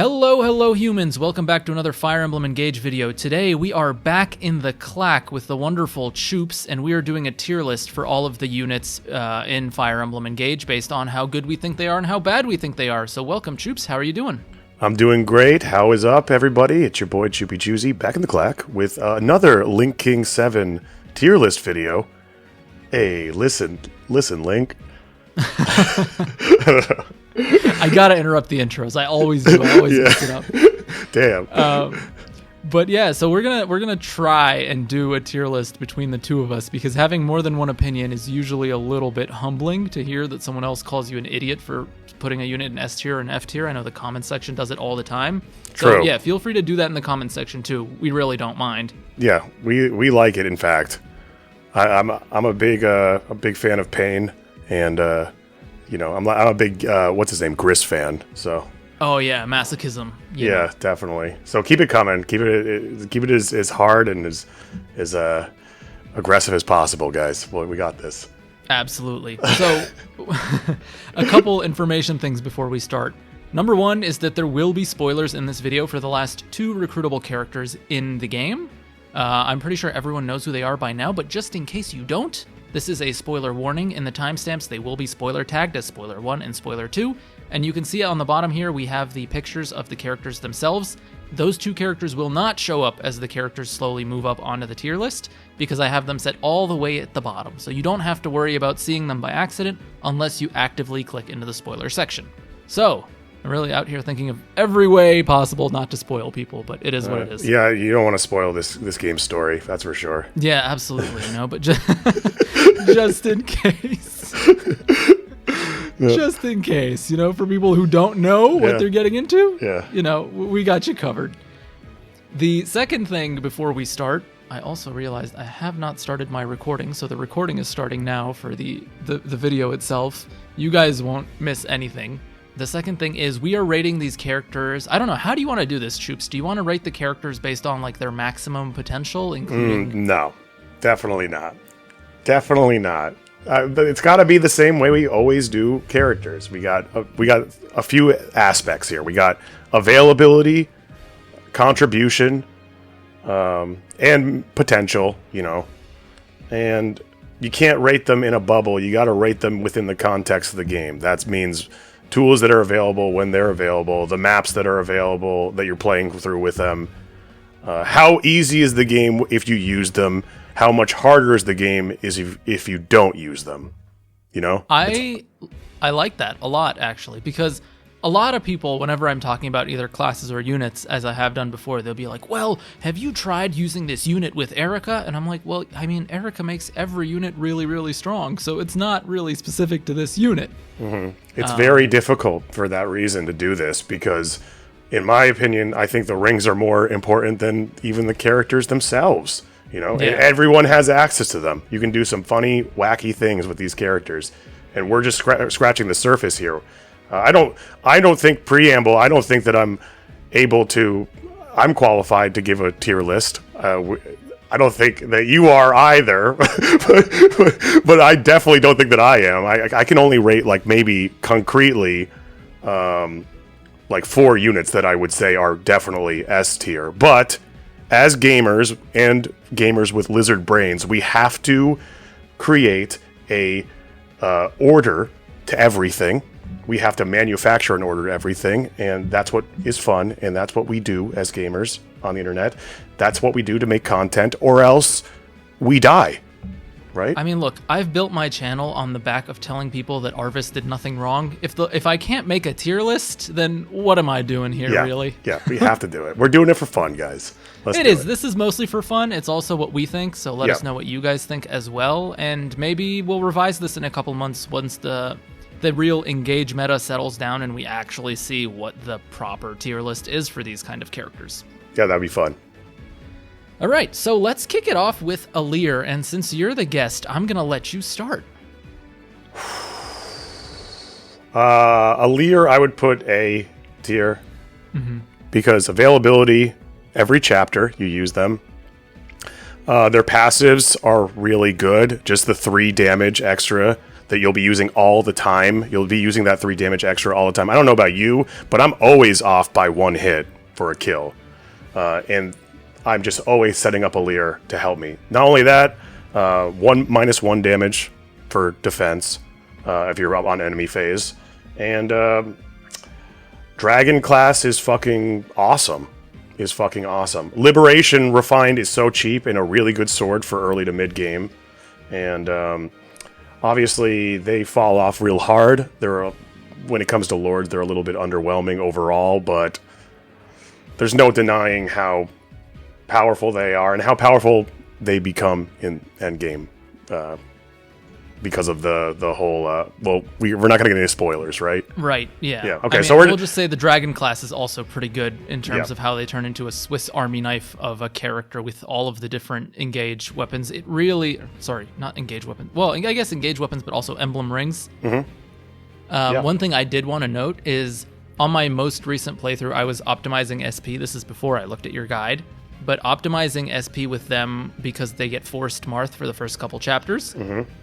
Hello humans, welcome back to another Fire Emblem Engage video. Today we are back in the clack with the wonderful Choops, and we are doing a tier list for all of the units in Fire Emblem Engage based on how good we think they are and how bad we think they are. So welcome Choops, how are you doing? I'm doing great. How is up, everybody? It's your boy Choopy Choosy back in the clack with another Link King 7 tier list video. Hey, listen, Link. I gotta interrupt the intros. I always do. I always mix it up. Damn. But yeah, so we're gonna try and do a tier list between the two of us because having more than one opinion is usually a little bit humbling to hear that someone else calls you an idiot for putting a unit in S tier or an F tier. I know the comment section does it all the time. So True. Yeah, feel free to do that in the comment section too. We really don't mind. Yeah, we like it. In fact, I'm a big fan of Pain, and I'm a big what's his name, Gris fan. So. Oh yeah, masochism. Yeah, definitely. So keep it coming. Keep it as hard and as aggressive as possible, guys. Well, we got this. Absolutely. So, a couple information things before we start. Number one is that there will be spoilers in this video for the last two recruitable characters in the game. I'm pretty sure everyone knows who they are by now, but just in case you don't, this is a spoiler warning. In the timestamps, they will be spoiler tagged as Spoiler 1 and Spoiler 2. And you can see on the bottom here, we have the pictures of the characters themselves. Those two characters will not show up as the characters slowly move up onto the tier list because I have them set all the way at the bottom. So you don't have to worry about seeing them by accident unless you actively click into the spoiler section. So I'm really out here thinking of every way possible not to spoil people, but it is what it is. Yeah, you don't want to spoil this game's story, that's for sure. Yeah, absolutely. But just in case. Just in case, for people who don't know what they're getting into, we got you covered. The second thing before we start, I also realized I have not started my recording, so the recording is starting now for the video itself. You guys won't miss anything. The second thing is we are rating these characters. I don't know, how do you want to do this, Choops? Do you want to rate the characters based on like their maximum potential, including... No, definitely not. Definitely not. But it's got to be the same way we always do characters. We got a few aspects here. We got availability, contribution, and potential. And you can't rate them in a bubble. You got to rate them within the context of the game. That means tools that are available when they're available, the maps that are available that you're playing through with them. How easy is the game if you use them? How much harder is the game if you don't use them? I like that a lot, actually, because a lot of people, whenever I'm talking about either classes or units, as I have done before, they'll be like, well, have you tried using this unit with Erica? And I'm like, well, I mean, Erica makes every unit really, really strong, so it's not really specific to this unit. Mm-hmm. It's very difficult for that reason to do this, because in my opinion, I think the rings are more important than even the characters themselves. Everyone has access to them. You can do some funny, wacky things with these characters, and we're just scratching the surface here. I don't think preamble. I don't think that I'm qualified to give a tier list. I don't think that you are either, but I definitely don't think that I am. I can only rate like maybe concretely, like 4 units that I would say are definitely S tier, but. As gamers and gamers with lizard brains, we have to create a order to everything. We have to manufacture an order to everything, and that's what is fun, and that's what we do as gamers on the internet. That's what we do to make content, or else we die, right? I mean, look, I've built my channel on the back of telling people that Arvis did nothing wrong. If I can't make a tier list, then what am I doing here, really? Yeah, we have to do it. We're doing it for fun, guys. It is. This is mostly for fun. It's also what we think, so let us know what you guys think as well. And maybe we'll revise this in a couple months once the real Engage meta settles down and we actually see what the proper tier list is for these kind of characters. Yeah, that'd be fun. All right, so let's kick it off with Aleer. And since you're the guest, I'm going to let you start. Aleer, I would put A tier. Mm-hmm. Because availability... Every chapter, you use them. Their passives are really good. Just the 3 damage extra that you'll be using all the time. You'll be using that 3 damage extra all the time. I don't know about you, but I'm always off by 1 hit for a kill. And I'm just always setting up a Leer to help me. Not only that, -1 damage for defense if you're up on enemy phase. And Dragon class is fucking awesome. Liberation Refined is so cheap and a really good sword for early to mid game. And obviously they fall off real hard. When it comes to Lords, they're a little bit underwhelming overall, but there's no denying how powerful they are and how powerful they become in endgame because of the whole. We're not going to get any spoilers, right? Right. Yeah. Yeah. Okay. I mean, So we'll just say the Dragon class is also pretty good in terms of how they turn into a Swiss Army knife of a character with all of the different engage weapons. It really, sorry, not engage weapons. Well, I guess engage weapons, but also emblem rings. Mm-hmm. One thing I did want to note is on my most recent playthrough, I was optimizing SP. This is before I looked at your guide. But optimizing SP with them because they get forced Marth for the first couple chapters,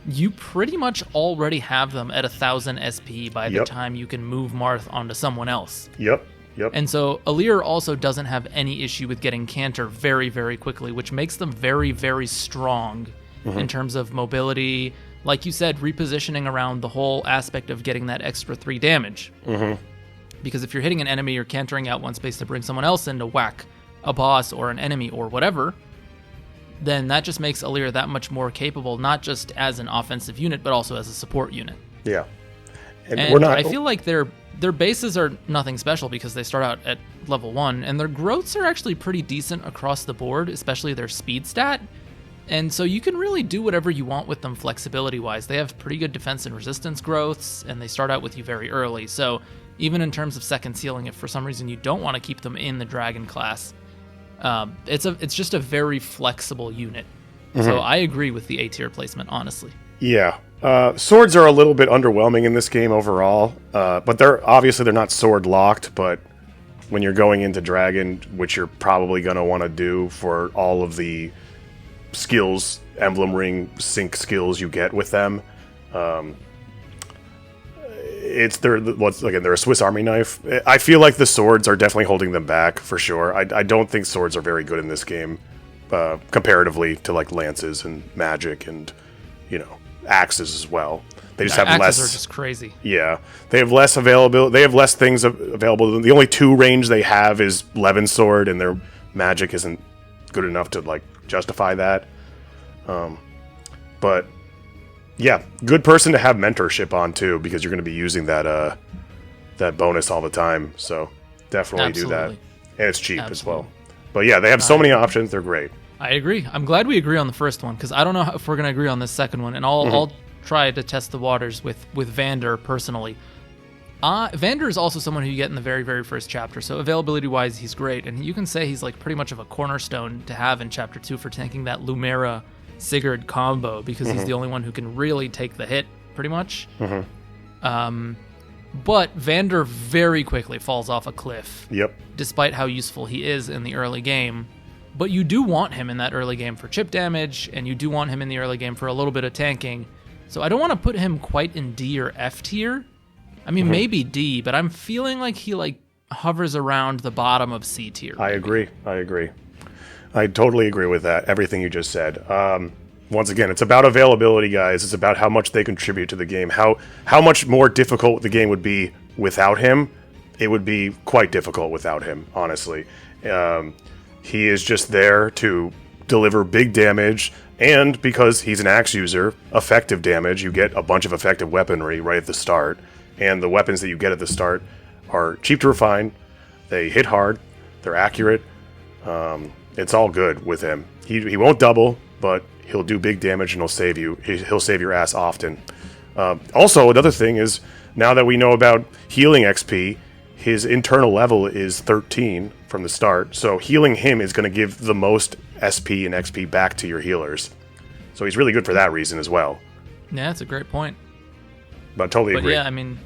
you pretty much already have them at 1,000 SP by the time you can move Marth onto someone else. Yep. And so Aleer also doesn't have any issue with getting Cantor very, very quickly, which makes them very, very strong in terms of mobility. Like you said, repositioning around the whole aspect of getting that extra 3 damage. Because if you're hitting an enemy, you're cantering out one space to bring someone else in to whack a boss or an enemy or whatever, then that just makes Aleer that much more capable, not just as an offensive unit, but also as a support unit. Yeah. And I feel like their bases are nothing special because they start out at level 1, and their growths are actually pretty decent across the board, especially their speed stat. And so you can really do whatever you want with them flexibility-wise. They have pretty good defense and resistance growths, and they start out with you very early. So even in terms of second sealing, if for some reason you don't want to keep them in the Dragon class, it's just a very flexible unit. So I agree with the A tier placement, honestly. Yeah. Swords are a little bit underwhelming in this game overall, but they're not sword locked, but when you're going into Dragon, which you're probably going to want to do for all of the skills, emblem ring sync skills you get with them, they're a Swiss Army knife. I feel like the swords are definitely holding them back for sure. I don't think swords are very good in this game, comparatively to like lances and magic and axes as well. They just have less. Axes are just crazy. Yeah, they have less available. They have less things available. The only 2 range they have is Levin sword, and their magic isn't good enough to like justify that. But yeah, good person to have mentorship on too, because you're going to be using that bonus all the time. So definitely do that, and it's cheap as well. But yeah, they have so many options. They're great. I agree. I'm glad we agree on the first one because I don't know if we're going to agree on this second one, and I'll try to test the waters with Vander personally. Vander is also someone who you get in the very, very first chapter, so availability-wise, he's great, and you can say he's like pretty much of a cornerstone to have in Chapter 2 for tanking that Lumera Sigurd combo because he's the only one who can really take the hit, pretty much. But Vander very quickly falls off a cliff. Yep. Despite how useful he is in the early game. But you do want him in that early game for chip damage, and you do want him in the early game for a little bit of tanking. So I don't want to put him quite in D or F tier. I mean, maybe D, but I'm feeling like he hovers around the bottom of C tier. I agree. I totally agree with that. Everything you just said. Once again, it's about availability, guys. It's about how much they contribute to the game. How much more difficult the game would be without him. It would be quite difficult without him, honestly. He is just there to deliver big damage, and because he's an axe user, effective damage. You get a bunch of effective weaponry right at the start, and the weapons that you get at the start are cheap to refine. They hit hard. They're accurate. It's all good with him. He won't double, but he'll do big damage and he'll save you. He'll save your ass often. Also, another thing is, now that we know about healing XP, his internal level is 13 from the start, so healing him is going to give the most SP and XP back to your healers. So he's really good for that reason as well. Yeah, that's a great point. But totally agree. Yeah, I mean,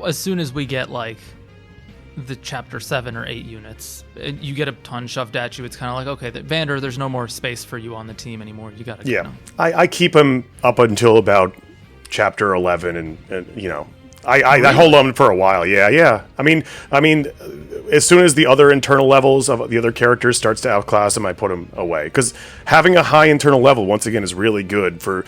as soon as we get the chapter 7 or 8 units, you get a ton shoved at you. It's kind of like, okay, Vander, there's no more space for you on the team anymore. You got to. Yeah, I keep him up until about chapter 11, and you know, I hold on for a while. Yeah. I mean, as soon as the other internal levels of the other characters starts to outclass them, I put them away, because having a high internal level once again is really good for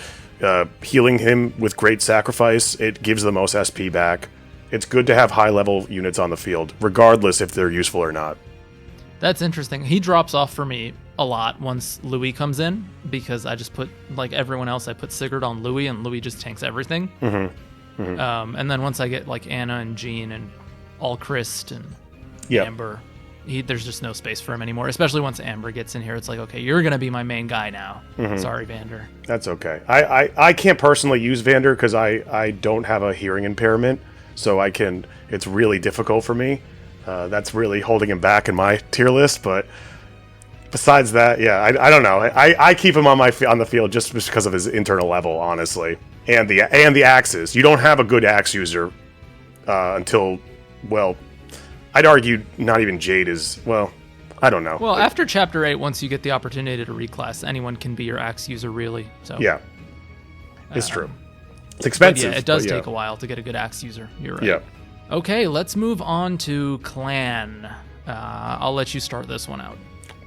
healing him with great sacrifice. It gives the most SP back. It's good to have high level units on the field, regardless if they're useful or not. That's interesting. He drops off for me a lot once Louis comes in, because I just put, like everyone else, I put Sigurd on Louis, and Louis just tanks everything. And then once I get like Anna and Jean and Alchrist and Amber, there's just no space for him anymore. Especially once Amber gets in here, it's like, okay, you're gonna be my main guy now. Sorry, Vander. That's okay. I can't personally use Vander because I don't have a hearing impairment, so it's really difficult for me. That's really holding him back in my tier list. But besides that, I don't know. I keep him on the field just because of his internal level, honestly, and the axes. You don't have a good axe user until, well, I'd argue not even Jade is, well, I don't know. Well, after Chapter 8, once you get the opportunity to reclass, anyone can be your axe user, really. So yeah, it's true. It's expensive. Yeah, it does take a while to get a good axe user. You're right. Yeah. Okay, let's move on to Clan. I'll let you start this one out.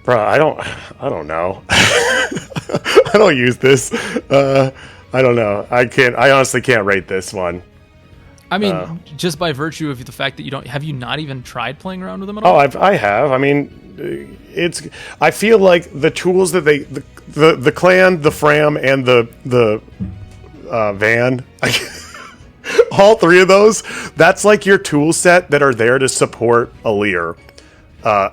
Bro, I don't know. I don't use this. I don't know. I honestly can't rate this one. I mean, just by virtue of the fact that have you not even tried playing around with them at all? Oh, I have. I mean, I feel like the tools that the Clan, the Fram, and the Van, all three of those, that's like your tool set that are there to support Alear.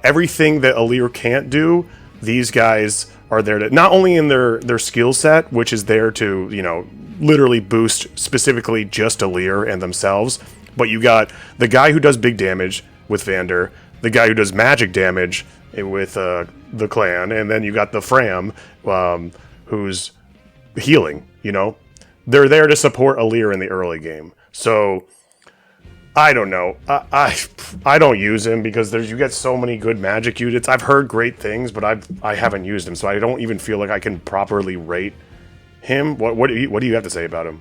Everything that Alear can't do, these guys are there to, not only in their skill set, which is there to, you know, literally boost specifically just Alear and themselves, but you got the guy who does big damage with Vander, the guy who does magic damage with the Clan, and then you got the Fram, who's healing, you know? They're there to support Alear in the early game. So I don't know. I don't use him because you get so many good magic units. I've heard great things, but I haven't used him, so I don't even feel like I can properly rate him. What do you have to say about him?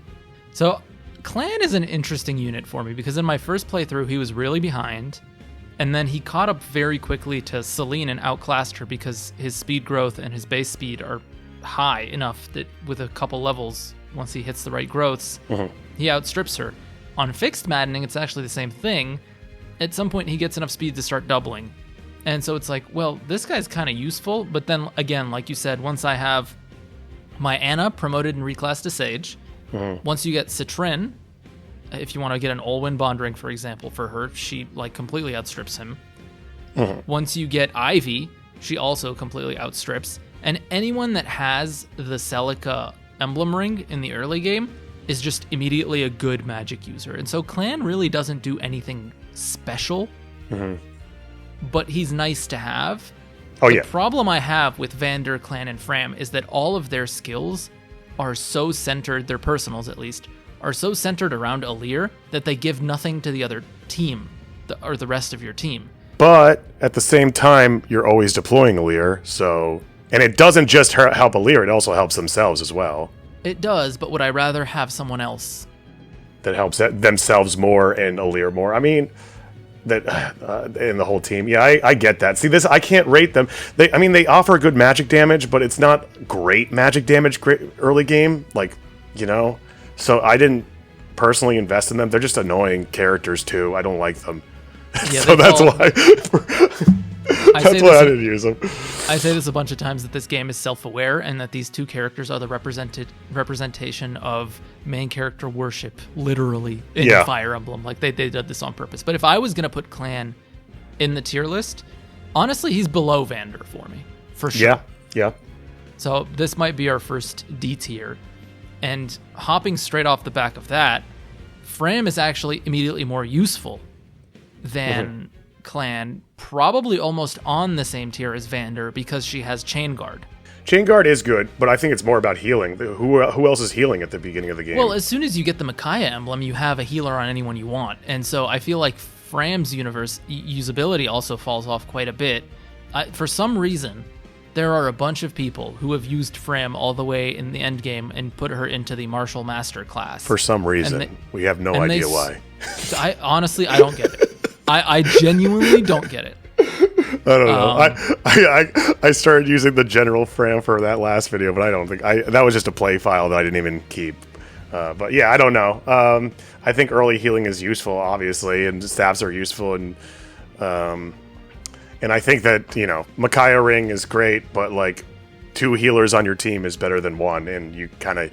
So Clan is an interesting unit for me because in my first playthrough he was really behind, and then he caught up very quickly to Celine and outclassed her because his speed growth and his base speed are high enough that with a couple levels, once he hits the right growths, he outstrips her. On fixed maddening, it's actually the same thing. At some point, he gets enough speed to start doubling. And so it's like, well, this guy's kind of useful, but then again, like you said, once I have my Anna promoted and reclassed to Sage, once you get Citrin, if you want to get an Olwyn Bond ring, for example, for her, she like completely outstrips him. Once you get Ivy, she also completely outstrips. And anyone that has the Celica emblem ring in the early game is just immediately a good magic user. And so Clan really doesn't do anything special, but he's nice to have. The problem I have with Vander, Clan, and Fram is that all of their skills are so centered, their personals at least, are so centered around Alear that they give nothing to the other team, or the rest of your team. But at the same time, you're always deploying Alear, so... And it doesn't just help Alear, it also helps themselves as well. It does, but would I rather have someone else that helps themselves more and Alear more? I mean, that in the whole team. Yeah, I get that. See, this I can't rate them. They offer good magic damage, but it's not great magic damage early game, like, you know. So I didn't personally invest in them. They're just annoying characters too. I don't like them. Yeah, so that's why. That's why I didn't use them. I say this a bunch of times that this game is self-aware and that these two characters are the representation of main character worship, literally, in Fire Emblem. Like, they did this on purpose. But if I was going to put Clan in the tier list, honestly, he's below Vander for me, for sure. Yeah. So this might be our first D tier. And hopping straight off the back of that, Fram is actually immediately more useful than Clan, probably almost on the same tier as Vander because she has Chain Guard. Chain Guard is good, but I think it's more about healing. Who else is healing at the beginning of the game? Well, as soon as you get the Micaiah emblem, you have a healer on anyone you want. And so I feel like Fram's universe usability also falls off quite a bit. For some reason, there are a bunch of people who have used Fram all the way in the end game and put her into the Martial Master class. For some reason. We have no idea why. I honestly, I don't get it. I genuinely don't get it. I don't know. I started using the general Fram for that last video, but I don't think that was just a play file that I didn't even keep. But yeah, I don't know. I think early healing is useful, obviously, and staffs are useful, and I think that, you know, Micaiah Ring is great, but like 2 healers on your team is better than 1, and you kind of,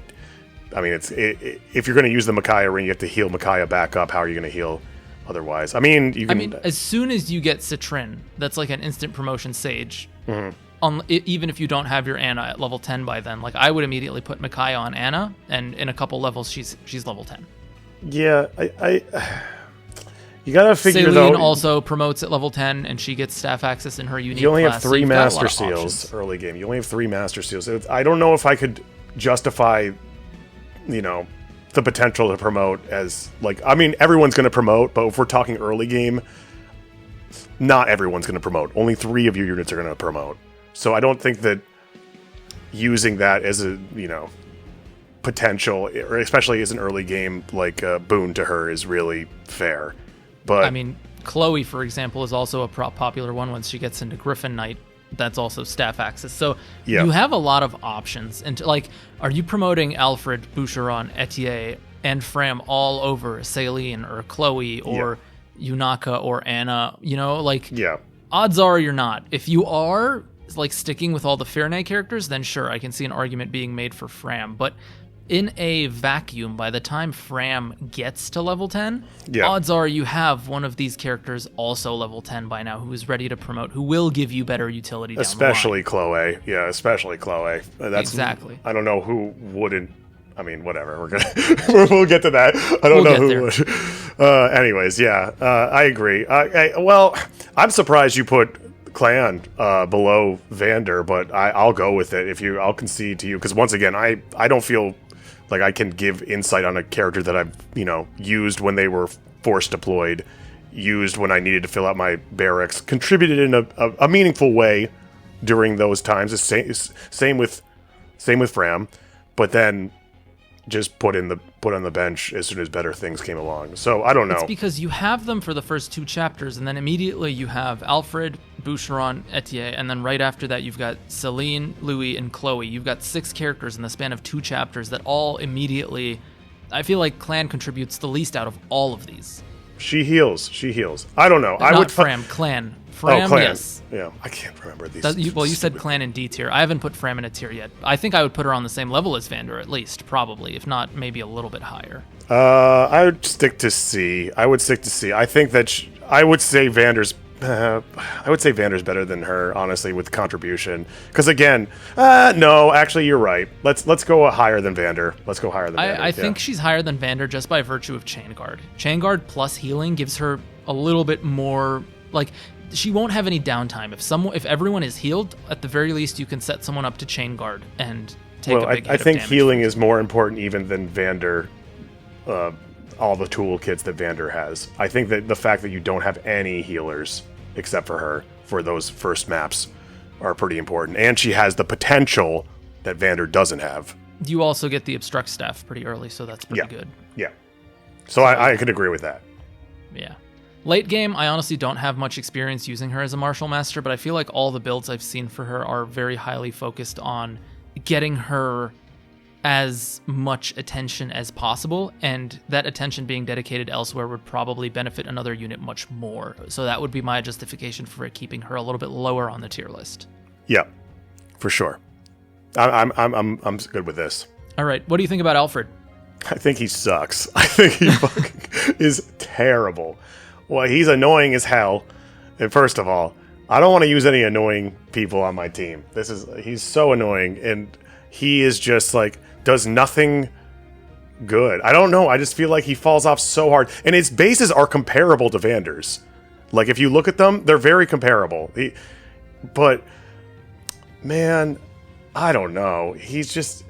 I mean, if you're going to use the Micaiah Ring, you have to heal Micaiah back up. How are you going to heal otherwise? I mean, you can. I mean, as soon as you get Citrin, that's like an instant promotion sage. Mm-hmm. Even if you don't have your Anna at level 10 by then, like I would immediately put Micaiah on Anna, and in a couple levels, she's level 10. Yeah, you gotta figure Celine though. also promotes at level 10, and she gets staff access in her unique. You only class, have 3 so Master Seals early game. You only have 3 Master Seals. I don't know if I could justify, you know, the potential to promote as like. I mean, everyone's going to promote, but if we're talking early game, not everyone's going to promote. Only 3 of your units are going to promote. So I don't think that using that as a, you know, potential, or especially as an early game like boon to her, is really fair. But I mean, Chloe, for example, is also a popular one once she gets into Griffin Knight. That's also staff access. So you have a lot of options. And like, are you promoting Alfred, Boucheron, Etier, and Fram all over Celine or Chloe or Yunaka or Anna? You know, like, odds are you're not. If you are like sticking with all the Fernay characters, then sure, I can see an argument being made for Fram. But in a vacuum, by the time Fram gets to level 10, odds are you have one of these characters also level 10 by now who is ready to promote, who will give you better utility down especially the line. Chloe. Yeah, especially Chloe. That's, exactly. I don't know who wouldn't. I mean, whatever. We're gonna we'll get to that. I don't know who would. Anyways, yeah, I agree. Well, I'm surprised you put Clan below Vander, but I'll go with it. I'll concede to you, because once again, I don't feel like I can give insight on a character that I've, you know, used when they were force deployed, used when I needed to fill out my barracks, contributed in a meaningful way during those times. Same with Fram, but then just put on the bench as soon as better things came along. So I don't know. It's because you have them for the first 2 chapters, and then immediately you have Alfred, Boucheron, Etier, and then right after that you've got Celine, Louis, and Chloe. You've got 6 characters in the span of 2 chapters that all immediately, I feel like Clan contributes the least out of all of these. She heals. I don't know. I would Fram, Clan. Fram, Clan. Yes. Yeah, I can't remember these. You said Clan in D tier. I haven't put Fram in a tier yet. I think I would put her on the same level as Vander, at least, probably, if not maybe a little bit higher. I would stick to C. I think that I would say Vander's better than her, honestly, with contribution. Because again, no, actually, you're right. Let's go higher than Vander. I think she's higher than Vander just by virtue of Chain Guard. Chain Guard plus healing gives her a little bit more, like, she won't have any downtime. If everyone is healed, at the very least, you can set someone up to Chain Guard and take a big hit I think of damage. healing is more important even than Vander. All the toolkits that Vander has. I think that the fact that you don't have any healers except for her for those first maps are pretty important. And she has the potential that Vander doesn't have. You also get the obstruct staff pretty early, so that's pretty good. Yeah. So I could agree with that. Yeah. Late game, I honestly don't have much experience using her as a martial master, but I feel like all the builds I've seen for her are very highly focused on getting her as much attention as possible, and that attention being dedicated elsewhere would probably benefit another unit much more. So that would be my justification for it keeping her a little bit lower on the tier list. Yeah, for sure. I'm good with this. All right, what do you think about Alfred? I think he sucks. I think he fucking is terrible. Well, he's annoying as hell. And first of all, I don't want to use any annoying people on my team. He's so annoying, and he is just like does nothing good. I don't know. I just feel like he falls off so hard, and his bases are comparable to Vander's. Like if you look at them, they're very comparable. But man, I don't know. He's just,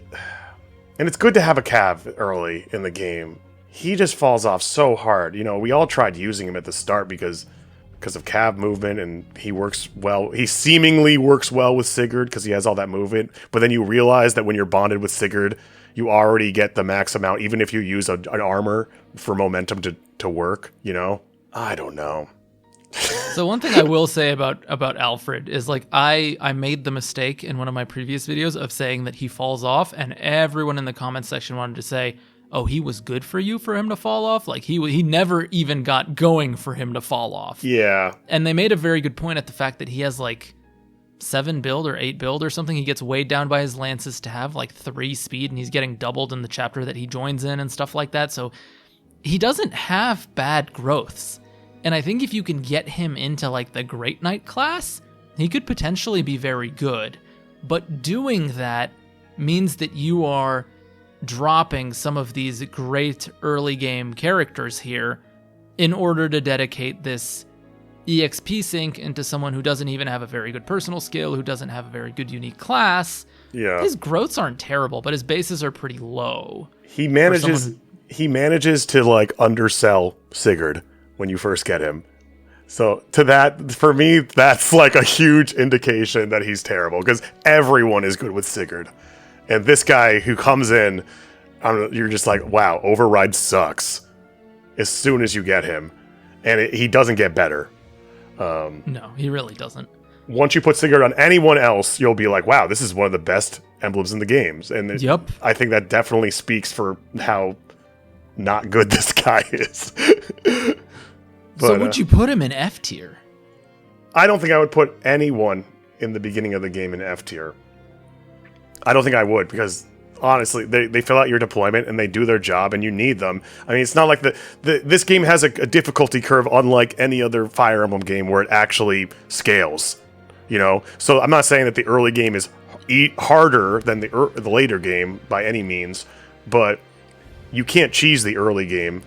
and it's good to have a Cav early in the game. He just falls off so hard. You know, we all tried using him at the start because because of cav movement, and he works well. He seemingly works well with Sigurd because he has all that movement. But then you realize that when you're bonded with Sigurd, you already get the max amount, even if you use an armor for momentum to work. You know, I don't know. So one thing I will say about Alfred is, like, I made the mistake in one of my previous videos of saying that he falls off, and everyone in the comments section wanted to say, oh, he was good for you for him to fall off? Like, he never even got going for him to fall off. Yeah. And they made a very good point at the fact that he has, like, 7 build or 8 build or something. He gets weighed down by his lances to have, like, 3 speed, and he's getting doubled in the chapter that he joins in and stuff like that. So he doesn't have bad growths. And I think if you can get him into, like, the Great Knight class, he could potentially be very good. But doing that means that you are dropping some of these great early game characters here in order to dedicate this EXP sink into someone who doesn't even have a very good personal skill, who doesn't have a very good unique class. Yeah. His growths aren't terrible, but his bases are pretty low. He manages to, like, undersell Sigurd when you first get him. So to that, for me, that's like a huge indication that he's terrible, because everyone is good with Sigurd. And this guy who comes in, you're just like, wow, Override sucks as soon as you get him. And he doesn't get better. No, he really doesn't. Once you put Sigurd on anyone else, you'll be like, wow, this is one of the best emblems in the games. And Yep. I think that definitely speaks for how not good this guy is. So would you put him in F tier? I don't think I would put anyone in the beginning of the game in F tier. I don't think I would, because honestly, they fill out your deployment and they do their job, and you need them. I mean, it's not like this game has a difficulty curve unlike any other Fire Emblem game where it actually scales, you know? So I'm not saying that the early game is harder than the later game by any means, but you can't cheese the early game.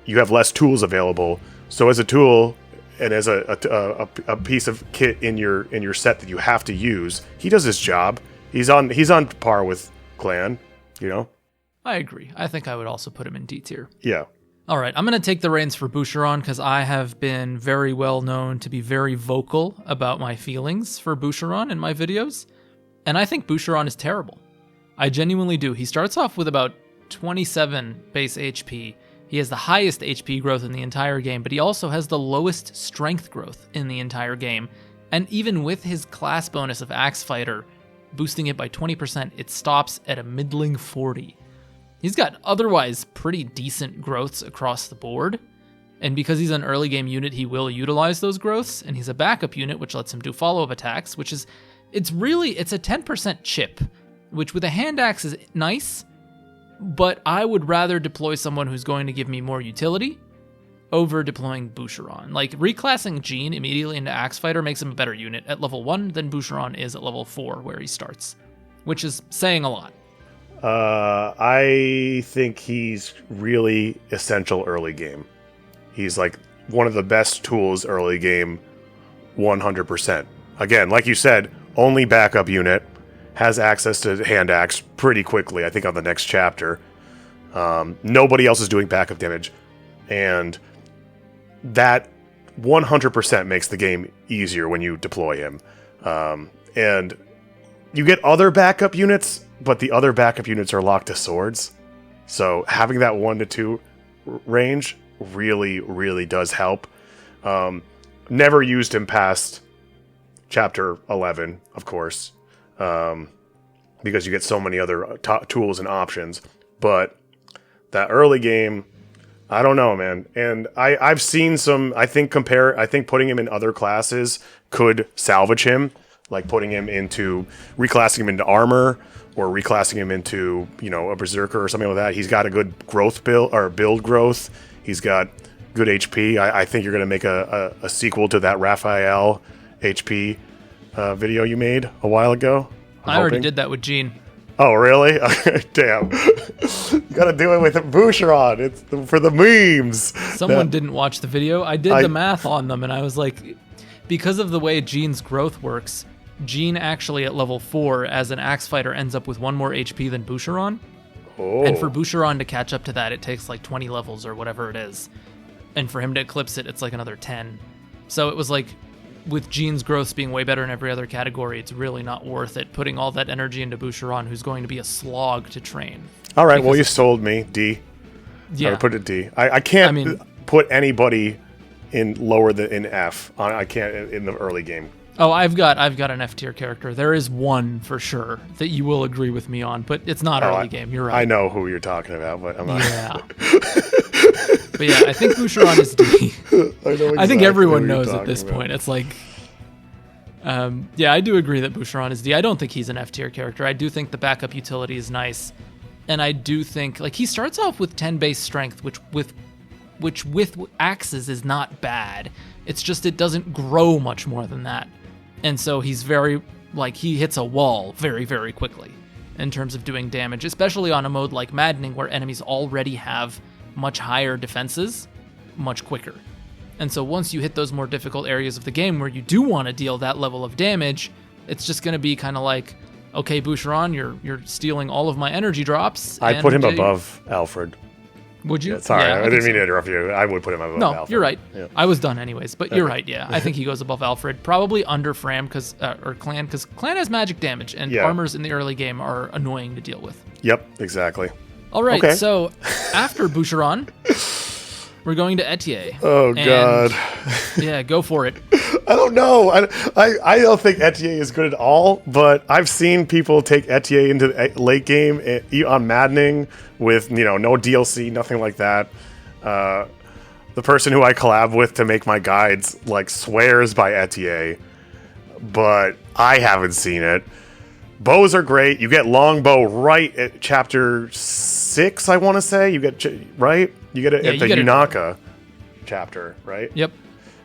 You have less tools available. So as a tool and as a piece of kit in your set that you have to use, he does his job. He's on par with Clan, you know? I agree. I think I would also put him in D tier. Yeah. All right, I'm going to take the reins for Boucheron because I have been very well known to be very vocal about my feelings for Boucheron in my videos. And I think Boucheron is terrible. I genuinely do. He starts off with about 27 base HP. He has the highest HP growth in the entire game, but he also has the lowest strength growth in the entire game. And even with his class bonus of Axe Fighter, boosting it by 20%, it stops at a middling 40. He's got otherwise pretty decent growths across the board, and because he's an early game unit, he will utilize those growths, and he's a backup unit, which lets him do follow-up attacks, which is, it's a 10% chip, which with a hand axe is nice, but I would rather deploy someone who's going to give me more utility over deploying Boucheron. Like, reclassing Jean immediately into Axe Fighter makes him a better unit at level 1 than Boucheron is at level 4, where he starts, which is saying a lot. I think he's really essential early game. He's like one of the best tools early game, 100%. Again, like you said, only backup unit, has access to hand axe pretty quickly, I think on the next chapter. Nobody else is doing backup damage, and that 100% makes the game easier when you deploy him. And you get other backup units, but the other backup units are locked to swords. So having that 1 to 2 range really, really does help. Never used him past chapter 11, of course, because you get so many other tools and options. But that early game, I don't know, man. And I've seen some, I think putting him in other classes could salvage him, like putting him into, reclassing him into armor, or reclassing him into, you know, a berserker or something like that. He's got a good growth build growth. He's got good HP. I think you're going to make a sequel to that Raphael HP video you made a while ago. I already did that with Jean. Oh, really? Damn. You gotta do it with Boucheron. It's for the memes. Someone didn't watch the video. I did the math on them, and I was like, because of the way Jean's growth works, Jean actually at level 4 as an Axe Fighter ends up with 1 more HP than Boucheron. Oh. And for Boucheron to catch up to that, it takes like 20 levels or whatever it is. And for him to eclipse it, it's like another 10. So it was like, with Jean's growths being way better in every other category, it's really not worth it putting all that energy into Boucheron, who's going to be a slog to train. All right, well, you sold me. D. Yeah. I would put it D. I can't put anybody in lower than in F. I can't in the early game. Oh, I've got an F tier character. There is one for sure that you will agree with me on, but it's not early game. You're right. I know who you're talking about, but I'm not. Yeah. But yeah, I think Boucheron is D. I think everyone knows at this point. It's like, yeah, I do agree that Boucheron is D. I don't think he's an F tier character. I do think the backup utility is nice, and I do think like he starts off with 10 base strength, which with axes is not bad. It's just it doesn't grow much more than that, and so he's very like he hits a wall very, very quickly in terms of doing damage, especially on a mode like Maddening where enemies already have much higher defenses much quicker. And so once you hit those more difficult areas of the game where you do want to deal that level of damage, it's just going to be kind of like, okay, Boucheron, you're stealing all of my energy drops. I'd put him above Alfred. Would you? Yeah, sorry, I didn't mean to interrupt you. I would put him above Alfred. No, you're right. Yeah. I was done anyways, but you're right, yeah. I think he goes above Alfred. Probably under Fram or Clan, because Clan has magic damage, and armors in the early game are annoying to deal with. Yep, exactly. All right, so after Boucheron, we're going to Etier. Oh, God. Yeah, go for it. I don't know. I don't think Etier is good at all, but I've seen people take Etier into the late game on Maddening with, no DLC, nothing like that. The person who I collab with to make my guides, swears by Etier, but I haven't seen it. Bows are great. You get longbow right at chapter 6, I want to say. You get right. You get it at the Yunaka chapter, right? Yep.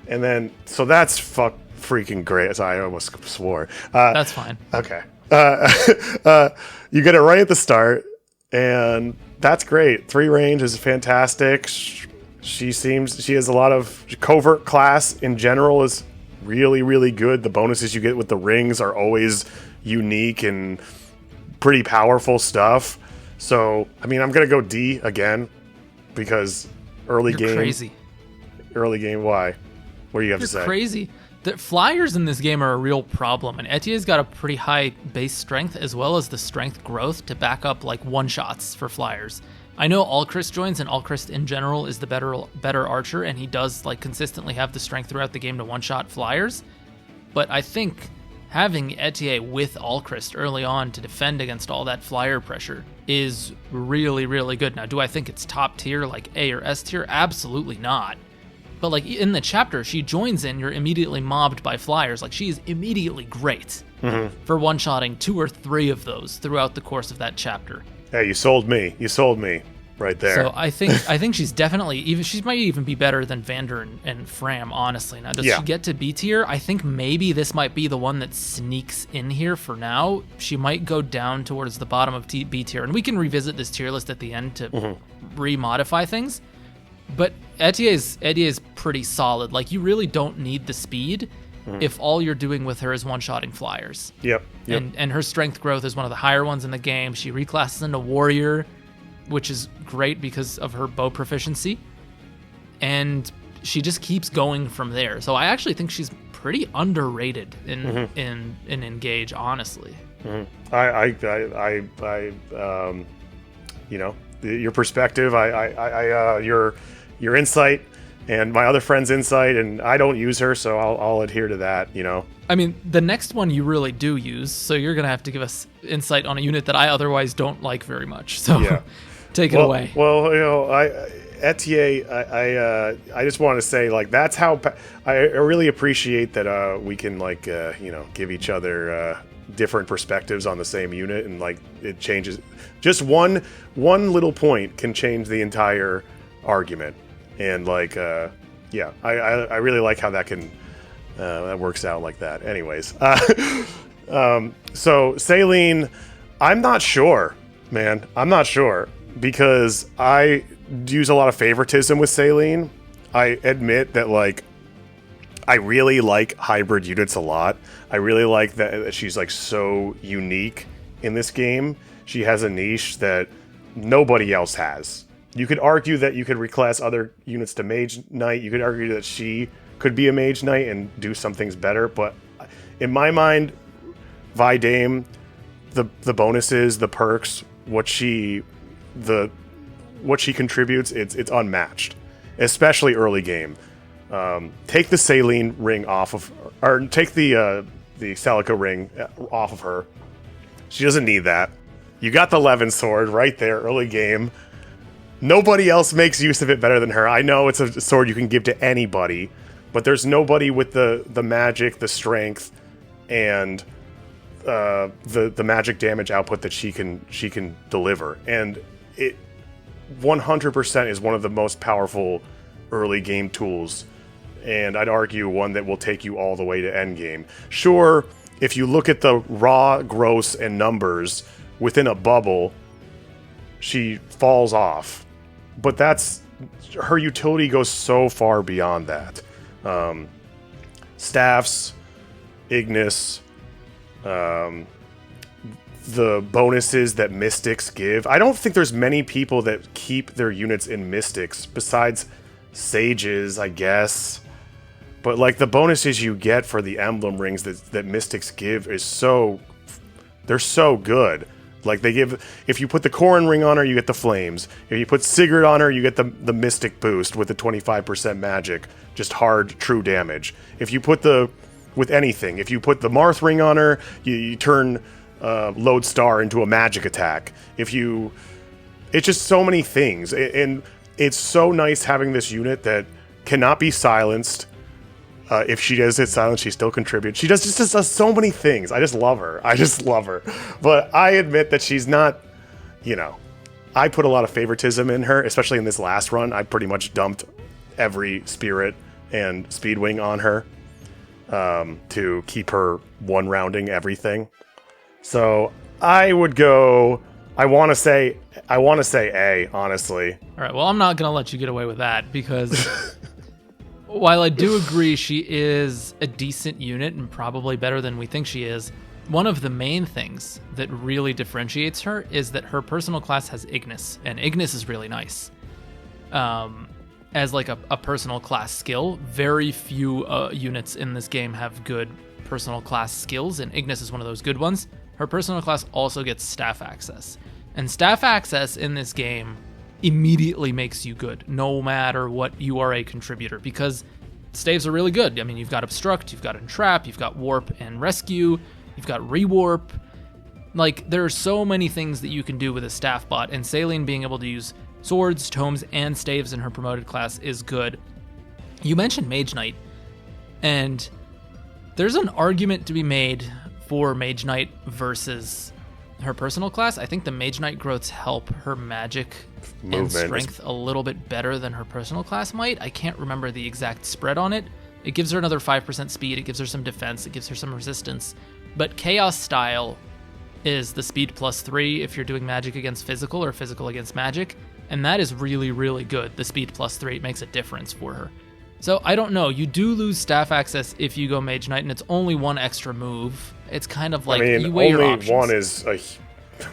And then, so that's freaking great. So I almost swore. That's fine. Okay. You get it right at the start, and that's great. 3 range is fantastic. She has a lot of covert class in general is really, really good. The bonuses you get with the rings are always unique and pretty powerful stuff. So, I'm going to go D again because early game. Crazy. Early game, why? What do you have to say? Crazy. The flyers in this game are a real problem, and Etier's got a pretty high base strength as well as the strength growth to back up one-shots for flyers. I know Alchrist joins, and Alchrist in general is the better archer, and he does consistently have the strength throughout the game to one-shot flyers. But I think having Etier with Alchrist early on to defend against all that flyer pressure is really, really good. Now, do I think it's top tier, like A or S tier? Absolutely not. But in the chapter she joins in, you're immediately mobbed by flyers. She is immediately great for one-shotting 2 or 3 of those throughout the course of that chapter. Hey, you sold me. You sold me right there. So I think she's definitely she might even be better than Vander and Fram, honestly. Now, does she get to B tier? I think maybe this might be the one that sneaks in here for now. She might go down towards the bottom of B tier, and we can revisit this tier list at the end to remodify things. But Etier's pretty solid. You really don't need the speed if all you're doing with her is one-shotting flyers. Yep. And her strength growth is one of the higher ones in the game. She reclasses into warrior, which is great because of her bow proficiency. And she just keeps going from there. So I actually think she's pretty underrated in Engage, honestly. Your perspective, your insight, and my other friend's insight, and I don't use her, so I'll adhere to that. The next one you really do use, so you're gonna have to give us insight on a unit that I otherwise don't like very much. So take it away. Well, Etier, I just want to say that's how I really appreciate that we can give each other different perspectives on the same unit, and it changes. Just one little point can change the entire argument, and I really like how that can that works out like that. Anyways, so Saline, I'm not sure, man. I'm not sure because I use a lot of favoritism with Saline. I admit that I really like hybrid units a lot. I really like that she's so unique in this game. She has a niche that nobody else has. You could argue that you could reclass other units to Mage Knight. You could argue that she could be a Mage Knight and do some things better. But in my mind, Vi Dame, the bonuses, the perks, what she contributes, it's unmatched, especially early game. Take the Saline ring off of, or take the Celica ring off of her. She doesn't need that. You got the Levin sword right there, early game. Nobody else makes use of it better than her. I know it's a sword you can give to anybody, but there's nobody with the magic, the strength, and the magic damage output that she can deliver. And it 100% is one of the most powerful early game tools, and I'd argue one that will take you all the way to end game. Sure, if you look at the raw gross and numbers within a bubble, she falls off. But her utility goes so far beyond that. Staffs, Ignis, the bonuses that Mystics give. I don't think there's many people that keep their units in Mystics besides Sages, I guess. But like the bonuses you get for the emblem rings that Mystics give they're so good. Like they give, if you put the Corrin ring on her, you get the flames. If you put Sigurd on her, you get the Mystic boost with the 25% magic, just hard, true damage. If you put with anything, if you put the Marth ring on her, you turn Lodestar into a magic attack. It's just so many things, and it's so nice having this unit that cannot be silenced. If she does hit silence, she still contributes. She just does so many things. I just love her. But I admit that she's not, I put a lot of favoritism in her, especially in this last run. I pretty much dumped every Spirit and Speedwing on her to keep her one-rounding everything. So I would go, I want to say A, honestly. All right, well, I'm not going to let you get away with that because... While I do agree she is a decent unit and probably better than we think she is, one of the main things that really differentiates her is that her personal class has Ignis, and Ignis is really nice. As like a personal class skill, very few units in this game have good personal class skills, and Ignis is one of those good ones. Her personal class also gets staff access. And staff access in this game immediately makes you good, no matter what you are a contributor, because staves are really good. I mean, you've got Obstruct, you've got Entrap, you've got Warp and Rescue, you've got Rewarp. Like, there are so many things that you can do with a staff bot, and Saline being able to use swords, tomes, and staves in her promoted class is good. You mentioned Mage Knight, and there's an argument to be made for Mage Knight versus her personal class. I think the Mage Knight growths help her magic and strength a little bit better than her personal class might. I can't remember the exact spread on it. It gives her another 5% speed, it gives her some defense, it gives her some resistance. But Chaos Style is the speed +3 if you're doing magic against physical or physical against magic, and that is really, really good. The speed +3 makes a difference for her. So I don't know, you do lose staff access if you go Mage Knight, and it's only one extra move. It's kind of like, you weigh your options.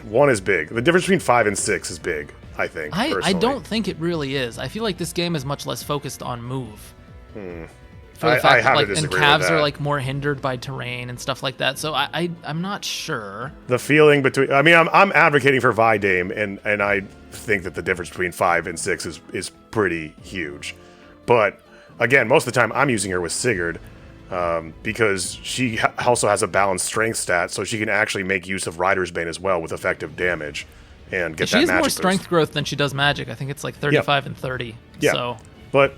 One is big. The difference between 5 and 6 is big, I think. I don't think it really is. I feel like this game is much less focused on move. For the fact that, and calves are like more hindered by terrain and stuff like that. So I'm not sure. The feeling between, I mean, I'm advocating for Vi Dame, and I think that the difference between 5 and 6 is pretty huge. But again, most of the time I'm using her with Sigurd. Because she also has a balanced strength stat, so she can actually make use of Rider's Bane as well with effective damage and get that magic boost. She has more strength growth than she does magic. I think it's like 35 and 30. Yeah. So. But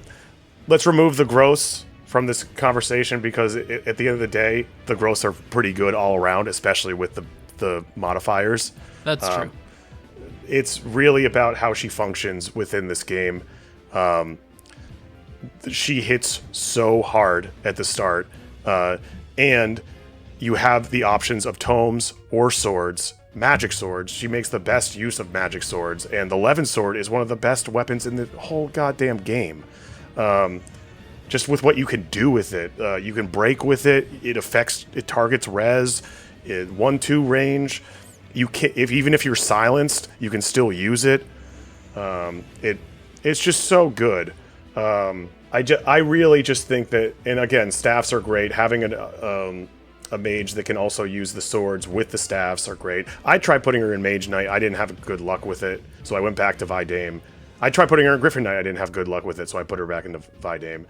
let's remove the gross from this conversation, because at the end of the day, the gross are pretty good all around, especially with the modifiers. That's true. It's really about how she functions within this game. She hits so hard at the start, and you have the options of tomes or swords, magic swords. She makes the best use of magic swords, and the Levin sword is one of the best weapons in the whole goddamn game. Just with what you can do with it. You can break with it. It targets res, 1-2 range. You can, even if you're silenced, you can still use it. It's just so good. I really just think that, and again, staffs are great. Having a mage that can also use the swords with the staffs are great. I tried putting her in Mage Knight. I didn't have good luck with it, so I went back to Vidame. I tried putting her in Griffin Knight. I didn't have good luck with it, so I put her back into Vidame.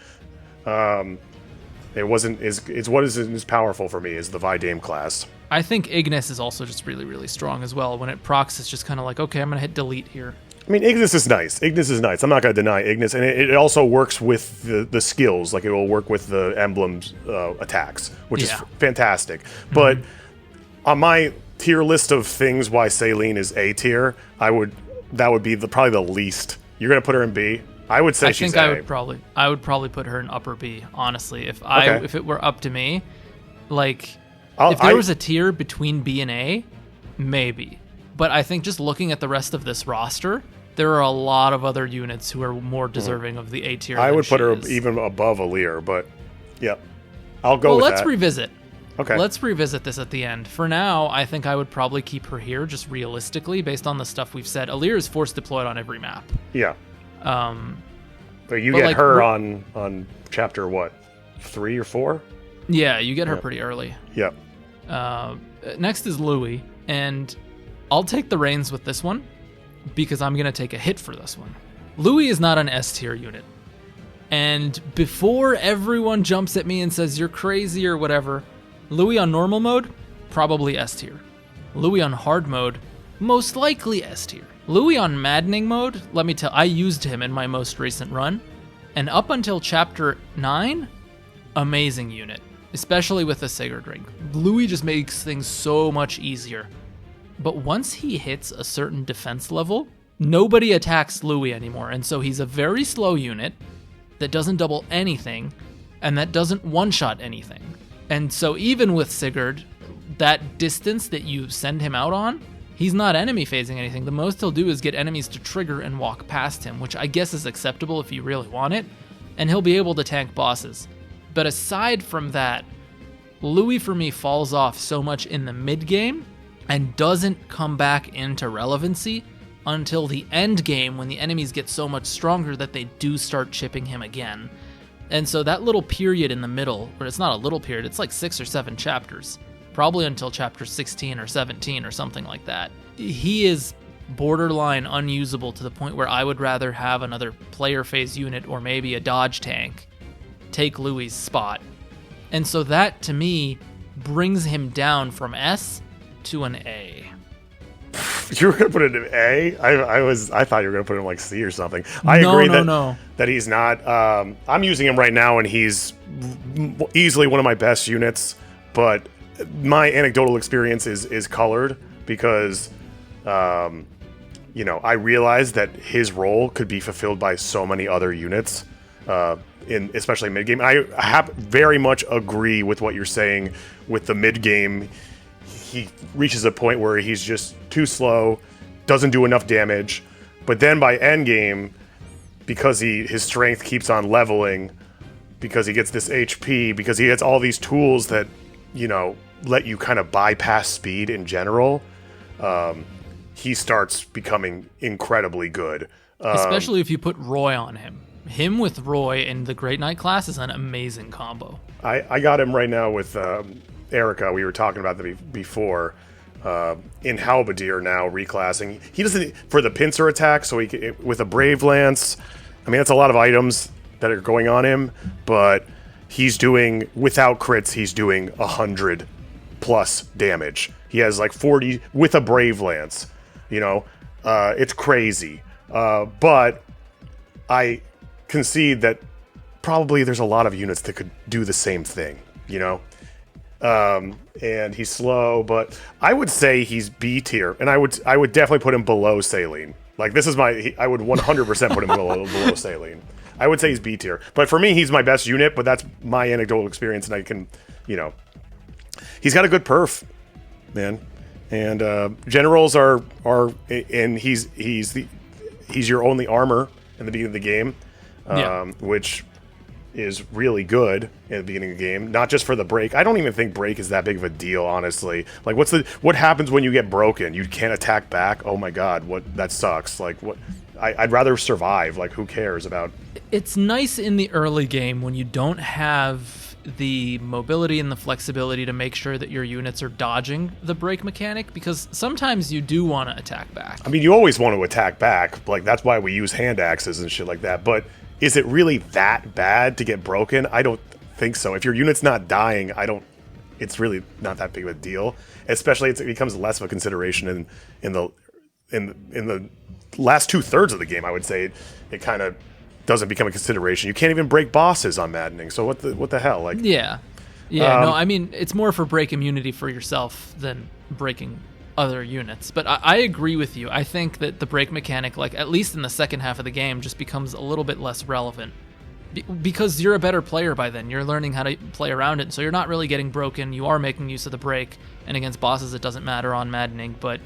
It wasn't it's what is as powerful for me is the Vidame class. I think Ignis is also just really, really strong as well. When it procs, it's just kind of like, okay, I'm going to hit delete here. I mean, Ignis is nice. Ignis is nice. I'm not going to deny Ignis. And it also works with the skills. Like, it will work with the emblems attacks, which is fantastic. But on my tier list of things why Saline is A tier, that would be probably the least. You're going to put her in B? I would say she's A. I would probably put her in upper B, honestly. If it were up to me, like, if there was a tier between B and A, maybe. But I think just looking at the rest of this roster, there are a lot of other units who are more deserving of the A tier. I would put her even above Aleer, but yeah, I'll go with that. Let's revisit. Okay. Let's revisit this at the end. For now, I think I would probably keep her here, just realistically, based on the stuff we've said. Aleer is force deployed on every map. Yeah. But you get her on chapter, what, 3 or 4? Yeah, you get her pretty early. Yep. Next is Louis, and I'll take the reins with this one because I'm going to take a hit for this one. Louis is not an S tier unit. And before everyone jumps at me and says you're crazy or whatever, Louis on normal mode, probably S tier. Louis on hard mode, most likely S tier. Louis on maddening mode, let me tell, I used him in my most recent run, and up until chapter 9, amazing unit, especially with the Sigurd ring. Louis just makes things so much easier. But once he hits a certain defense level, nobody attacks Louis anymore, and so he's a very slow unit that doesn't double anything, and that doesn't one-shot anything. And so even with Sigurd, that distance that you send him out on, he's not enemy phasing anything. The most he'll do is get enemies to trigger and walk past him, which I guess is acceptable if you really want it, and he'll be able to tank bosses. But aside from that, Louis for me falls off so much in the mid-game and doesn't come back into relevancy until the end game when the enemies get so much stronger that they do start chipping him again. And so that little period in the middle, or it's not a little period, it's like 6 or 7 chapters, probably until chapter 16 or 17 or something like that. He is borderline unusable to the point where I would rather have another player phase unit or maybe a dodge tank take Louis' spot. And so that, to me, brings him down from S to an A. You were gonna put it in A? I thought you were gonna put it in like C or something. I agree that he's not. I'm using him right now, and he's easily one of my best units. But my anecdotal experience is colored because, I realized that his role could be fulfilled by so many other units, especially mid game. I very much agree with what you're saying with the mid game. He reaches a point where he's just too slow, doesn't do enough damage, but then by end game, because his strength keeps on leveling, because he gets this HP, because he gets all these tools that, let you kind of bypass speed in general, he starts becoming incredibly good. Especially if you put Roy on him. Him with Roy in the Great Knight class is an amazing combo. I got him right now with Erica. We were talking about that before. In Halberdier now, reclassing. He doesn't, for the pincer attack, so with a Brave Lance, I mean, that's a lot of items that are going on him, but he's doing, without crits, he's doing 100 plus damage. He has like 40 with a Brave Lance. It's crazy. But I concede that probably there's a lot of units that could do the same thing, and he's slow, but I would say he's B tier, and I would definitely put him below Saline. Like, this is I would 100% put him below Saline. I would say he's B tier, but for me, he's my best unit, but that's my anecdotal experience, and I can, he's got a good perf, man, and generals are, and he's your only armor in the beginning of the game, which is really good at the beginning of the game, not just for the break. I don't even think break is that big of a deal, honestly. Like, what happens when you get broken? You can't attack back? Oh my god, that sucks. Like, what? I'd rather survive. Like, who cares about? It's nice in the early game when you don't have the mobility and the flexibility to make sure that your units are dodging the break mechanic, because sometimes you do want to attack back. I mean, you always want to attack back. Like, that's why we use hand axes and shit like that. But is it really that bad to get broken? I don't think so. If your unit's not dying, it's really not that big of a deal. Especially, it becomes less of a consideration in the last 2/3 of the game. I would say it kind of doesn't become a consideration. You can't even break bosses on Maddening. So what the hell? Like, yeah. No, I mean, it's more for break immunity for yourself than breaking other units. But I agree with you. I think that the break mechanic, like at least in the second half of the game, just becomes a little bit less relevant. Because you're a better player by then. You're learning how to play around it, so you're not really getting broken. You are making use of the break, and against bosses it doesn't matter on Maddening, but...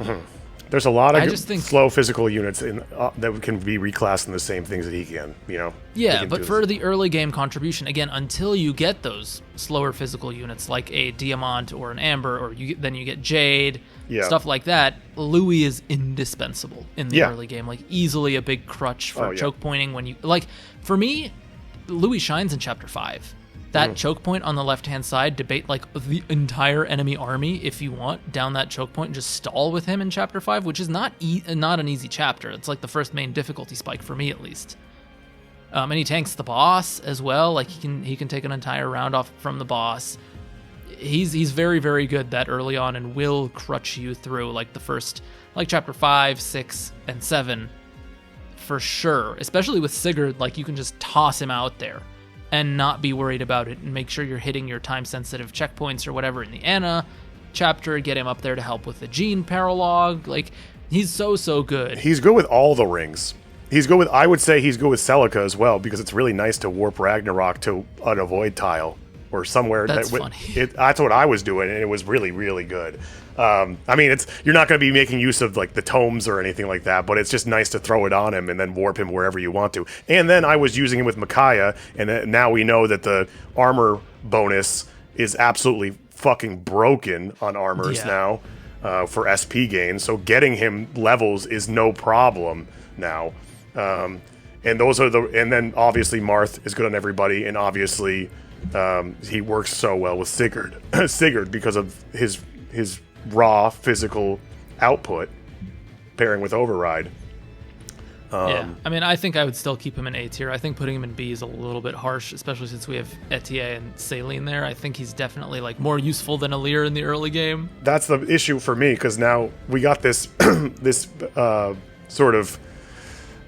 There's a lot of slow physical units that can be reclassed in the same things that he can, you know? Yeah, but for the early game contribution, again, until you get those slower physical units like a Diamant or an Amber, or then you get Jade, stuff like that, Louis is indispensable in the early game. Like, easily a big crutch for choke pointing when you... Like, for me, Louis shines in Chapter 5. That choke point on the left-hand side, debate like the entire enemy army if you want down that choke point and just stall with him in Chapter 5, which is not an easy chapter. It's like the first main difficulty spike for me, at least. And he tanks the boss as well. Like, he can take an entire round off from the boss. He's very, very good that early on and will crutch you through like the first, like Chapter 5, 6, and 7 for sure. Especially with Sigurd, like you can just toss him out there and not be worried about it, and make sure you're hitting your time-sensitive checkpoints or whatever in the Anna chapter, get him up there to help with the Jean paralog. Like, he's so good. He's good with all the rings. I would say he's good with Celica as well, because it's really nice to warp Ragnarok to an avoid tile or somewhere. That's funny. That's what I was doing, and it was really, really good. I mean, you're not going to be making use of like the tomes or anything like that, but it's just nice to throw it on him and then warp him wherever you want to. And then I was using him with Micaiah, and now we know that the armor bonus is absolutely fucking broken on armors now for SP gain. So getting him levels is no problem now. And then obviously Marth is good on everybody, and obviously he works so well with Sigurd because of his raw physical output pairing with Override. I mean, I think I would still keep him in A tier. I think putting him in B is a little bit harsh, especially since we have Etier and Saline there. I think he's definitely like more useful than Alir in the early game. That's the issue for me, because now we got this this sort of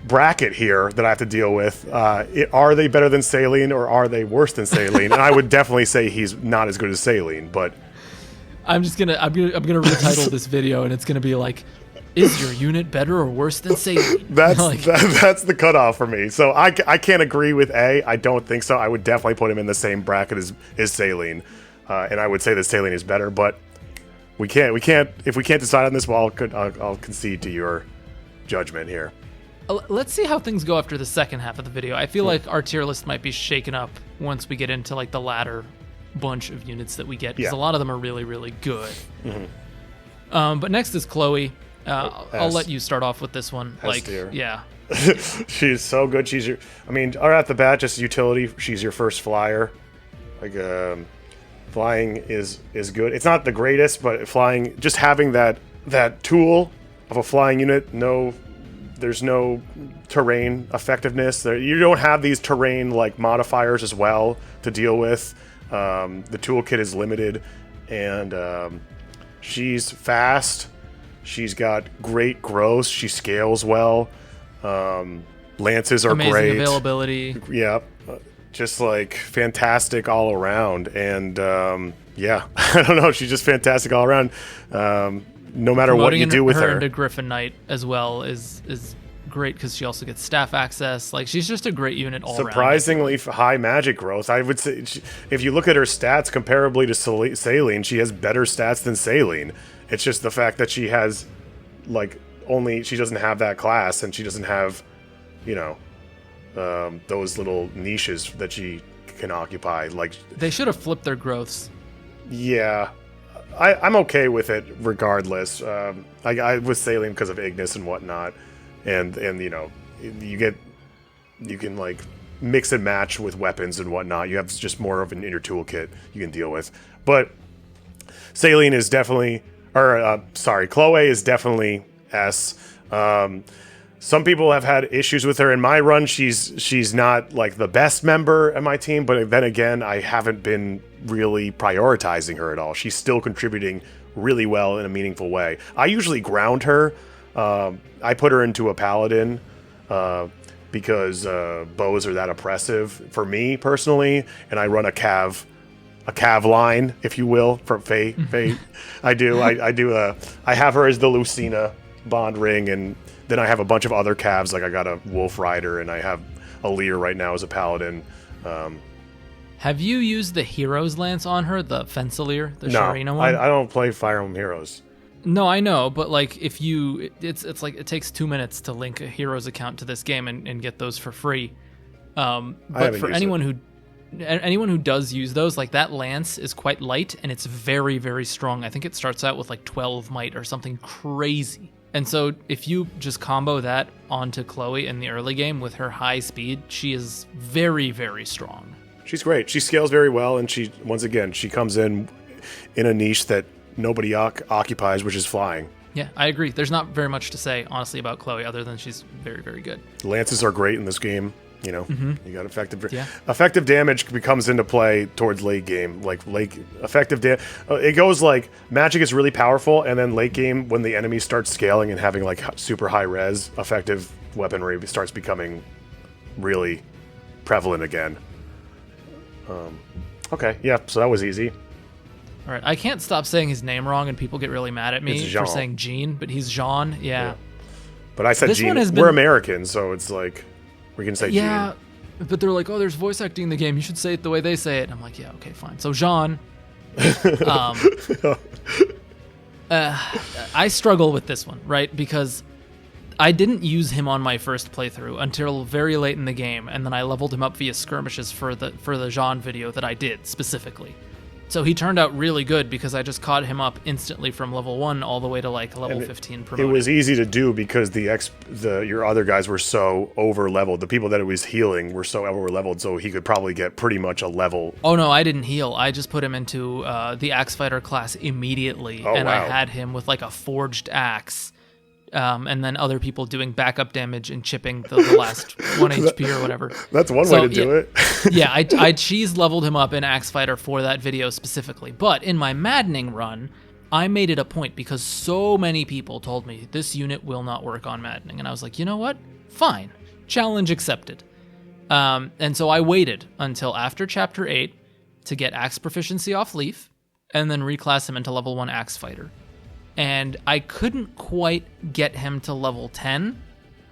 bracket here that I have to deal with. Are they better than Saline, or are they worse than Saline? And I would definitely say he's not as good as Saline, but I'm gonna retitle this video, and it's gonna be like, is your unit better or worse than Saline? That's the cutoff for me. So I can't agree with A. I don't think so. I would definitely put him in the same bracket as Saline, and I would say that Saline is better. But we can't. If we can't decide on this, well, I'll concede to your judgment here. Let's see how things go after the second half of the video. I feel like our tier list might be shaken up once we get into like the latter bunch of units that we get, because a lot of them are really, really good. But next is Chloe. I'll let you start off with this one. Tier. Yeah. She's so good. Right at the bat, just utility. She's your first flyer. Like, flying is good. It's not the greatest, but flying, just having that tool of a flying unit, there's no terrain effectiveness. You don't have these terrain like modifiers as well to deal with. The toolkit is limited, and she's fast. She's got great growth. She scales well. Lances are amazing great. Availability. Yeah, just like fantastic all around. And I don't know. She's just fantastic all around. No matter what you do with her. Into Griffin Knight as well is great, because she also gets staff access. Like, she's just a great unit all around. Surprisingly high magic growth. I would say, if you look at her stats comparably to Saline, she has better stats than Saline. It's just the fact that she has, like, she doesn't have that class, and she doesn't have, those little niches that she can occupy. Like, they should have flipped their growths. Yeah. I'm okay with it regardless. I was Saline because of Ignis and whatnot. And you can like mix and match with weapons and whatnot. You have just more of an inner toolkit you can deal with. But Saline is definitely, Chloe is definitely S. Some people have had issues with her. In my run, she's not like the best member of my team, but then again, I haven't been really prioritizing her at all. She's still contributing really well in a meaningful way. I usually ground her. I put her into a paladin because bows are that oppressive for me personally, and I run a cav line, if you will, from Faye. I have her as the Lucina bond ring, and then I have a bunch of other calves, like I got a Wolf Rider, and I have a Lear right now as a Paladin. Have you used the Hero's Lance on her, the Fencelir, the no, Sharina one? I don't play Fire Emblem Heroes. No, I know, but like if you, it's like it takes 2 minutes to link a Hero's account to this game and get those for free. But for anyone who does use those, like that lance is quite light and it's very, very strong. I think it starts out with like 12 might or something crazy. And so if you just combo that onto Chloe in the early game with her high speed, she is very, very strong. She's great. She scales very well, and she comes in a niche that nobody occupies, which is flying. Yeah, I agree. There's not very much to say, honestly, about Chloe other than she's very, very good. Lances are great in this game. You know, you got effective damage comes into play towards late game. Like effective damage, it goes like magic is really powerful, and then late game when the enemy starts scaling and having like super high res, effective weaponry starts becoming really prevalent again. Okay, yeah, so that was easy. All right, I can't stop saying his name wrong, and people get really mad at me for saying Jean, but he's Jean. Yeah. But I said Jean. We're Americans, so it's like. We can say yeah, Jean. But they're like, oh, there's voice acting in the game. You should say it the way they say it. And I'm like, yeah, okay, fine. So Jean, I struggle with this one, right? Because I didn't use him on my first playthrough until very late in the game, and then I leveled him up via skirmishes for the Jean video that I did specifically. So he turned out really good because I just caught him up instantly from level 1 all the way to like level 15 promoted. It was easy to do because your other guys were so over leveled. The people that it was healing were so over leveled, so he could probably get pretty much a level. Oh no, I didn't heal. I just put him into the axe fighter class immediately, I had him with like a forged axe. And then other people doing backup damage and chipping the last 1 HP or whatever. That's one way to do it. Yeah, I cheese leveled him up in Axe Fighter for that video specifically. But in my Maddening run, I made it a point because so many people told me this unit will not work on Maddening. And I was like, you know what? Fine. Challenge accepted. And so I waited until after Chapter 8 to get Axe Proficiency off Leaf and then reclass him into level 1 Axe Fighter. And I couldn't quite get him to level 10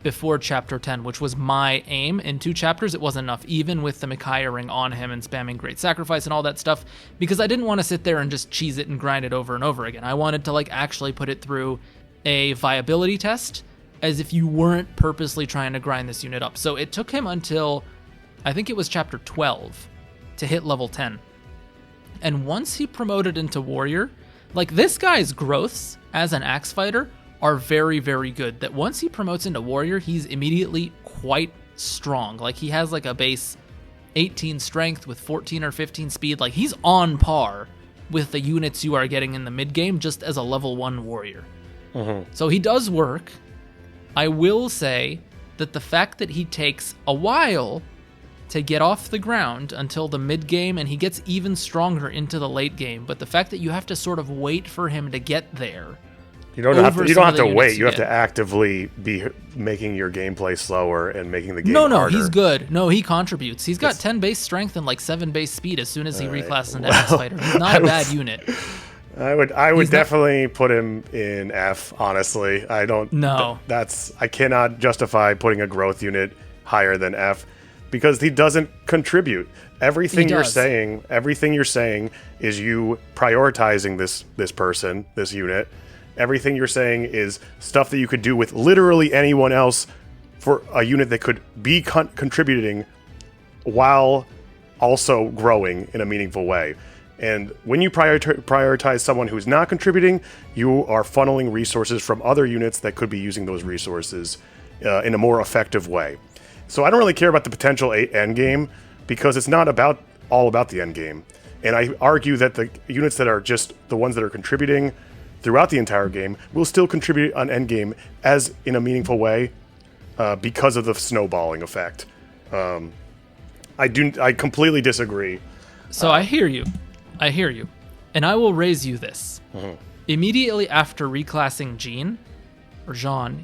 before Chapter 10, which was my aim. In 2 chapters, it wasn't enough, even with the Micaiah ring on him and spamming Great Sacrifice and all that stuff, because I didn't want to sit there and just cheese it and grind it over and over again. I wanted to like actually put it through a viability test, as if you weren't purposely trying to grind this unit up. So it took him until, I think it was Chapter 12, to hit level 10. And once he promoted into Warrior, like, this guy's growths as an axe fighter are very, very good. That once he promotes into Warrior, he's immediately quite strong. Like, he has, like, a base 18 strength with 14 or 15 speed. Like, he's on par with the units you are getting in the mid-game just as a level 1 Warrior. Mm-hmm. So he does work. I will say that the fact that he takes a while to get off the ground until the mid game, and he gets even stronger into the late game. But the fact that you have to sort of wait for him to get there. You don't have to wait. You have to actively be making your gameplay slower and making the game harder. He's good. No, he contributes. He's got 10 base strength and like 7 base speed as soon as he reclasses into Axe Fighter. He's not a bad unit. I would definitely put him in F, honestly. I don't. No. I cannot justify putting a growth unit higher than F. Because he doesn't contribute. Everything you're saying is you prioritizing this person, this unit. Everything you're saying is stuff that you could do with literally anyone else for a unit that could be contributing while also growing in a meaningful way. And when you prioritize someone who's not contributing, you are funneling resources from other units that could be using those resources. in a more effective way. So I don't really care about the potential end game because it's not all about the end game. And I argue that the units that are just the ones that are contributing throughout the entire game will still contribute on end game as in a meaningful way because of the snowballing effect. I completely disagree. So I hear you. And I will raise you this. Immediately after reclassing Jean,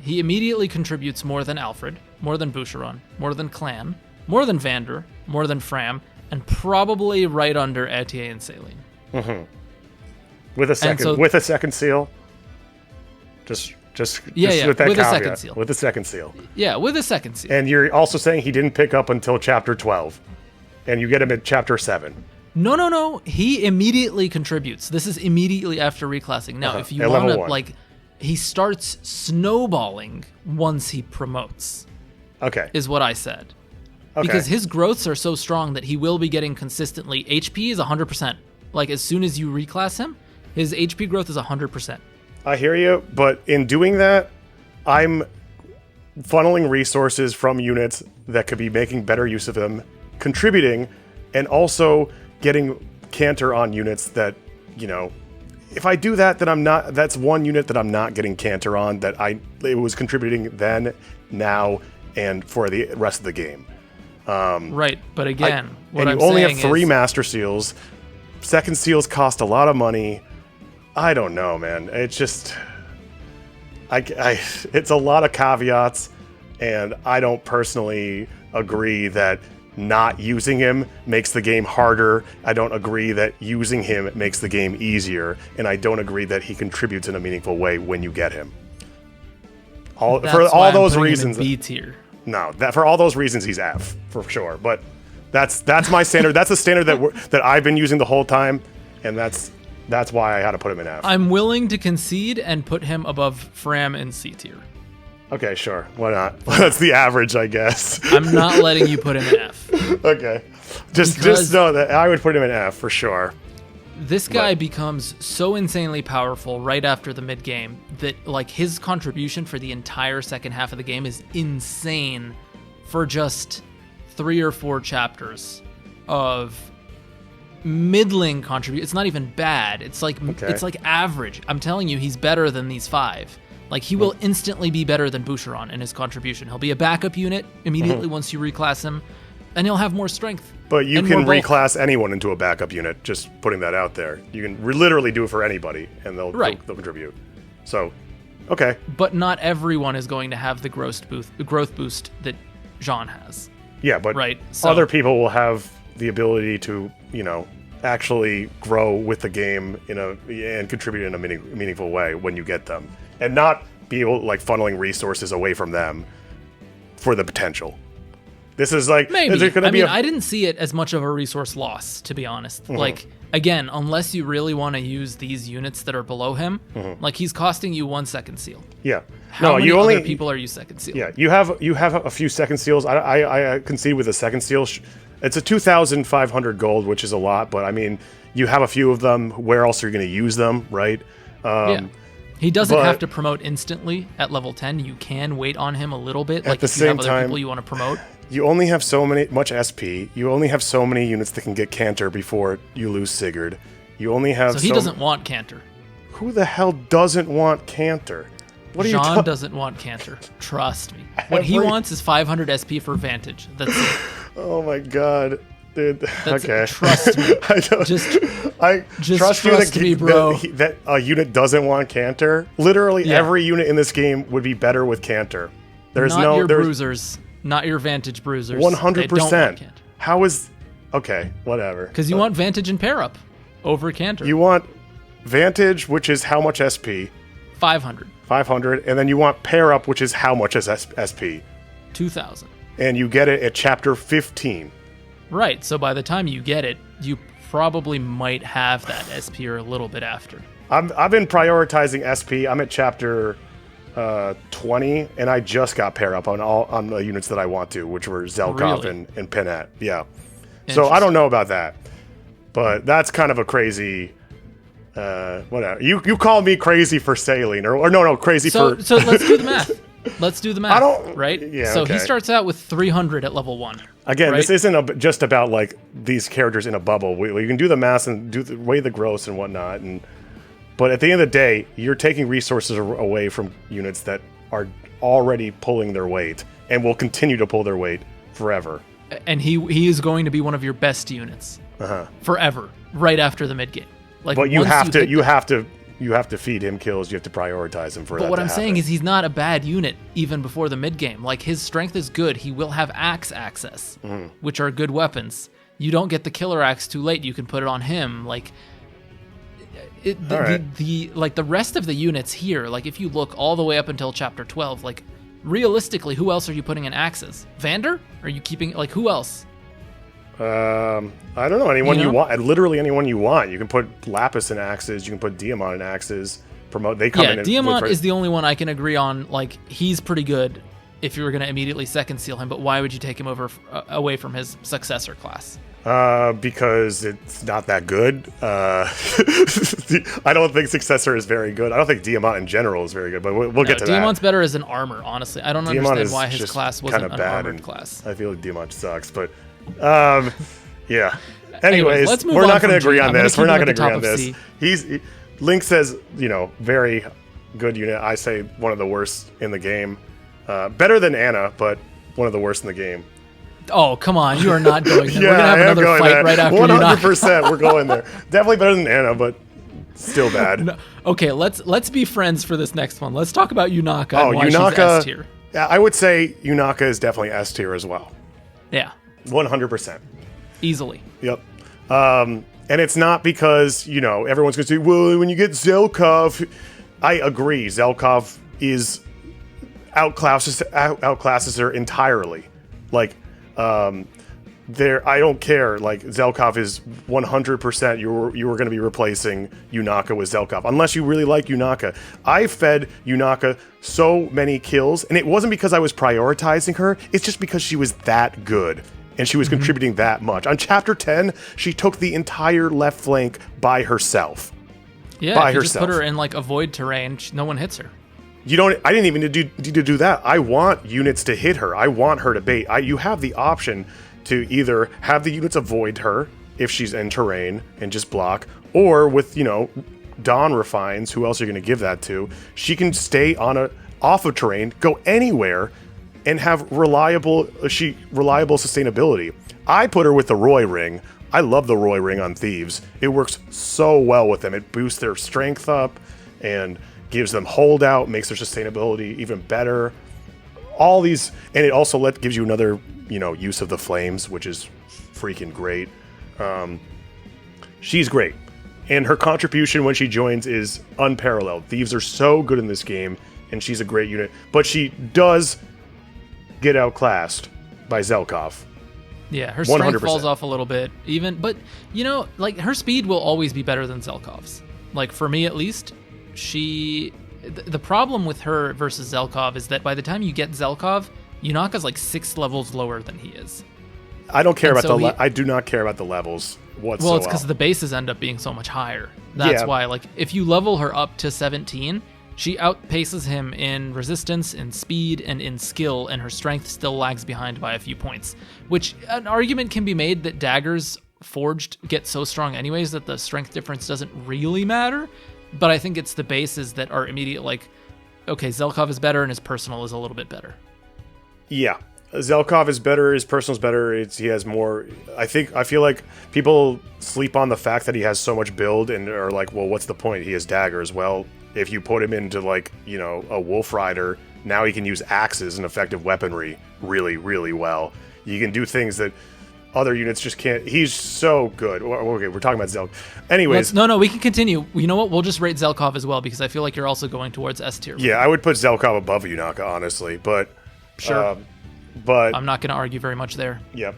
he immediately contributes more than Alfred, more than Boucheron, more than Clan, more than Vander, more than Fram, and probably right under Etier and Saline. With a second seal? Just with that caveat. With a second seal. Yeah, with a second seal. And you're also saying he didn't pick up until chapter 12. And you get him at chapter 7. No. He immediately contributes. This is immediately after reclassing. Now, if you want to, he starts snowballing once he promotes. Okay. Is what I said. Okay. Because his growths are so strong that he will be getting consistently. HP is 100%. As soon as you reclass him, his HP growth is 100%. I hear you, but in doing that, I'm funneling resources from units that could be making better use of them, contributing, and also getting canter on units that, if I do that, then that's one unit that I'm not getting canter on that it was contributing then, now, and for the rest of the game. Right, but again, you only have 3 Master Seals. Second Seals cost a lot of money. I don't know, man. It's just, it's a lot of caveats, and I don't personally agree that not using him makes the game harder. I don't agree that using him makes the game easier, and I don't agree that he contributes in a meaningful way when you get him. For all those reasons, B tier. No, for all those reasons, he's F for sure. But that's my standard. That's the standard that I've been using the whole time, and that's why I had to put him in F. I'm willing to concede and put him above Fram in C tier. Okay, sure. Why not? That's the average, I guess. I'm not letting you put him in F. Okay. Just know that I would put him in F for sure. This guy becomes so insanely powerful right after the mid game that his contribution for the entire second half of the game is insane for just 3 or 4 chapters of middling contribution. It's not even bad. It's like average. I'm telling you, he's better than these 5. He will instantly be better than Boucheron in his contribution. He'll be a backup unit immediately once you reclass him, and he'll have more strength. But you can reclass anyone into a backup unit, just putting that out there. You can literally do it for anybody, and they'll contribute. So, okay. But not everyone is going to have the growth boost that Jean has. Yeah, but other people will have the ability to, actually grow with the game and contribute in a meaningful way when you get them, and not be able funneling resources away from them for the potential. This is maybe. Is it I didn't see it as much of a resource loss, to be honest. Again, unless you really want to use these units that are below him, he's costing you 1 second seal. Yeah. How many other people are you second seal? Yeah, you have a few second seals. I concede with a second seal. It's a 2,500 gold, which is a lot, but you have a few of them. Where else are you going to use them, right? Yeah. He doesn't have to promote instantly at level 10. You can wait on him a little bit. At the if you same have other time, people you want to promote. You only have much SP. You only have so many units that can get Cantor before you lose Sigurd. You only have. So he doesn't want Cantor. Who the hell doesn't want Cantor? What are you John doesn't want Cantor. Trust me. What he wants is 500 SP for Vantage. That's it. Oh my god. Dude, okay. Trust me. I trust me, bro. That a unit doesn't want Cantor. Literally every unit in this game would be better with Cantor. There's not your bruisers, not your Vantage bruisers. 100%. How is? Okay, whatever. Because you want Vantage and pair up over Cantor. You want Vantage, which is how much SP? 500. 500, and then you want pair up, which is how much as SP? 2,000. And you get it at chapter 15. Right, so by the time you get it, you probably might have that SP or a little bit after. I've been prioritizing SP. I'm at chapter 20, and I just got pair up on the units that I want to, which were Zelkov and Pinat. Yeah. So I don't know about that, but that's kind of a crazy. Whatever. You called me crazy for sailing, or no, crazy for. So let's do the math. Let's do the math, right? Yeah, so okay. he starts out with 300 at level 1. Again, right? this isn't just about like these characters in a bubble. We can do the math and weigh the gross and whatnot. But at the end of the day, you're taking resources away from units that are already pulling their weight and will continue to pull their weight forever. And he is going to be one of your best units forever, right after the mid game. Like, but you have to feed him kills. You have to prioritize him for that. But what to I'm happen. saying is he's not a bad unit even before the mid game. Like, his strength is good. He will have axe access, which are good weapons. You don't get the killer axe too late. You can put it on him. Like, the rest of the units here. Like, if you look all the way up until chapter 12, like, realistically, who else are you putting in axes? Vander? Are you keeping, like, who else? I don't know. Anyone you want. Literally anyone you want. You can put Lapis in axes. You can put Diamant in axes. They come in. Yeah, Diamant is the only one I can agree on. Like, he's pretty good if you were going to immediately second seal him, but why would you take him away from his successor class? Because it's not that good. I don't think Successor is very good. I don't think Diamant in general is very good, but we'll get to Diamant's that. better as an armor, honestly. I don't understand why his class wasn't an armored class. I feel like Diamant sucks, but yeah. Anyways, let's move we're on not going to from agree G. on this. We're not going to agree top on of this. Link says, very good unit. I say one of the worst in the game. Better than Anna, but one of the worst in the game. Oh, come on. You are not going there. Yeah, We're going to have another fight there. right after 100%. We're going there. Definitely better than Anna, but still bad. No. Okay, let's be friends for this next one. Let's talk about Yunaka and why Yunaka, she's S tier. Yeah, I would say Yunaka is definitely S tier as well. Yeah. 100%. Easily. Yep. And it's not because, everyone's going to say, well, when you get Zelkov, I agree. Zelkov outclasses her entirely. Like, I don't care. Like, Zelkov is 100%. You were going to be replacing Yunaka with Zelkov, unless you really like Yunaka. I fed Yunaka so many kills, and it wasn't because I was prioritizing her. It's just because she was that good, and she was contributing that much. On chapter 10, she took the entire left flank by herself. Yeah, if you just put her in like a void terrain, no one hits her. I didn't even need to do that. I want units to hit her. I want her to bait. You have the option to either have the units avoid her if she's in terrain and just block, or with, Dawn Refines, who else are you going to give that to? She can stay off of terrain, go anywhere, and have reliable sustainability. I put her with the Roy Ring. I love the Roy Ring on Thieves. It works so well with them. It boosts their strength up and gives them holdout, makes their sustainability even better. All these, and it also gives you another, use of the flames, which is freaking great. She's great, and her contribution when she joins is unparalleled. Thieves are so good in this game, and she's a great unit. But she does get outclassed by Zelkov. Yeah, her strength 100%. falls off a little bit, but like, her speed will always be better than Zelkov's. Like, for me at least. The problem with her versus Zelkov is that by the time you get Zelkov, Yunaka's like 6 levels lower than he is. I don't care I do not care about the levels whatsoever. Well, it's because the bases end up being so much higher. That's why, like, if you level her up to 17, she outpaces him in resistance, in speed, and in skill, and her strength still lags behind by a few points. Which, an argument can be made that daggers forged get so strong anyways that the strength difference doesn't really matter. But I think it's the bases that are immediate, like, okay, Zelkov is better and his personal is a little bit better. Yeah. Zelkov is better, his personal's better, he has more. I feel like people sleep on the fact that he has so much build and are like, well, what's the point? He has daggers. Well, if you put him into, like, a Wolf Rider, now he can use axes and effective weaponry really, really well. You can do things that other units just can't. He's so good. Okay, we're talking about Zelkov. Anyways. No, we can continue. You know what? We'll just rate Zelkov as well, because I feel like you're also going towards S tier. Yeah, I would put Zelkov above Yunaka, honestly. But sure. But I'm not going to argue very much there. Yeah.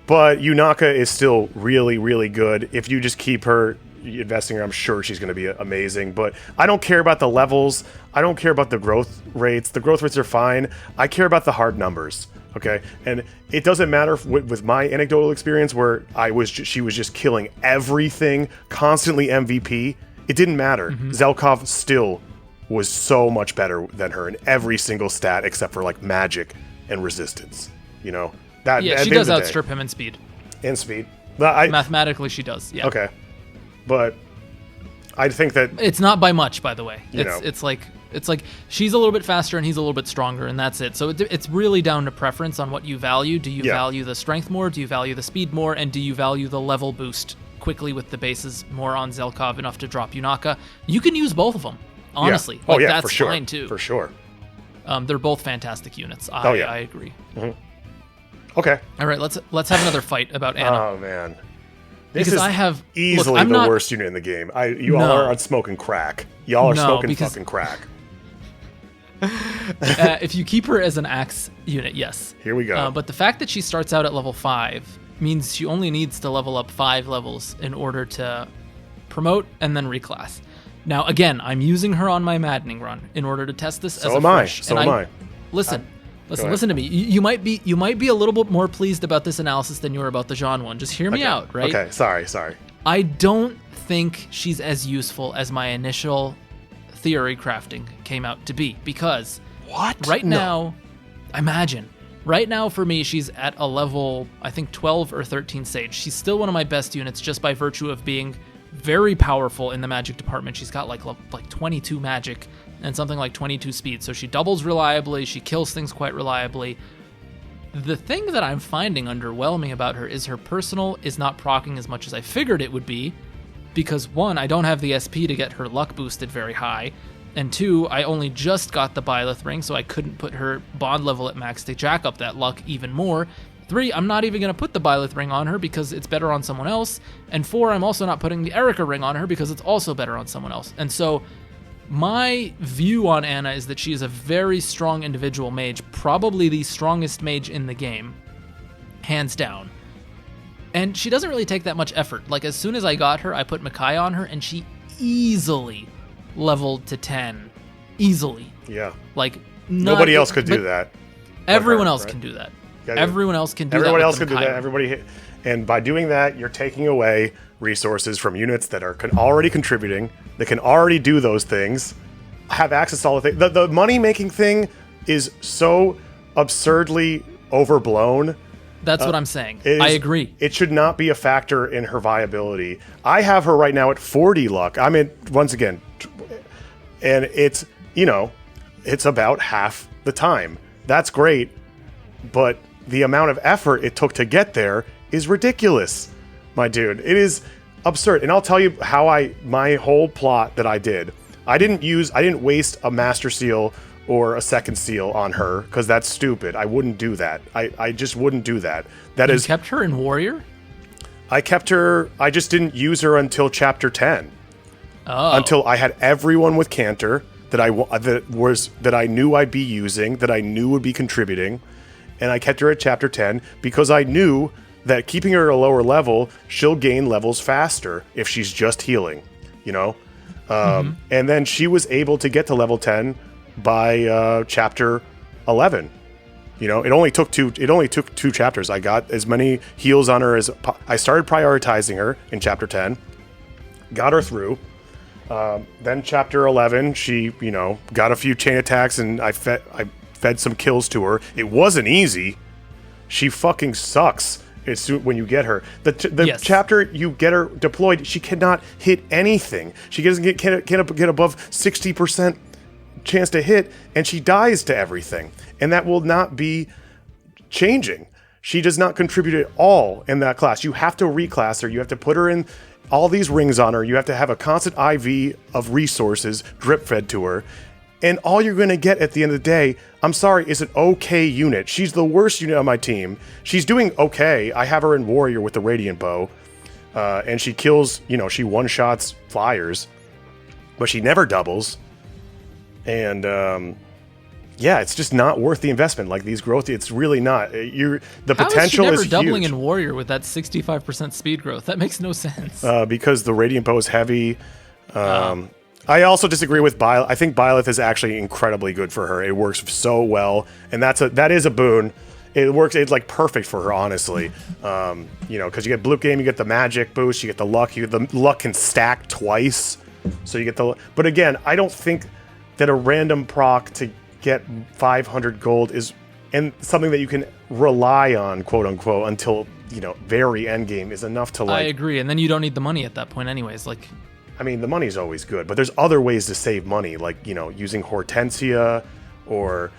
But Yunaka is still really, really good. If you just keep her investing her, I'm sure she's going to be amazing. But I don't care about the levels. I don't care about the growth rates. The growth rates are fine. I care about the hard numbers. Okay, and it doesn't matter with my anecdotal experience where she was just killing everything, constantly MVP. It didn't matter. Zelkov still was so much better than her in every single stat except for like magic and resistance. You know, that she does outstrip him in speed. In speed, Mathematically, she does. Yeah. Okay, but I think that it's not by much, by the way. It's like she's a little bit faster and he's a little bit stronger, and that's it. So it's really down to preference on what you value. Do you value the strength more? Do you value the speed more? And do you value the level boost quickly with the bases more on Zelkov enough to drop Yunaka? You can use both of them, honestly. Yeah. That's for sure. fine too. For sure. They're both fantastic units. I agree. Mm-hmm. Okay. All right, let's have another fight about Anna. Oh man. This is easily the worst unit in the game. You all are on smoking crack. Y'all are smoking fucking crack. If you keep her as an axe unit, yes. Here we go. But the fact that she starts out at level 5 means she only needs to level up 5 levels in order to promote and then reclass. Now, again, I'm using her on my Maddening run in order to test this as a fresh. So am I. Listen to me. You might be a little bit more pleased about this analysis than you were about the Jean one. Just hear me out, right? Okay, sorry. I don't think she's as useful as my initial theory crafting came out to be, because now, imagine, right now for me, she's at a level, I think 12 or 13 Sage. She's still one of my best units just by virtue of being very powerful in the magic department. She's got like 22 magic and something like 22 speed. So she doubles reliably. She kills things quite reliably. The thing that I'm finding underwhelming about her is her personal is not proccing as much as I figured it would be, because 1, I don't have the SP to get her luck boosted very high, and 2, I only just got the Byleth ring, so I couldn't put her bond level at max to jack up that luck even more. 3, I'm not even going to put the Byleth ring on her because it's better on someone else. And 4, I'm also not putting the Erica ring on her because it's also better on someone else. And so my view on Anna is that she is a very strong individual mage, probably the strongest mage in the game, hands down. And she doesn't really take that much effort. Like, as soon as I got her, I put Makai on her, and she easily leveled to 10. Easily. Yeah. Like, nobody else could do that. Everyone else can do that. Everyone else can do that. Everyone else can do that. And by doing that, you're taking away resources from units that are already contributing, that can already do those things, have access to all the things. The money-making thing is so absurdly overblown. That's what I'm saying. I agree. It should not be a factor in her viability. I have her right now at 40 luck. I mean, once again, and it's about half the time. That's great, but the amount of effort it took to get there is ridiculous, my dude. It is absurd. And I'll tell you how my whole plot that I did. I didn't waste a Master Seal or a second seal on her, because that's stupid. I wouldn't do that. I just wouldn't do that. You kept her in Warrior? I kept her. I just didn't use her until Chapter 10. Oh. Until I had everyone with Cantor that I knew I'd be using, that I knew would be contributing, and I kept her at Chapter 10 because I knew that keeping her at a lower level, she'll gain levels faster if she's just healing, And then she was able to get to level 10 by Chapter 11. It only took two chapters. I got as many heals on her as I started prioritizing her in Chapter 10, got her through. Then Chapter 11, she got a few chain attacks, and I fed some kills to her. It wasn't easy. She fucking sucks. When you get her, the chapter you get her deployed, she cannot hit anything. She doesn't get above 60% chance to hit, and she dies to everything. And that will not be changing. She does not contribute at all in that class. You have to reclass her. You have to put her in all these rings on her. You have to have a constant IV of resources drip fed to her. And all you're going to get at the end of the day, I'm sorry, is an okay unit. She's the worst unit on my team. She's doing okay. I have her in Warrior with the Radiant Bow. And she kills, she one-shots flyers. But she never doubles. And, it's just not worth the investment. Like, these growth, it's really not. The potential is huge. How is she never doubling in Warrior with that 65% speed growth? That makes no sense. Because the Radiant Bow is heavy. I also disagree with Byleth. I think Byleth is actually incredibly good for her. It works so well, and that is a boon. It works. It's like perfect for her, honestly. Because you get Bloop Game, you get the magic boost, you get the luck. The luck can stack twice, so you get the. But again, I don't think that a random proc to get 500 gold is and something that you can rely on, quote unquote, until very end game is enough to like. I agree, and then you don't need the money at that point, anyways. Like, I mean, the money's always good, but there's other ways to save money, like using Hortensia, or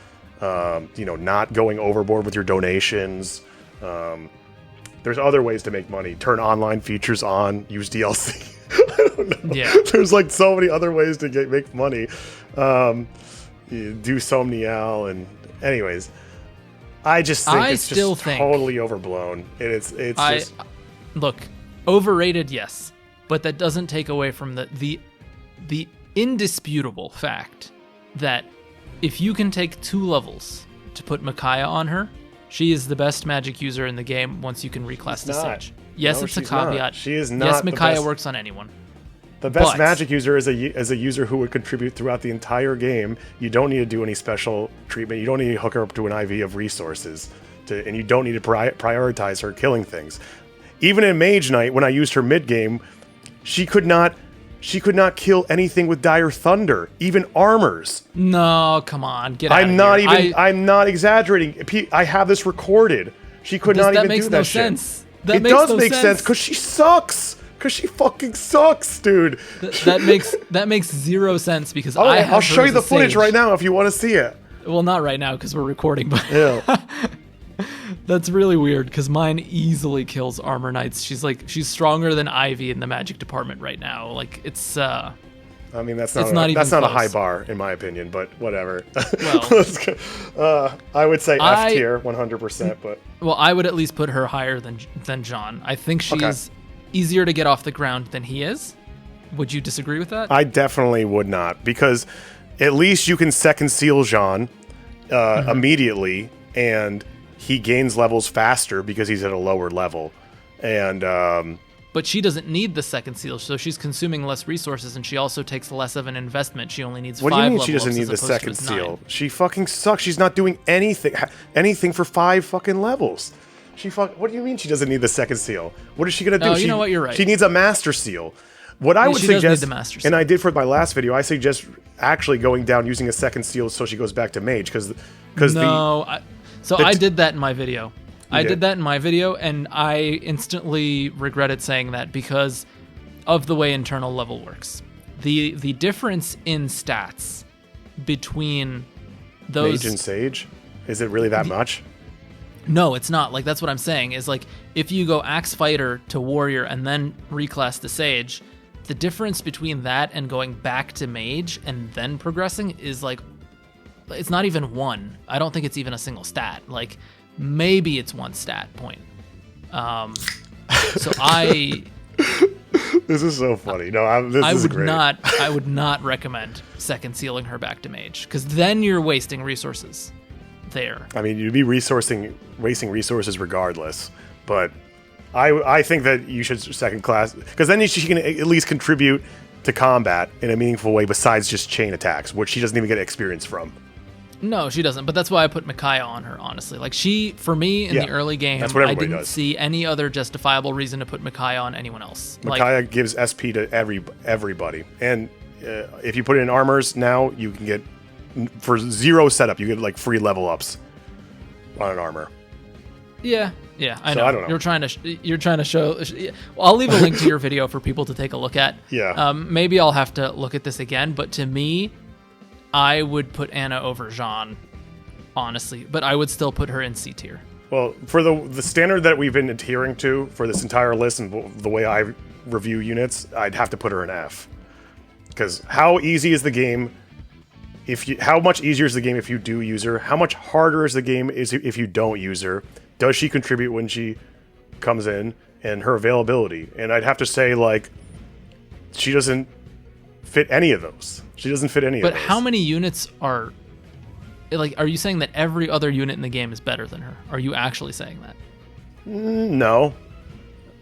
not going overboard with your donations. There's other ways to make money. Turn online features on. Use DLC. I don't know. Yeah. There's like so many other ways to make money. Do Somnial, and anyways, I just think it's just totally overblown. It's just look, overrated, yes, but that doesn't take away from the indisputable fact that if you can take 2 levels to put Micaiah on her, she is the best magic user in the game once you can reclass to Sage. Yes, it's a caveat. Not. She is not. Yes, Micaiah works on anyone. The best magic user is a user who would contribute throughout the entire game. You don't need to do any special treatment. You don't need to hook her up to an IV of resources, and you don't need to prioritize her killing things. Even in Mage Knight, when I used her mid game, she could not kill anything with Dire Thunder, even armors. No, come on, get out of here. I'm not exaggerating. I have this recorded. She could not even do that shit. That makes no sense. It does make sense because she sucks. Because she fucking sucks, dude. That makes zero sense because I'll show you the footage right now if you want to see it. Well, not right now because we're recording, but yeah. That's really weird because mine easily kills Armor Knights. She's stronger than Ivy in the magic department right now. Like it's I mean that's not a high bar in my opinion, but whatever. Well, I would say F tier 100%, but well, I would at least put her higher than John. I think she's easier to get off the ground than he is. Would you disagree with that? I definitely would not, because at least you can second seal Jean immediately, and he gains levels faster because he's at a lower level. And but she doesn't need the second seal, so she's consuming less resources, and she also takes less of an investment. She only needs 5 levels. What do you mean she doesn't need the second seal? She fucking sucks. She's not doing anything for 5 fucking levels. What do you mean she doesn't need the second seal? What is she gonna do? You know what? You're right. She needs a master seal. What I would suggest, and I did for my last video, I suggest actually going down using a second seal so she goes back to mage, because I did that in my video. I did that in my video, and I instantly regretted saying that because of the way internal level works. The difference in stats between those mage and sage, is it really that much? No, it's not. Like, that's what I'm saying, is like, if you go Axe Fighter to Warrior and then reclass to Sage, the difference between that and going back to Mage and then progressing is like, it's not even 1. I don't think it's even a single stat. Like, maybe it's 1 stat point. So This is so funny. No, this is great. I would not recommend second sealing her back to Mage, because then you're wasting resources there. I mean, you'd be wasting resources regardless, but I think that you should second class, because then she can at least contribute to combat in a meaningful way besides just chain attacks, which she doesn't even get experience from. No, she doesn't, but that's why I put Micaiah on her, honestly. Like, for me, in the early game, I didn't see any other justifiable reason to put Micaiah on anyone else. Micaiah gives SP to everybody, and if you put it in armors now, you can get, for 0 setup, you get like free level ups on an armor. Yeah, I know. I don't know. You're trying to show. Well, I'll leave a link to your video for people to take a look at. Yeah. Maybe I'll have to look at this again, but to me, I would put Anna over Jean, honestly, but I would still put her in C tier. Well, for the standard that we've been adhering to for this entire list and the way I review units, I'd have to put her in F. Because how easy is the game? How much easier is the game if you do use her? How much harder is the game if you don't use her? Does she contribute when she comes in? And her availability. And I'd have to say, like, she doesn't fit any of those. She doesn't fit any of those. But how many units are you saying that every other unit in the game is better than her? Are you actually saying that? No.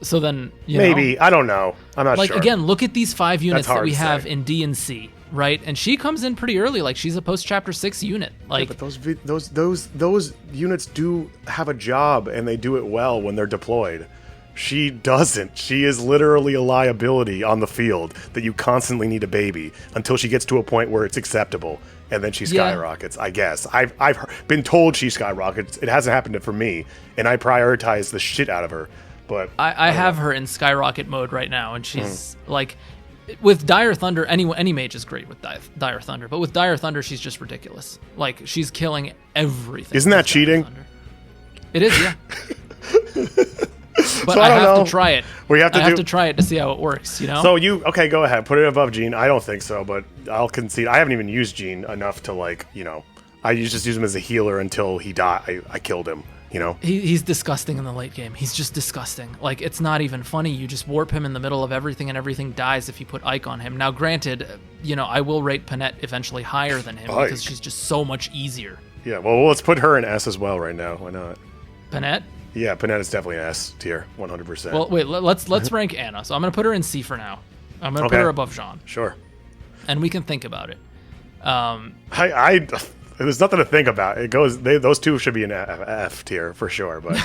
So then, maybe. I don't know. I'm not sure. Like, again, look at these 5 units that we have in D and C, right? And she comes in pretty early. Like, she's a post-chapter 6 unit. Like, yeah, but those units do have a job, and they do it well when they're deployed. She doesn't. She is literally a liability on the field that you constantly need a baby until she gets to a point where it's acceptable, and then she skyrockets. I guess I've been told she skyrockets. It hasn't happened for me, and I prioritize the shit out of her. But I have her in skyrocket mode right now, and she's like, with Dire Thunder, any mage is great with Dire Thunder, but with Dire Thunder, she's just ridiculous. Like, she's killing everything. Isn't that cheating? It is, yeah. But So I don't have know. to try it. We have to I have to try it to see how it works, you know? So okay, go ahead. Put it above Gene. I don't think so, but I'll concede. I haven't even used Gene enough to, like, you know, I just use him as a healer until he died. I killed him, you know? He's disgusting in the late game. He's just disgusting. Like, it's not even funny. You just warp him in the middle of everything, and everything dies if you put Ike on him. Now, granted, you know, I will rate Panette eventually higher than him because she's just so much easier. Yeah, well, let's put her in S as well right now. Why not? Panette? Yeah, Panette is definitely an S tier, 100%. Well, wait, let's rank Anna. So I'm going to put her in C for now. I'm going to put her above Jean. Sure. And we can think about it. There's nothing to think about. It goes. Those two should be an F tier for sure, but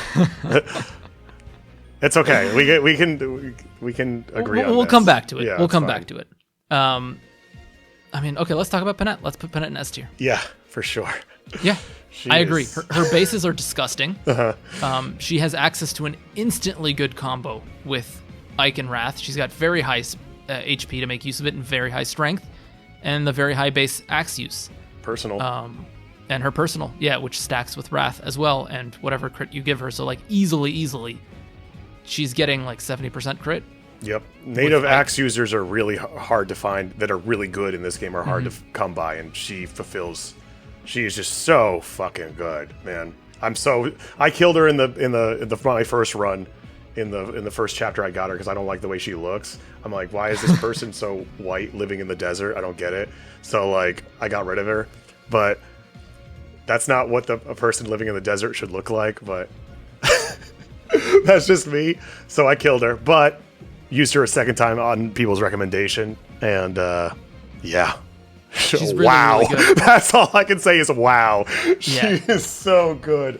it's okay. We can agree on We'll this. come back to it. Yeah, we'll come fine. back to it. I mean, okay, let's talk about Panette. Let's put Panette in S tier. Yeah, for sure. Yeah, I agree. is- Her bases are disgusting. She has access to an instantly good combo with Ike and Wrath. She's got very high HP to make use of it, and very high strength, and the very high base axe use. Personal. And her personal, yeah, which stacks with Wrath as well, and whatever crit you give her. So, like, easily, she's getting like 70% crit. Yep. Native axe users are really hard to find that are really good in this game, are hard to come by, and she fulfills. She is just so fucking good, man. I killed her in my first run, in the first chapter. I got her because I don't like the way she looks. I'm like, why is this person so white living in the desert? I don't get it. So, like, I got rid of her, but that's not what a person living in the desert should look like. But that's just me. So I killed her, but used her a second time on people's recommendation, and yeah. She's really, wow. really good. That's all I can say is wow. She Yeah. is so good.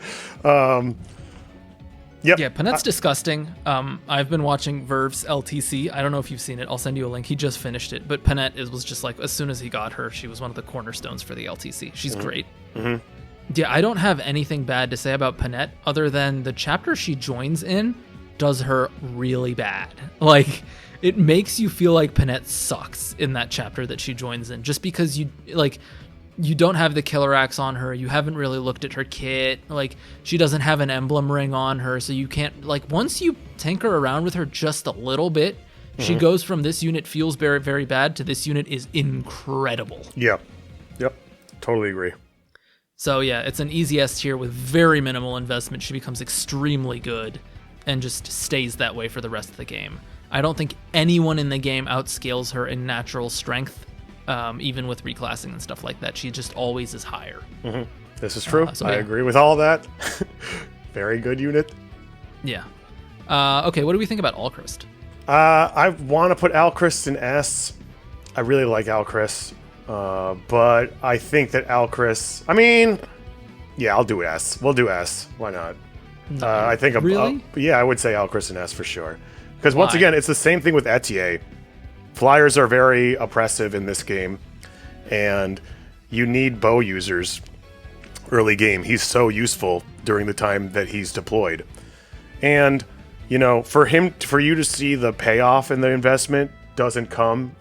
Yep. Yeah, Panette's disgusting. I've been watching Verve's LTC. I don't know if you've seen it. I'll send you a link. He just finished it. But Panette was just like, as soon as he got her, she was one of the cornerstones for the LTC. She's great. Mm-hmm. Yeah, I don't have anything bad to say about Panette other than the chapter she joins in does her really bad. Like, it makes you feel like Panette sucks in that chapter that she joins in, just because you don't have the killer axe on her. You haven't really looked at her kit. Like, she doesn't have an emblem ring on her, so you can't, like, once you tinker around with her just a little bit, she goes from this unit feels very, very bad to this unit is incredible. Yep. Totally agree. So yeah, it's an easy S tier with very minimal investment. She becomes extremely good and just stays that way for the rest of the game. I don't think anyone in the game outscales her in natural strength, even with reclassing and stuff like that. She just always is higher. Mm-hmm. This is true. So I yeah. agree with all that. Very good unit. Yeah. Okay, what do we think about Alchrist? I want to put Alchrist in S. I really like Alchrist. But I think that Alchrist... I mean... Yeah, I'll do S. We'll do S. Why not? No. I think... Really? Yeah, I would say Alchrist in S for sure. Because once again, it's the same thing with Etier. Flyers are very oppressive in this game. And you need bow users early game. He's so useful during the time that he's deployed. And, you know, for you to see the payoff in the investment doesn't come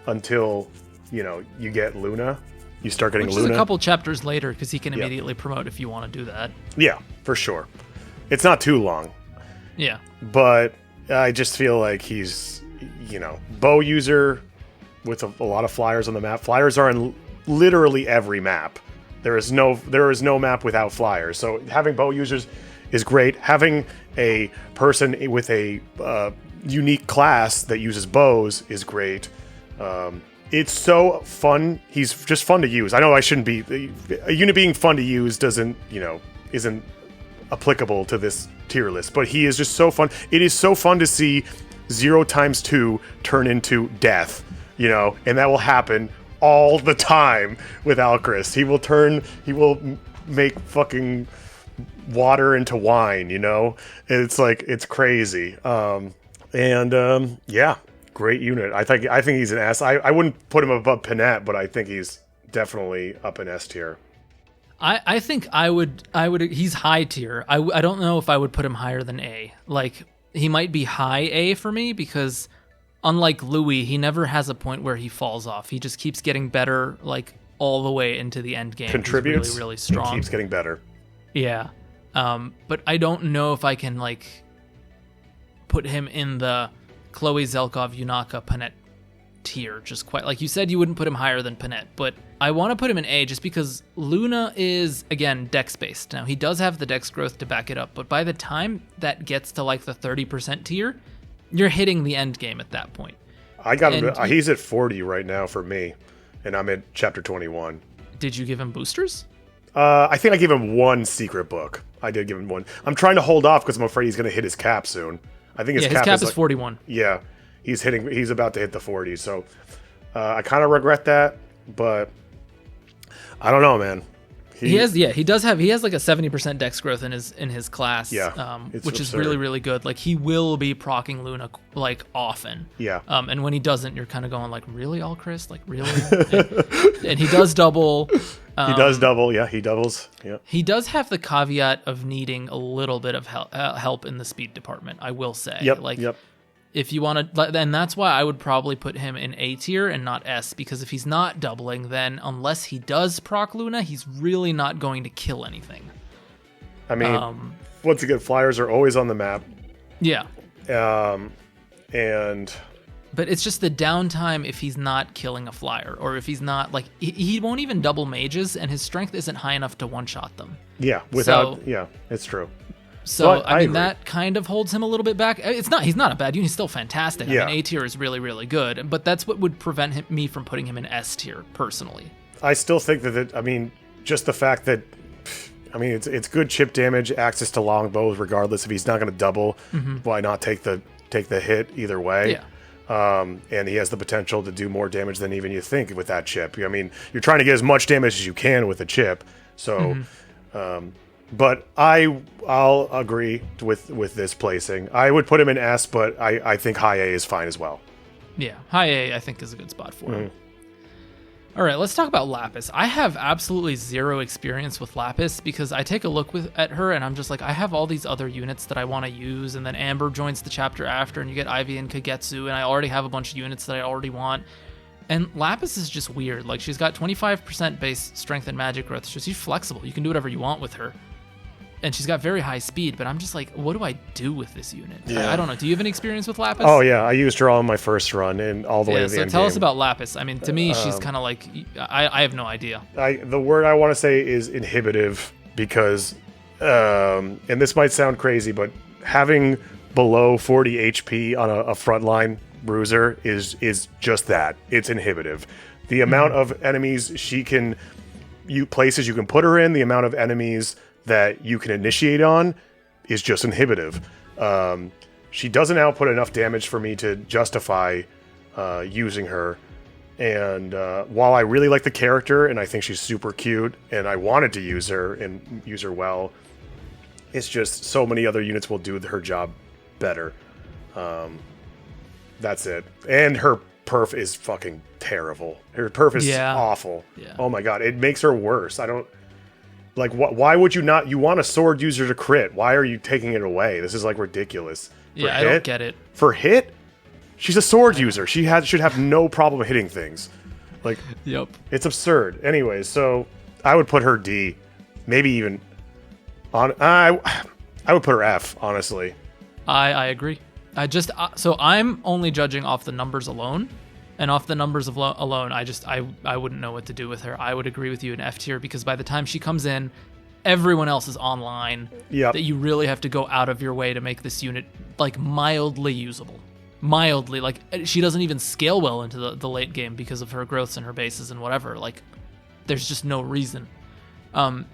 until... you know, you get Luna. You start getting Luna. Which is a couple chapters later, because he can immediately promote if you want to do that. Yeah, for sure. It's not too long. Yeah. But I just feel like he's, you know, bow user with a lot of flyers on the map. Flyers are in literally every map. There is no map without flyers. So having bow users is great. Having a person with a unique class that uses bows is great. It's so fun. He's just fun to use. I know I shouldn't be... A unit being fun to use isn't applicable to this tier list, but he is just so fun. It is so fun to see 0 times 2 turn into death, you know, and that will happen all the time with Alchrist. He will make fucking water into wine, you know? It's like, it's crazy. Yeah, great unit. I think he's an S. I wouldn't put him above Panette, but I think he's definitely up in S tier. I think I would he's high tier. I don't know if I would put him higher than A. Like, he might be high A for me because unlike Louis, he never has a point where he falls off. He just keeps getting better, like, all the way into the end game. Contributes. He's really, really strong. Keeps getting better. Yeah. But I don't know if I can, like, put him in the Chloe, Zelkov, Yunaka, Panette tier just quite. Like you said, you wouldn't put him higher than Panette, but I want to put him in A just because Luna is, again, dex based. Now, he does have the dex growth to back it up, but by the time that gets to like the 30% tier, you're hitting the end game at that point. I got him. He's at 40 right now for me, and I'm at chapter 21. Did you give him boosters? I think I gave him one secret book. I did give him one. I'm trying to hold off because I'm afraid he's going to hit his cap soon. I think his cap is like, 41. Yeah, he's about to hit the 40. So I kind of regret that, but I don't know, man. He has like a 70% dex growth in his class, which is really, really good. Like, he will be proccing Luna like often. Yeah. And when he doesn't, you're kind of going like, really, all Chris? Like, really? and he does double. He does double. Yeah, he doubles. Yeah. He does have the caveat of needing a little bit of help in the speed department, I will say. Yep. If you want to, and that's why I would probably put him in A tier and not S, because if he's not doubling, then unless he does proc Luna, he's really not going to kill anything. I mean, once again, flyers are always on the map. Yeah. And... But it's just the downtime if he's not killing a flyer, or if he's not, like, he won't even double mages, and his strength isn't high enough to one-shot them. Yeah, it's true. So, I mean, that kind of holds him a little bit back. He's not a bad unit. He's still fantastic. Yeah. I mean, A tier is really, really good. But that's what would prevent me from putting him in S tier, personally. I still think just the fact that, it's good chip damage, access to longbows, regardless. If he's not going to double, why not take the hit either way? Yeah. And he has the potential to do more damage than even you think with that chip. I mean, you're trying to get as much damage as you can with a chip. So... But I'll agree with this placing. I would put him in S, but I think high A is fine as well. Yeah, high A I think is a good spot for him. All right, let's talk about Lapis. I have absolutely zero experience with Lapis because I take a look at her and I'm just like, I have all these other units that I want to use, and then Amber joins the chapter after and you get Ivy and Kagetsu, and I already have a bunch of units that I already want. And Lapis is just weird. Like, she's got 25% base strength and magic growth, so she's flexible. You can do whatever you want with her. And she's got very high speed, but I'm just like, what do I do with this unit? Yeah. I don't know. Do you have any experience with Lapis? Oh, yeah. I used her all in my first run and all the way to the end tell game. us about Lapis. I mean, to me, she's kind of like, I have no idea. The word I want to say is inhibitive because, and this might sound crazy, but having below 40 HP on a frontline bruiser is just that. It's inhibitive. The amount of enemies places you can put her in, the amount of enemies that you can initiate on is just inhibitive. She doesn't output enough damage for me to justify using her. And while I really like the character and I think she's super cute and I wanted to use her and use her well, it's just so many other units will do her job better. That's it. And her perf is fucking terrible. Her perf is awful. Yeah. Oh my god, it makes her worse. I don't... Like, why would you not... You want a sword user to crit. Why are you taking it away? This is, like, ridiculous. I don't get it. For hit, she's a sword user. She should have no problem hitting things. Like, yep. It's absurd. Anyways, so I would put her D. Maybe even... I would put her F, honestly. I agree. So I'm only judging off the numbers alone. And off the numbers alone, I wouldn't know what to do with her. I would agree with you in F tier because by the time she comes in, everyone else is online. Yep. That you really have to go out of your way to make this unit like mildly usable. Mildly, like she doesn't even scale well into the late game because of her growths and her bases and whatever. Like there's just no reason. And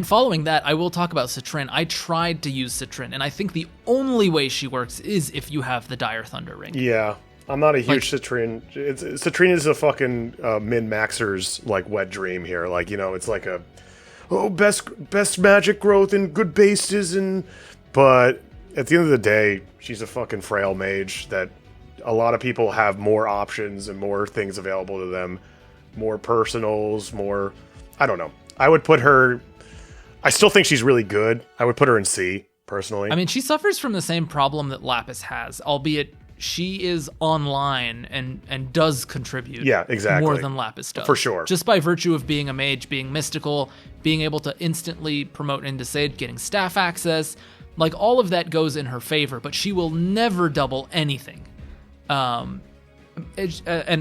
following that, I will talk about Citrin. I tried to use Citrin, and I think the only way she works is if you have the Dire Thunder Ring. Yeah. I'm not a huge Citrin. Citrin is a fucking min-maxer's like wet dream here. Like, it's like a best magic growth and good bases, but at the end of the day, she's a fucking frail mage that a lot of people have more options and more things available to them, more personals, more. I don't know. I would put her. I still think she's really good. I would put her in C personally. I mean, she suffers from the same problem that Lapis has, albeit she is online and does contribute more than Lapis does. For sure. Just by virtue of being a mage, being mystical, being able to instantly promote into Sage, getting staff access, like all of that goes in her favor, but she will never double anything. And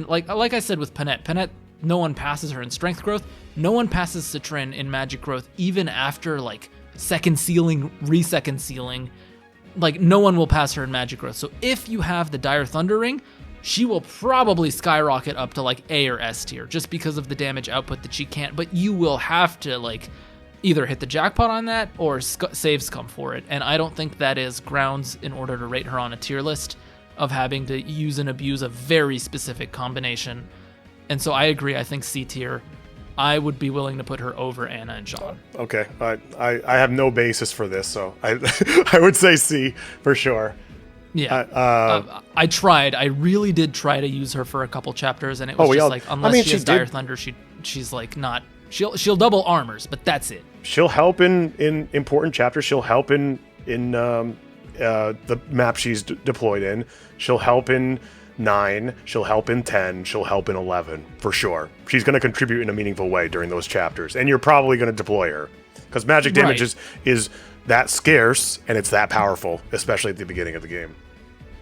like I said with Panette, no one passes her in strength growth. No one passes Citrin in magic growth, even after like second sealing, re-second sealing. Like, no one will pass her in magic growth. So if you have the Dire Thunder Ring, she will probably skyrocket up to like A or S tier just because of the damage output that she can't. But you will have to like either hit the jackpot on that or saves come for it. And I don't think that is grounds in order to rate her on a tier list of having to use and abuse a very specific combination. And so I agree. I think C tier. I would be willing to put her over Anna and Jean. Okay, I have no basis for this, so I I would say C for sure. Yeah, I tried. I really did try to use her for a couple chapters, and it was like unless she has Dire Thunder, she's like not. She'll double armors, but that's it. She'll help in important chapters. She'll help in the map she's deployed in. She'll help in 9, she'll help in 10, she'll help in 11, for sure. She's going to contribute in a meaningful way during those chapters, and you're probably going to deploy her. Because magic damage is that scarce, and it's that powerful, especially at the beginning of the game.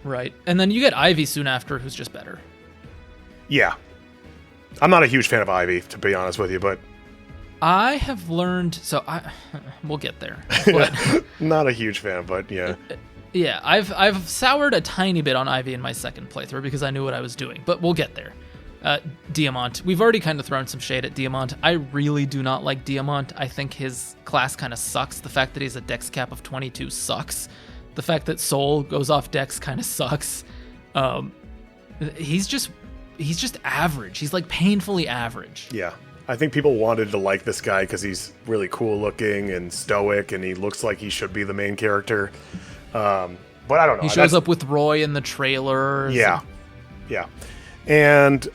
Right. And then you get Ivy soon after, who's just better. Yeah. I'm not a huge fan of Ivy, to be honest with you, but... I have learned... we'll get there. But, not a huge fan, but yeah. Yeah, I've soured a tiny bit on Ivy in my second playthrough because I knew what I was doing, but we'll get there. Diamant. We've already kind of thrown some shade at Diamant. I really do not like Diamant. I think his class kind of sucks. The fact that he's a dex cap of 22 sucks. The fact that Soul goes off dex kind of sucks. He's just average. He's like painfully average. Yeah. I think people wanted to like this guy because he's really cool looking and stoic, and he looks like he should be the main character. But I don't know. He shows up with Roy in the trailers. Yeah. Yeah. And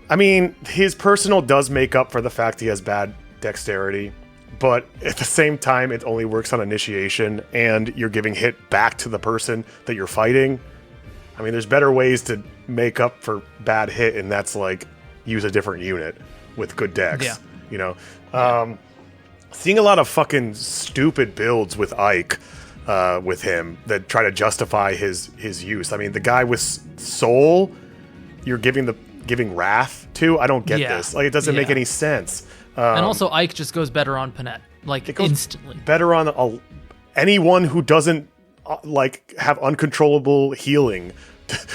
I mean, his personal does make up for the fact he has bad dexterity, but at the same time, it only works on initiation, and you're giving hit back to the person that you're fighting. I mean, there's better ways to make up for bad hit, and that's like use a different unit with good dex. Yeah. You know? Seeing a lot of fucking stupid builds with Ike, with him that try to justify his use. I mean, the guy with Soul, you're giving Wrath to. I don't get this. Like, it doesn't make any sense. And also, Ike just goes better on Panette, like instantly. Better on anyone who doesn't like have uncontrollable healing.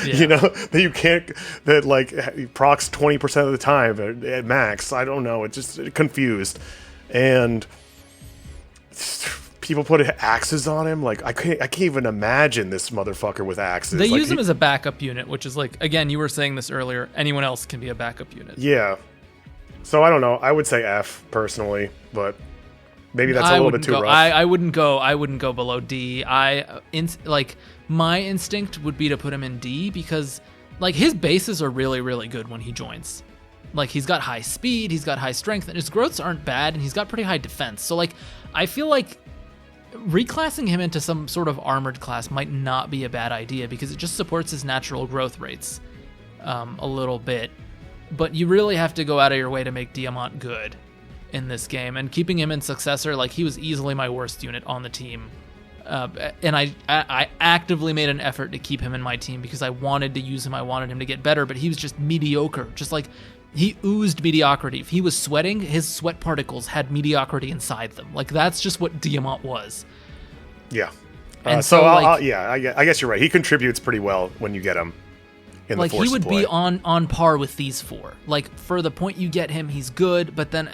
You know, that you can't, that like procs 20% of the time at max. I don't know. It's just confused. And people put axes on him. Like, I can't even imagine this motherfucker with axes. They use him as a backup unit, which is like, again, you were saying this earlier, anyone else can be a backup unit. Yeah. So I don't know. I would say F personally, but maybe that's a little bit too rough. I wouldn't go below D. My instinct would be to put him in D because like his bases are really, really good when he joins. Like, he's got high speed, he's got high strength, and his growths aren't bad, and he's got pretty high defense. So, like, I feel like reclassing him into some sort of armored class might not be a bad idea because it just supports his natural growth rates a little bit. But you really have to go out of your way to make Diamant good in this game. And keeping him in Successor, like, he was easily my worst unit on the team. And I actively made an effort to keep him in my team because I wanted to use him, I wanted him to get better, but he was just mediocre, just like... He oozed mediocrity. If he was sweating, his sweat particles had mediocrity inside them. Like, that's just what Diamant was. Yeah. And I guess you're right. He contributes pretty well when you get him in the force he would deploy. be on par with these four. Like, for the point you get him, he's good, but then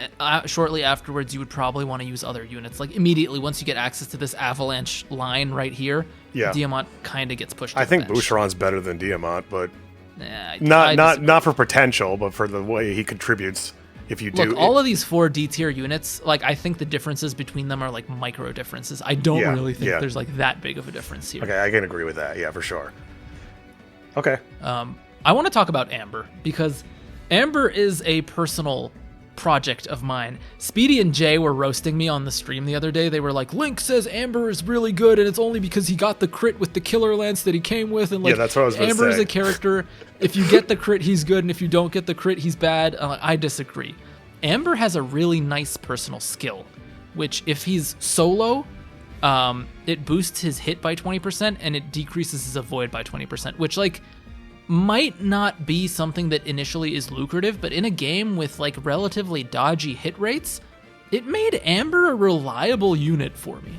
shortly afterwards, you would probably want to use other units. Like, immediately, once you get access to this Avalanche line right here, Diamant kind of gets pushed to I think the bench. Boucheron's better than Diamant, but... Not for potential, but for the way he contributes if you do. Look, all of these 4 D tier units, like I think the differences between them are like micro differences. I don't really think there's like that big of a difference here. Okay, I can agree with that. Yeah, for sure. Okay. I want to talk about Amber because Amber is a personal project of mine. Speedy and Jay were roasting me on the stream the other day. They were like, Link says Amber is really good, and it's only because he got the crit with the killer lance that he came with. And like, that's what I was going to say. Amber is a character. If you get the crit, he's good, and if you don't get the crit, he's bad. I disagree. Amber has a really nice personal skill, which if he's solo, it boosts his hit by 20% and it decreases his avoid by 20%, which like might not be something that initially is lucrative, but in a game with like relatively dodgy hit rates, it made Amber a reliable unit for me.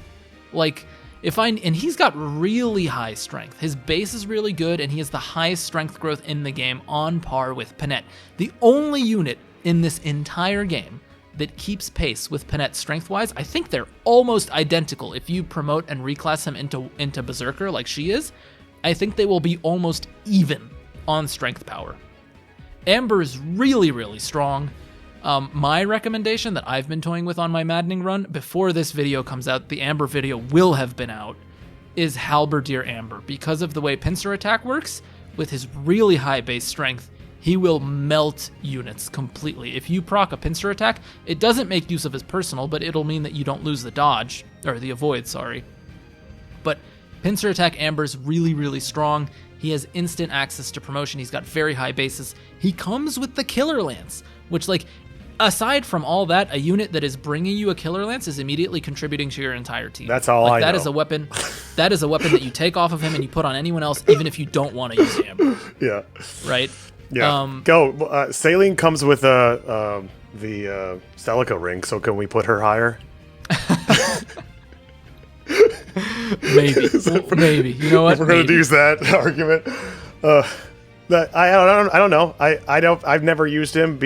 Like and he's got really high strength. His base is really good and he has the highest strength growth in the game on par with Panette. The only unit in this entire game that keeps pace with Panette strength-wise, I think they're almost identical. If you promote and reclass him into Berserker like she is, I think they will be almost even on strength power. Amber is really, really strong. My recommendation that I've been toying with on my Maddening run, before this video comes out, the Amber video will have been out, is Halberdier Amber. Because of the way pincer attack works, with his really high base strength, he will melt units completely. If you proc a pincer attack, it doesn't make use of his personal, but it'll mean that you don't lose the dodge, or the avoid, sorry. But pincer attack Amber's really, really strong. He has instant access to promotion. He's got very high bases. He comes with the Killer Lance, which, like, aside from all that, a unit that is bringing you a Killer Lance is immediately contributing to your entire team. That's all I know. That is a weapon. That is a weapon that you take off of him and you put on anyone else, even if you don't want to use Amber. Yeah. Right? Yeah. Saline comes with the Celica ring, so can we put her higher? Maybe. Maybe. You know what? If we're going to use that argument. I don't know. I've never used him,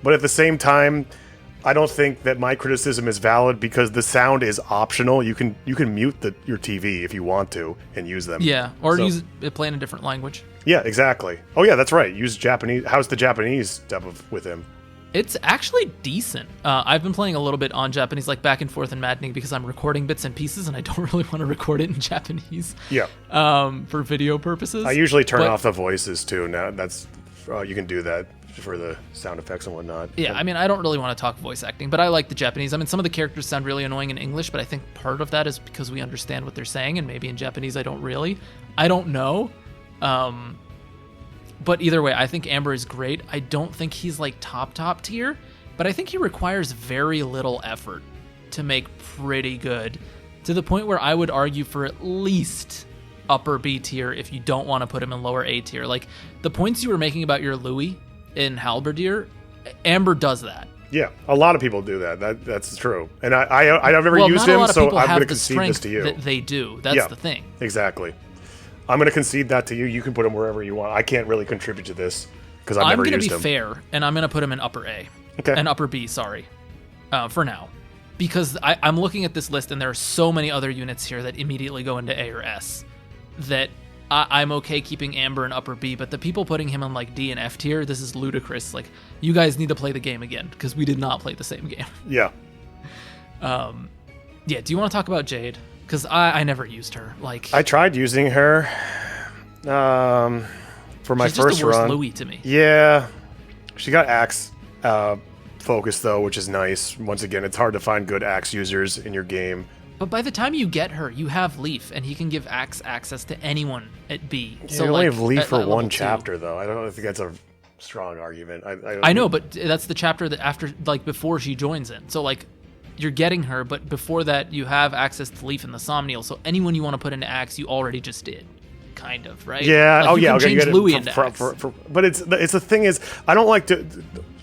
but at the same time, I don't think that my criticism is valid because the sound is optional. You can mute your TV if you want to and use them. Yeah, or use it play in a different language. Yeah, exactly. Oh yeah, that's right. Use Japanese. How's the Japanese stuff with him? It's actually decent. I've been playing a little bit on Japanese, like back and forth in Maddening, because I'm recording bits and pieces, and I don't really want to record it in Japanese. Yeah. For video purposes. I usually turn off the voices too. Now that's you can do that for the sound effects and whatnot. Yeah, I mean, I don't really want to talk voice acting, but I like the Japanese. I mean, some of the characters sound really annoying in English, but I think part of that is because we understand what they're saying, and maybe in Japanese I don't really. I don't know. But either way, I think Amber is great. I don't think he's like top tier, but I think he requires very little effort to make pretty good, to the point where I would argue for at least upper B tier if you don't want to put him in lower A tier. Like the points you were making about your Louis in Halberdier, Amber does that. Yeah, a lot of people do that. That's true. And I've never used him, so I'm going to concede this to you. That they do. That's the thing. Exactly. I'm going to concede that to you. You can put him wherever you want. I can't really contribute to this because I've never used him. I'm going to be fair, and I'm going to put him in upper A. Okay. And upper B, sorry. For now. Because I'm looking at this list, and there are so many other units here that immediately go into A or S that I'm okay keeping Amber in upper B, but the people putting him in like D and F tier, this is ludicrous. Like, you guys need to play the game again because we did not play the same game. Yeah. Yeah, do you want to talk about Jade? Because I never used her. Like, I tried using her for my she's first just the worst run. Louis to me. Yeah, she got axe focus though, which is nice. Once again, it's hard to find good axe users in your game. But by the time you get her, you have Leaf, and he can give axe access to anyone at B. So you only have Leaf for one chapter, though. I don't think that's a strong argument. I know, but that's the chapter that after, like, before she joins in. So, like, you're getting her, but before that, you have access to Leaf and the Somnial. So anyone you want to put into axe, you already just did. Kind of, right? Yeah. Like, you can change Louis into axe. But it's the thing is, I don't like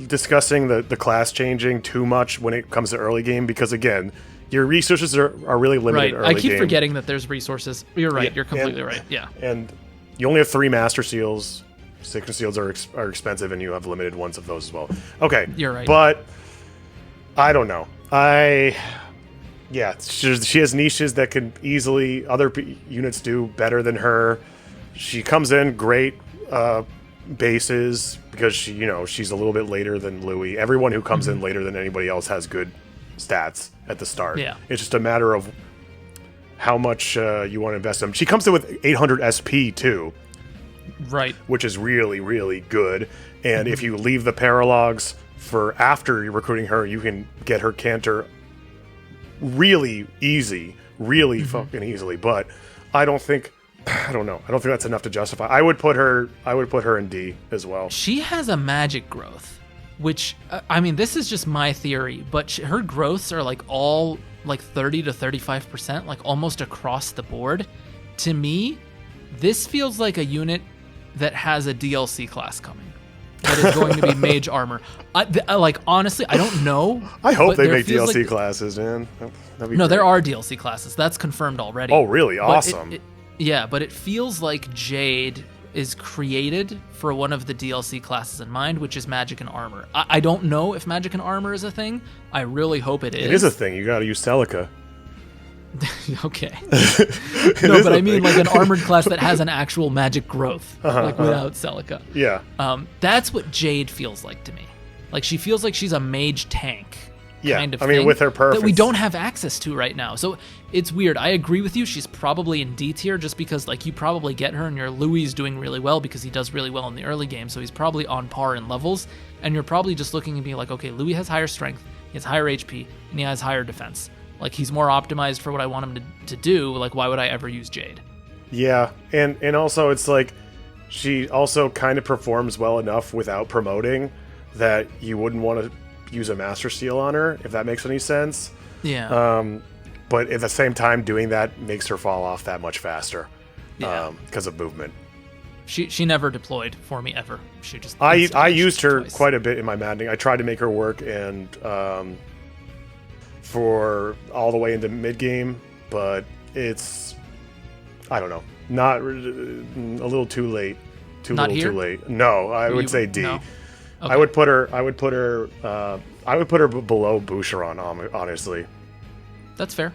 discussing the class changing too much when it comes to early game because, again, your resources are really limited early game. I keep forgetting that there's resources. You're right. You're completely right. Yeah. And you only have 3 Master Seals. Signature Seals are expensive, and you have limited ones of those as well. Okay. You're right. But I don't know. She has niches that can easily other units do better than her. She comes in great bases because she's a little bit later than Louis. Everyone who comes in later than anybody else has good stats at the start. Yeah. It's just a matter of how much you want to invest in them. She comes in with 800 SP too. Right. Which is really, really good. And if you leave the paralogs for after you're recruiting her, you can get her canter really easy, really fucking easily. But I don't think that's enough to justify. I would put her in D as well. She has a magic growth, which I mean, this is just my theory, but her growths are like all like 30 to 35%, like almost across the board. To me, this feels like a unit that has a DLC class coming that is going to be mage armor. Like, honestly, I don't know. I hope they make DLC classes, man. No, great. There are DLC classes. That's confirmed already. Oh, really? Awesome. But it feels like Jade is created for one of the DLC classes in mind, which is magic and armor. I don't know if magic and armor is a thing. I really hope it is. It is a thing. You got to use Celica. Okay. No, but I mean like an armored class that has an actual magic growth, without Celica. Yeah. That's what Jade feels like to me. Like she feels like she's a mage tank. Yeah, kind of I mean, thing with her perfect that we don't have access to right now. So it's weird. I agree with you. She's probably in D tier just because like you probably get her and your Louis is doing really well because he does really well in the early game. So he's probably on par in levels. And you're probably just looking and being like, okay, Louis has higher strength, he has higher HP, and he has higher defense. Like he's more optimized for what I want him to do. Like why would I ever use Jade? Yeah, and also it's like she also kind of performs well enough without promoting that you wouldn't want to use a Master Seal on her, if that makes any sense. Yeah. But at the same time, doing that makes her fall off that much faster. Yeah. Because of movement. She never deployed for me ever. She just I used her twice. Quite a bit in my maddening. I tried to make her work and for all the way into mid game, but it's I don't know, not a little too late. Too late. No, I would say D. No? Okay. I would put her below Boucheron, honestly. That's fair.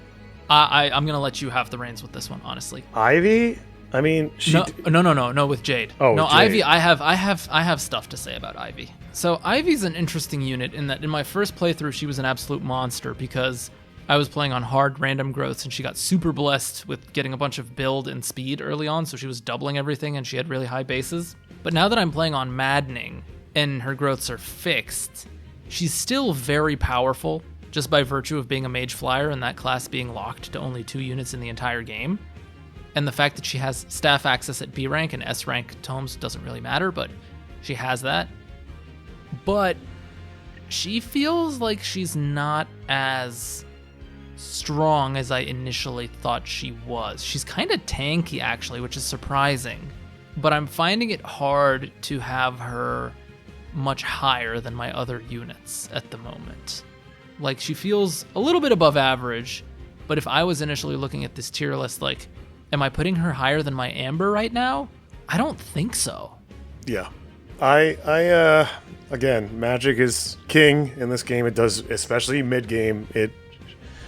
I'm gonna let you have the reins with this one, honestly. Ivy? I mean, no, with Jade. Oh, no, Jade. Ivy. I have stuff to say about Ivy. So Ivy's an interesting unit in that in my first playthrough she was an absolute monster because I was playing on hard random growths and she got super blessed with getting a bunch of build and speed early on, so she was doubling everything and she had really high bases. But now that I'm playing on maddening and her growths are fixed, she's still very powerful just by virtue of being a mage flyer and that class being locked to only 2 units in the entire game. And the fact that she has staff access at B rank and S rank tomes doesn't really matter, but she has that. But she feels like she's not as strong as I initially thought she was. She's kind of tanky, actually, which is surprising. But I'm finding it hard to have her much higher than my other units at the moment. Like, she feels a little bit above average, but if I was initially looking at this tier list, like, am I putting her higher than my Amber right now? I don't think so. Yeah. Again, magic is king in this game. It does, especially mid-game,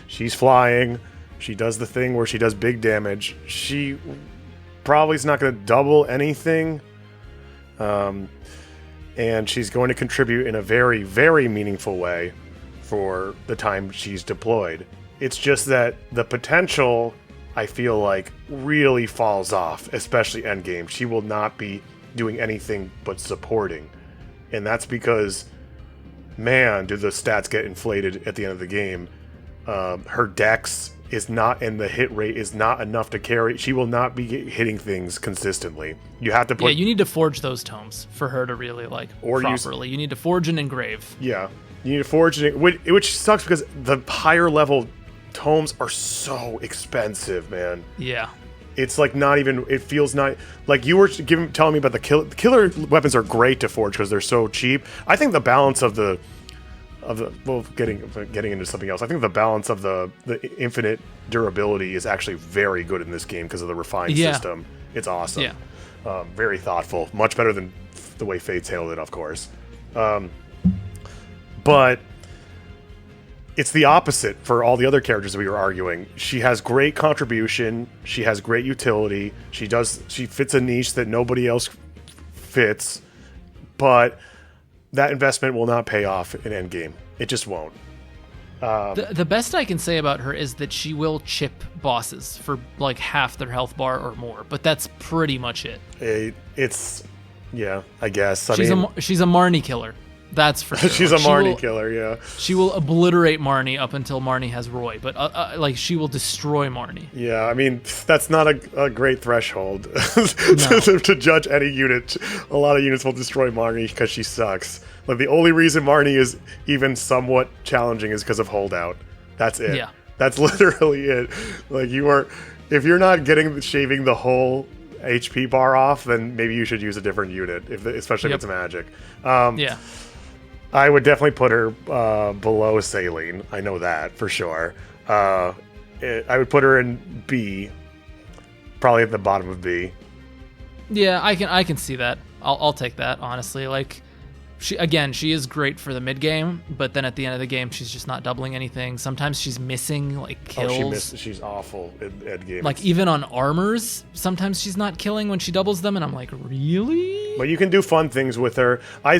she's flying. She does the thing where she does big damage. She probably is not going to double anything. And she's going to contribute in a very, very meaningful way for the time she's deployed. It's just that the potential, I feel like, really falls off, especially endgame. She will not be doing anything but supporting. And that's because, man, do the stats get inflated at the end of the game. Her dex is not, and the hit rate is not enough to carry. She will not be hitting things consistently. You have to put... Yeah, you need to forge those tomes for her to really, like, properly. You need to forge and engrave. Yeah, you need to forge and... Which sucks because the higher level tomes are so expensive, man. Yeah. It's like not even, it feels not, like you were telling me about the killer weapons are great to forge because they're so cheap. I think the balance of the well, getting into something else, I think the balance of the infinite durability is actually very good in this game because of the refined system. It's awesome. Yeah. Very thoughtful. Much better than the way Fate's handled it, of course. But it's the opposite for all the other characters we were arguing. She has great contribution. She has great utility. She fits a niche that nobody else fits. but that investment will not pay off in endgame. It just won't. The best I can say about her is that she will chip bosses for like half their health bar or more, but that's pretty much it. It's yeah, I guess. She's a Marnie killer. That's for sure. She's a Marnie killer, yeah. She will obliterate Marnie up until Marnie has Roy, but like she will destroy Marnie. Yeah, I mean, that's not a great threshold to judge any unit. A lot of units will destroy Marnie because she sucks. Like, the only reason Marnie is even somewhat challenging is because of holdout. That's it. Yeah. That's literally it. Like, if you're not shaving the whole HP bar off, then maybe you should use a different unit, especially if it's magic. Yeah. I would definitely put her below Saline. I know that for sure. I would put her in B, probably at the bottom of B. Yeah, I can see that. I'll take that, honestly. Like, she is great for the mid game, but then at the end of the game, she's just not doubling anything. Sometimes she's missing like kills. She's awful at games. Like, even on armors, sometimes she's not killing when she doubles them, and I'm like, really? But you can do fun things with her. I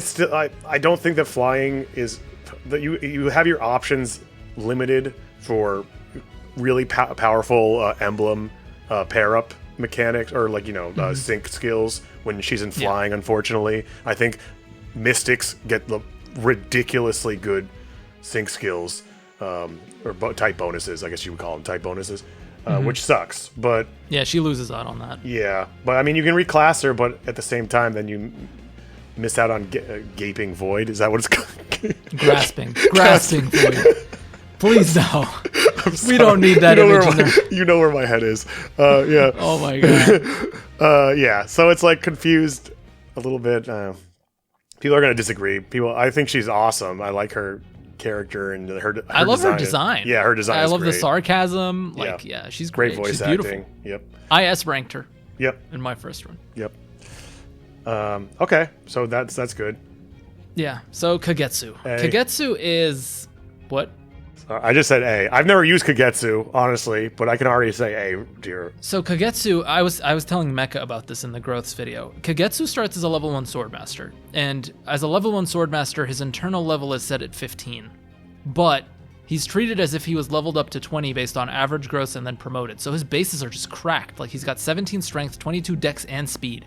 don't think that flying is that you have your options limited for really powerful emblem pair up mechanics, or like sync skills when she's in flying. Unfortunately, I think Mystics get the ridiculously good sync skills, or type bonuses, I guess you would call them type bonuses, which sucks. But yeah, she loses out on that. Yeah, but I mean, you can reclass her, but at the same time, then you miss out on Gaping Void. Is that what it's called? Grasping Void. Please no. We don't need that image in there. You know where my head is. Yeah. Oh my god. Yeah, so it's like confused a little bit. People are going to disagree. I think she's awesome. I like her character and her I love her design. Yeah, her design is great. I love the sarcasm. Like, yeah, she's great. Great voice she's acting. Beautiful. Yep. I S ranked her. Yep. In my first run. Yep. Okay, so that's good. Yeah. So Kagetsu. Kagetsu is what? I just said A. I've never used Kagetsu, honestly, but I can already say A, dear. So Kagetsu, I was telling Mecha about this in the growths video. Kagetsu starts as a level 1 Swordmaster, and as a level 1 Swordmaster, his internal level is set at 15. But he's treated as if he was leveled up to 20 based on average growth and then promoted. So his bases are just cracked. Like, he's got 17 strength, 22 dex, and speed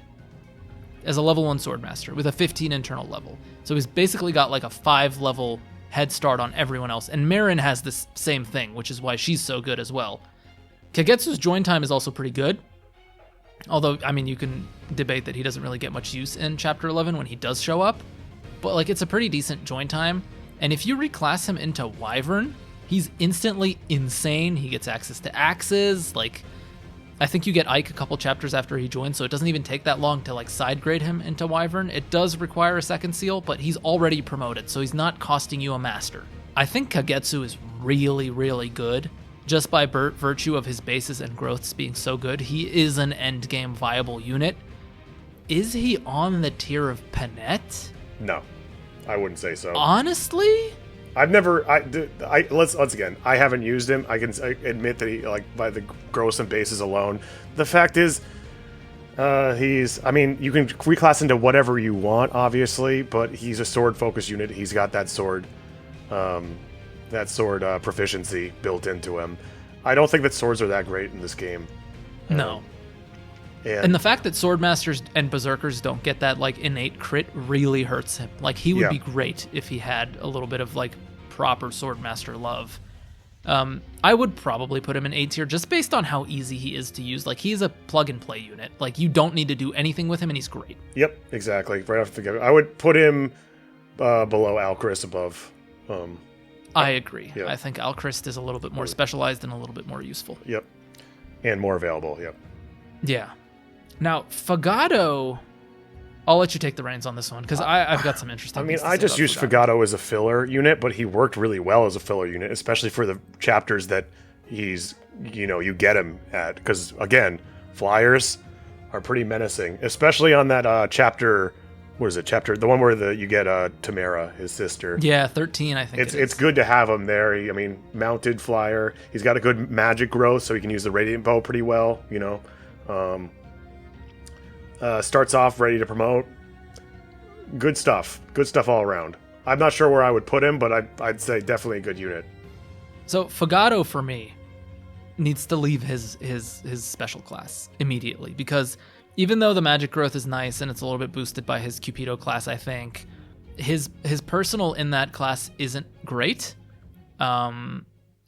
as a level 1 Swordmaster with a 15 internal level. So he's basically got like a 5-level head start on everyone else, and Marin has this same thing, which is why she's so good as well. Kagetsu's join time is also pretty good, although, I mean, you can debate that he doesn't really get much use in Chapter 11 when he does show up, but like, it's a pretty decent join time, and if you reclass him into Wyvern, he's instantly insane. He gets access to axes, like, I think you get Ike a couple chapters after he joins, so it doesn't even take that long to like side grade him into Wyvern. It does require a second seal, but he's already promoted, so he's not costing you a master. I think Kagetsu is really, really good. Just by virtue of his bases and growths being so good, he is an endgame viable unit. Is he on the tier of Panette? No, I wouldn't say so. Honestly? I've never. Let's once again. I haven't used him. I can admit that he, like, by the gross and bases alone. The fact is, he's. I mean, you can reclass into whatever you want, obviously, but he's a sword-focused unit. He's got that sword proficiency built into him. I don't think that swords are that great in this game. No. And the fact that Swordmasters and Berserkers don't get that like innate crit really hurts him. Like, he would be great if he had a little bit of like proper Swordmaster love. I would probably put him in A tier just based on how easy he is to use. Like, he's a plug and play unit. Like, you don't need to do anything with him, and he's great. Yep, exactly. Right off the get, I would put him below Alchrist, above. I agree. Yep. I think Alchrist is a little bit more specialized and a little bit more useful. Yep, and more available. Yep. Yeah. Now, Fagado, I'll let you take the reins on this one, because I've got some interesting things to say I just used Fagado as a filler unit, but he worked really well as a filler unit, especially for the chapters that he's, you get him at. Because, again, flyers are pretty menacing, especially on that chapter, what is it, the one where you get Tamara, his sister. Yeah, 13, I think it's good to have him there. Mounted flyer. He's got a good magic growth, so he can use the Radiant Bow pretty well, Starts off ready to promote. good stuff. Good stuff all around. I'm not sure where I would put him, but I'd say definitely a good unit. So Fogado for me needs to leave his special class immediately, because even though the magic growth is nice and it's a little bit boosted by his Cupido class, I think his personal in that class isn't great. And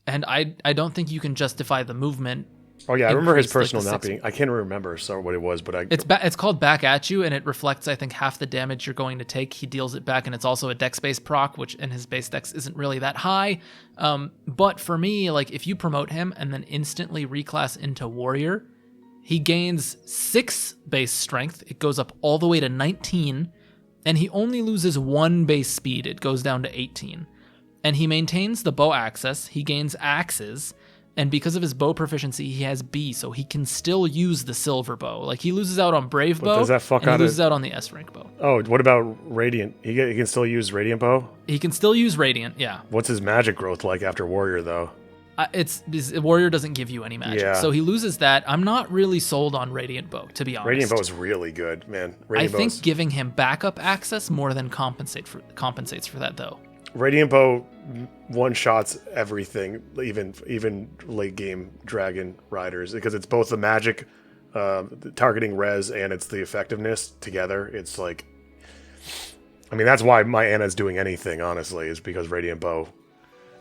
I don't think you can justify the movement. Oh yeah, I remember his personal not being. I can't remember what it was, but it's called Back at You, and it reflects, I think, half the damage you're going to take. He deals it back, and it's also a dex-based proc, which in his base dex isn't really that high. But for me, like if you promote him and then instantly reclass into warrior, he gains 6 base strength. It goes up all the way to 19, and he only loses 1 base speed. It goes down to 18, and he maintains the bow access. He gains axes. And because of his bow proficiency, he has B, so he can still use the silver bow. Like, he loses out on Brave Bow, does that fuck and he out loses out on the S-rank bow. Oh, what about Radiant? He can still use Radiant Bow? He can still use Radiant, yeah. What's his magic growth like after Warrior, though? Warrior doesn't give you any magic, so he loses that. I'm not really sold on Radiant Bow, to be honest. Radiant Bow is really good, man. I think giving him backup access more than compensates for that, though. Radiant Bow one-shots everything, even late-game Dragon Riders, because it's both the magic, the targeting res, and it's the effectiveness together. It's like... I mean, that's why my Anna's doing anything, honestly, is because Radiant Bow...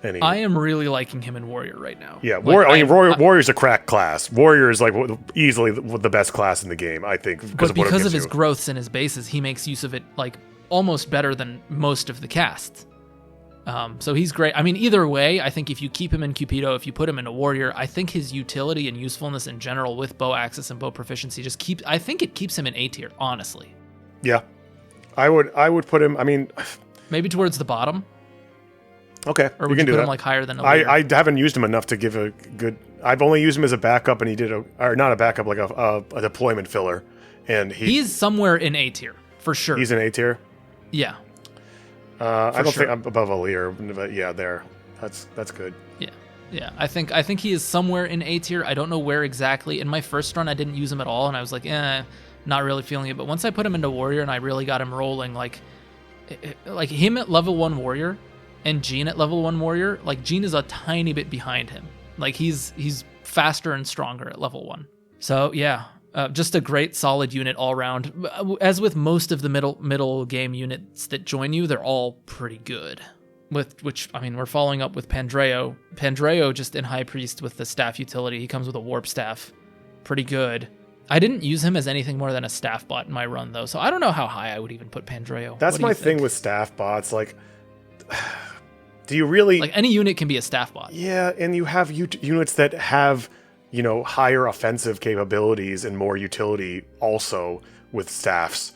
I am really liking him in Warrior right now. Yeah, Warrior's a crack class. Warrior is like easily the best class in the game, I think. Because of his growths and his bases, he makes use of it like almost better than most of the casts. So he's great. I mean, either way, I think if you keep him in Cupido, if you put him in a Warrior, I think his utility and usefulness in general with bow access and bow proficiency I think it keeps him in A tier, honestly. Yeah, I would put him. I mean, maybe towards the bottom. Okay, or would you put him like higher than a leader? I haven't used him enough to give a good... I've only used him as a backup, and he did or not a backup, like a deployment filler. And he's somewhere in A tier, for sure. He's in A tier? Yeah. I don't think I'm above a leader, but yeah, there. That's good. Yeah. I think he is somewhere in A tier. I don't know where exactly. In my first run, I didn't use him at all, and I was like, not really feeling it. But once I put him into Warrior, and I really got him rolling, like him at level 1 Warrior... and Jean at level 1 Warrior, like Jean is a tiny bit behind him. Like he's faster and stronger at level 1. So yeah, just a great solid unit all around. As with most of the middle game units that join you, they're all pretty good. We're following up with Pandreo. Pandreo just in High Priest with the staff utility. He comes with a warp staff. Pretty good. I didn't use him as anything more than a staff bot in my run though, so I don't know how high I would even put Pandreo. That's my thing with staff bots, like... Do you really... Like, any unit can be a staff bot. Yeah, and you have units that have, higher offensive capabilities and more utility also with staffs,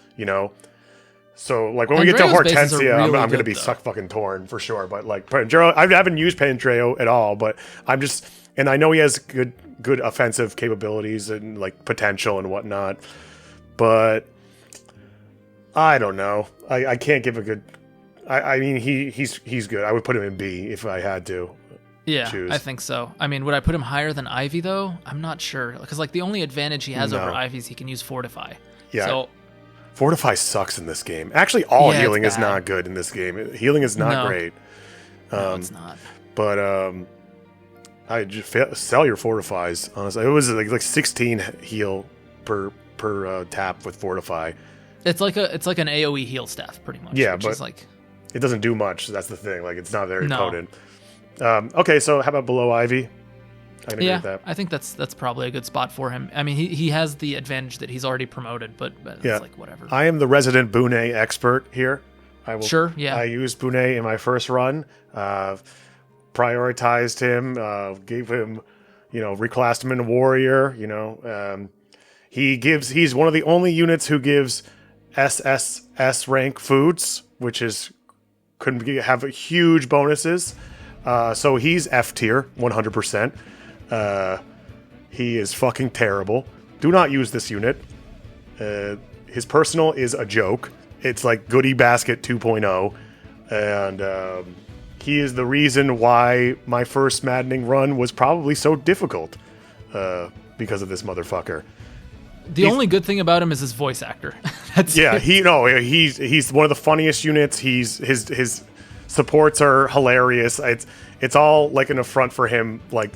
So, like, when we get to Hortensia, I'm going to be fucking torn for sure. But, like, Pandreo, I haven't used Pandreo at all, but I'm just... And I know he has good offensive capabilities and, like, potential and whatnot. But I don't know. I can't give a good... I mean, he's good. I would put him in B if I had to. Yeah, choose. I think so. I mean, would I put him higher than Ivy, though? I'm not sure. Because, like, the only advantage he has over Ivy is he can use Fortify. Yeah. So, Fortify sucks in this game. Actually, all healing is not good in this game. Healing is not great. No, it's not. But I just sell your Fortifies, honestly. It was like 16 heal per tap with Fortify. It's like an AoE heal staff, pretty much. Yeah, which but... is like... It doesn't do much. That's the thing. Like, it's not very potent. Okay, so how about below Ivy? I can agree with that. I think that's probably a good spot for him. I mean, he has the advantage that he's already promoted, but it's like whatever. I am the resident Bune expert here. Sure, yeah. I used Bune in my first run, prioritized him, gave him, reclassed him into Warrior. He's one of the only units who gives SSS rank foods, which is could have huge bonuses. So he's F tier, 100%. He is fucking terrible. Do not use this unit. His personal is a joke. It's like Goodie Basket 2.0. And he is the reason why my first Maddening run was probably so difficult. Because of this motherfucker. The only good thing about him is his voice actor. That's it. He's one of the funniest units. His supports are hilarious. It's all like an affront for him, like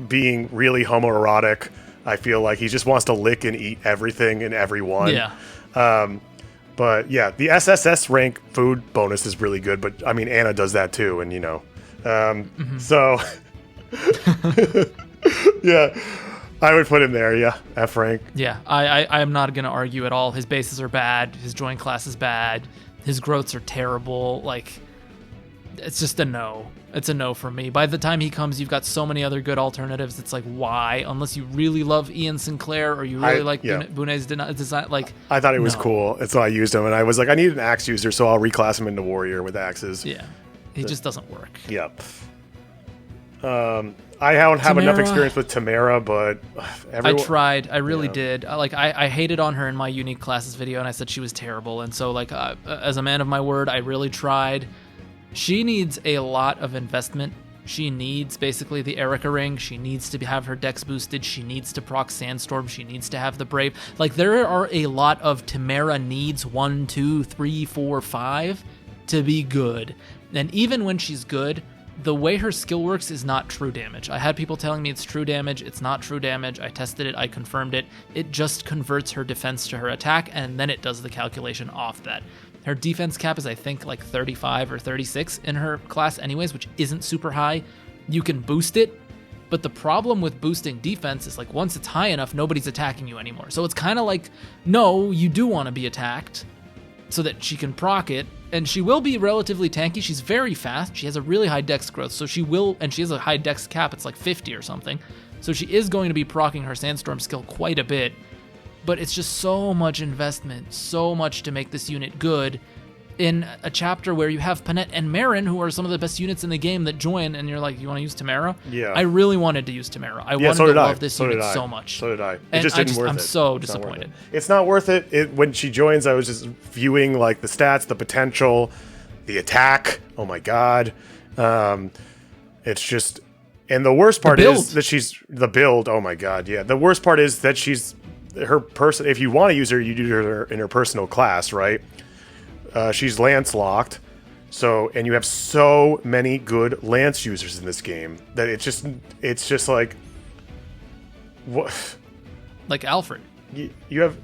being really homoerotic. I feel like he just wants to lick and eat everything and everyone. Yeah. But yeah, the SSS rank food bonus is really good. But I mean, Anna does that too, and so yeah, I would put him there. Yeah, F rank. Yeah, I am not going to argue at all. His bases are bad. His join class is bad. His growths are terrible. Like, it's just a no. It's a no for me. By the time he comes, you've got so many other good alternatives. It's like, why? Unless you really love Ian Sinclair or you really like Bunei's design. Like, I thought it was cool, and so I used him. And I was like, I need an axe user, so I'll reclass him into warrior with axes. Yeah, he just doesn't work. Yep. I don't have enough experience with Tamara, but I tried. I really did. I hated on her in my unique classes video, and I said she was terrible. And so, like, as a man of my word, I really tried. She needs a lot of investment. She needs basically the Erica ring. She needs to have her dex boosted. She needs to proc Sandstorm. She needs to have the Brave. Like, there are a lot of Tamara needs 1, 2, 3, 4, 5 to be good. And even when she's good, the way her skill works is not true damage. I had people telling me it's true damage. It's not true damage. I tested it. I confirmed it. It just converts her defense to her attack, and then it does the calculation off that. Her defense cap is, I think, like 35 or 36 in her class anyways, which isn't super high. You can boost it, but the problem with boosting defense is, like, once it's high enough, nobody's attacking you anymore. So it's kind of like, no, you do want to be attacked so that she can proc it, and she will be relatively tanky. She's very fast. She has a really high dex growth, so she will, and she has a high dex cap. It's like 50 or something. So she is going to be proccing her Sandstorm skill quite a bit. But it's just so much investment, so much to make this unit good in a chapter where you have Panette and Marin, who are some of the best units in the game, that join, and you're like, you want to use Tamara? Yeah. I really wanted to use Tamara. I wanted to love this unit so much. So did I. And just didn't worth it. I'm so disappointed. It's not worth it. When she joins, I was just viewing like the stats, the potential, the attack. Oh my god. It's just, and the worst part is that she's the build. Oh my god, yeah. The worst part is that she's her person. If you want to use her, you do her in her personal class, right? She's lance locked, so, and you have so many good lance users in this game that it's just like, what? Like Alfred. You have,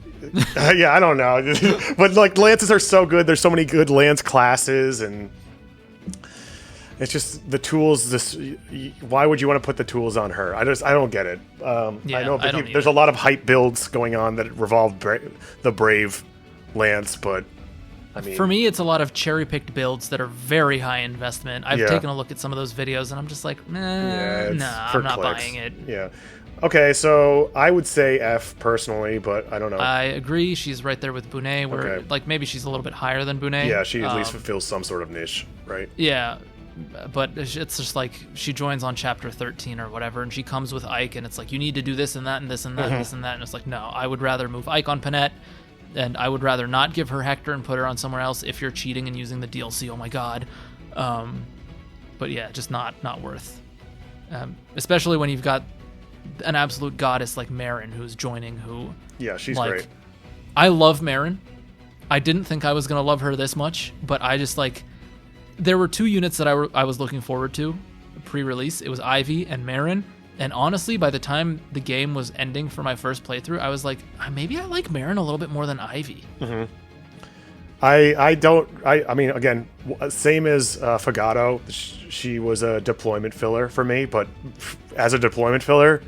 yeah, I don't know, but like lances are so good. There's so many good lance classes, and it's just the tools. Why would you want to put the tools on her? I don't get it. I know there's a lot of hype builds going on that revolve the Brave Lance, but I mean, for me, it's a lot of cherry-picked builds that are very high investment. I've taken a look at some of those videos, and I'm just like, I'm not buying it. Yeah. Okay, so I would say F personally, but I don't know. I agree. She's right there with Bunei, where like maybe she's a little bit higher than Bunei. Yeah, she at least fulfills some sort of niche, right? Yeah, but it's just like she joins on chapter 13 or whatever, and she comes with Ike, and it's like, you need to do this and that and this and that and this and that, and it's like, no, I would rather move Ike on Panette. And I would rather not give her Hector and put her on somewhere else if you're cheating and using the DLC. Oh my god. But yeah, just not worth. Especially when you've got an absolute goddess like Marin who's joining, who... Yeah, she's great. I love Marin. I didn't think I was going to love her this much, but I just like... There were two units that I was looking forward to pre-release. It was Ivy and Marin. And honestly, by the time the game was ending for my first playthrough, I was like, maybe I like Marin a little bit more than Ivy. Mm-hmm. I mean, again, same as Fagato, she was a deployment filler for me, but as a deployment filler,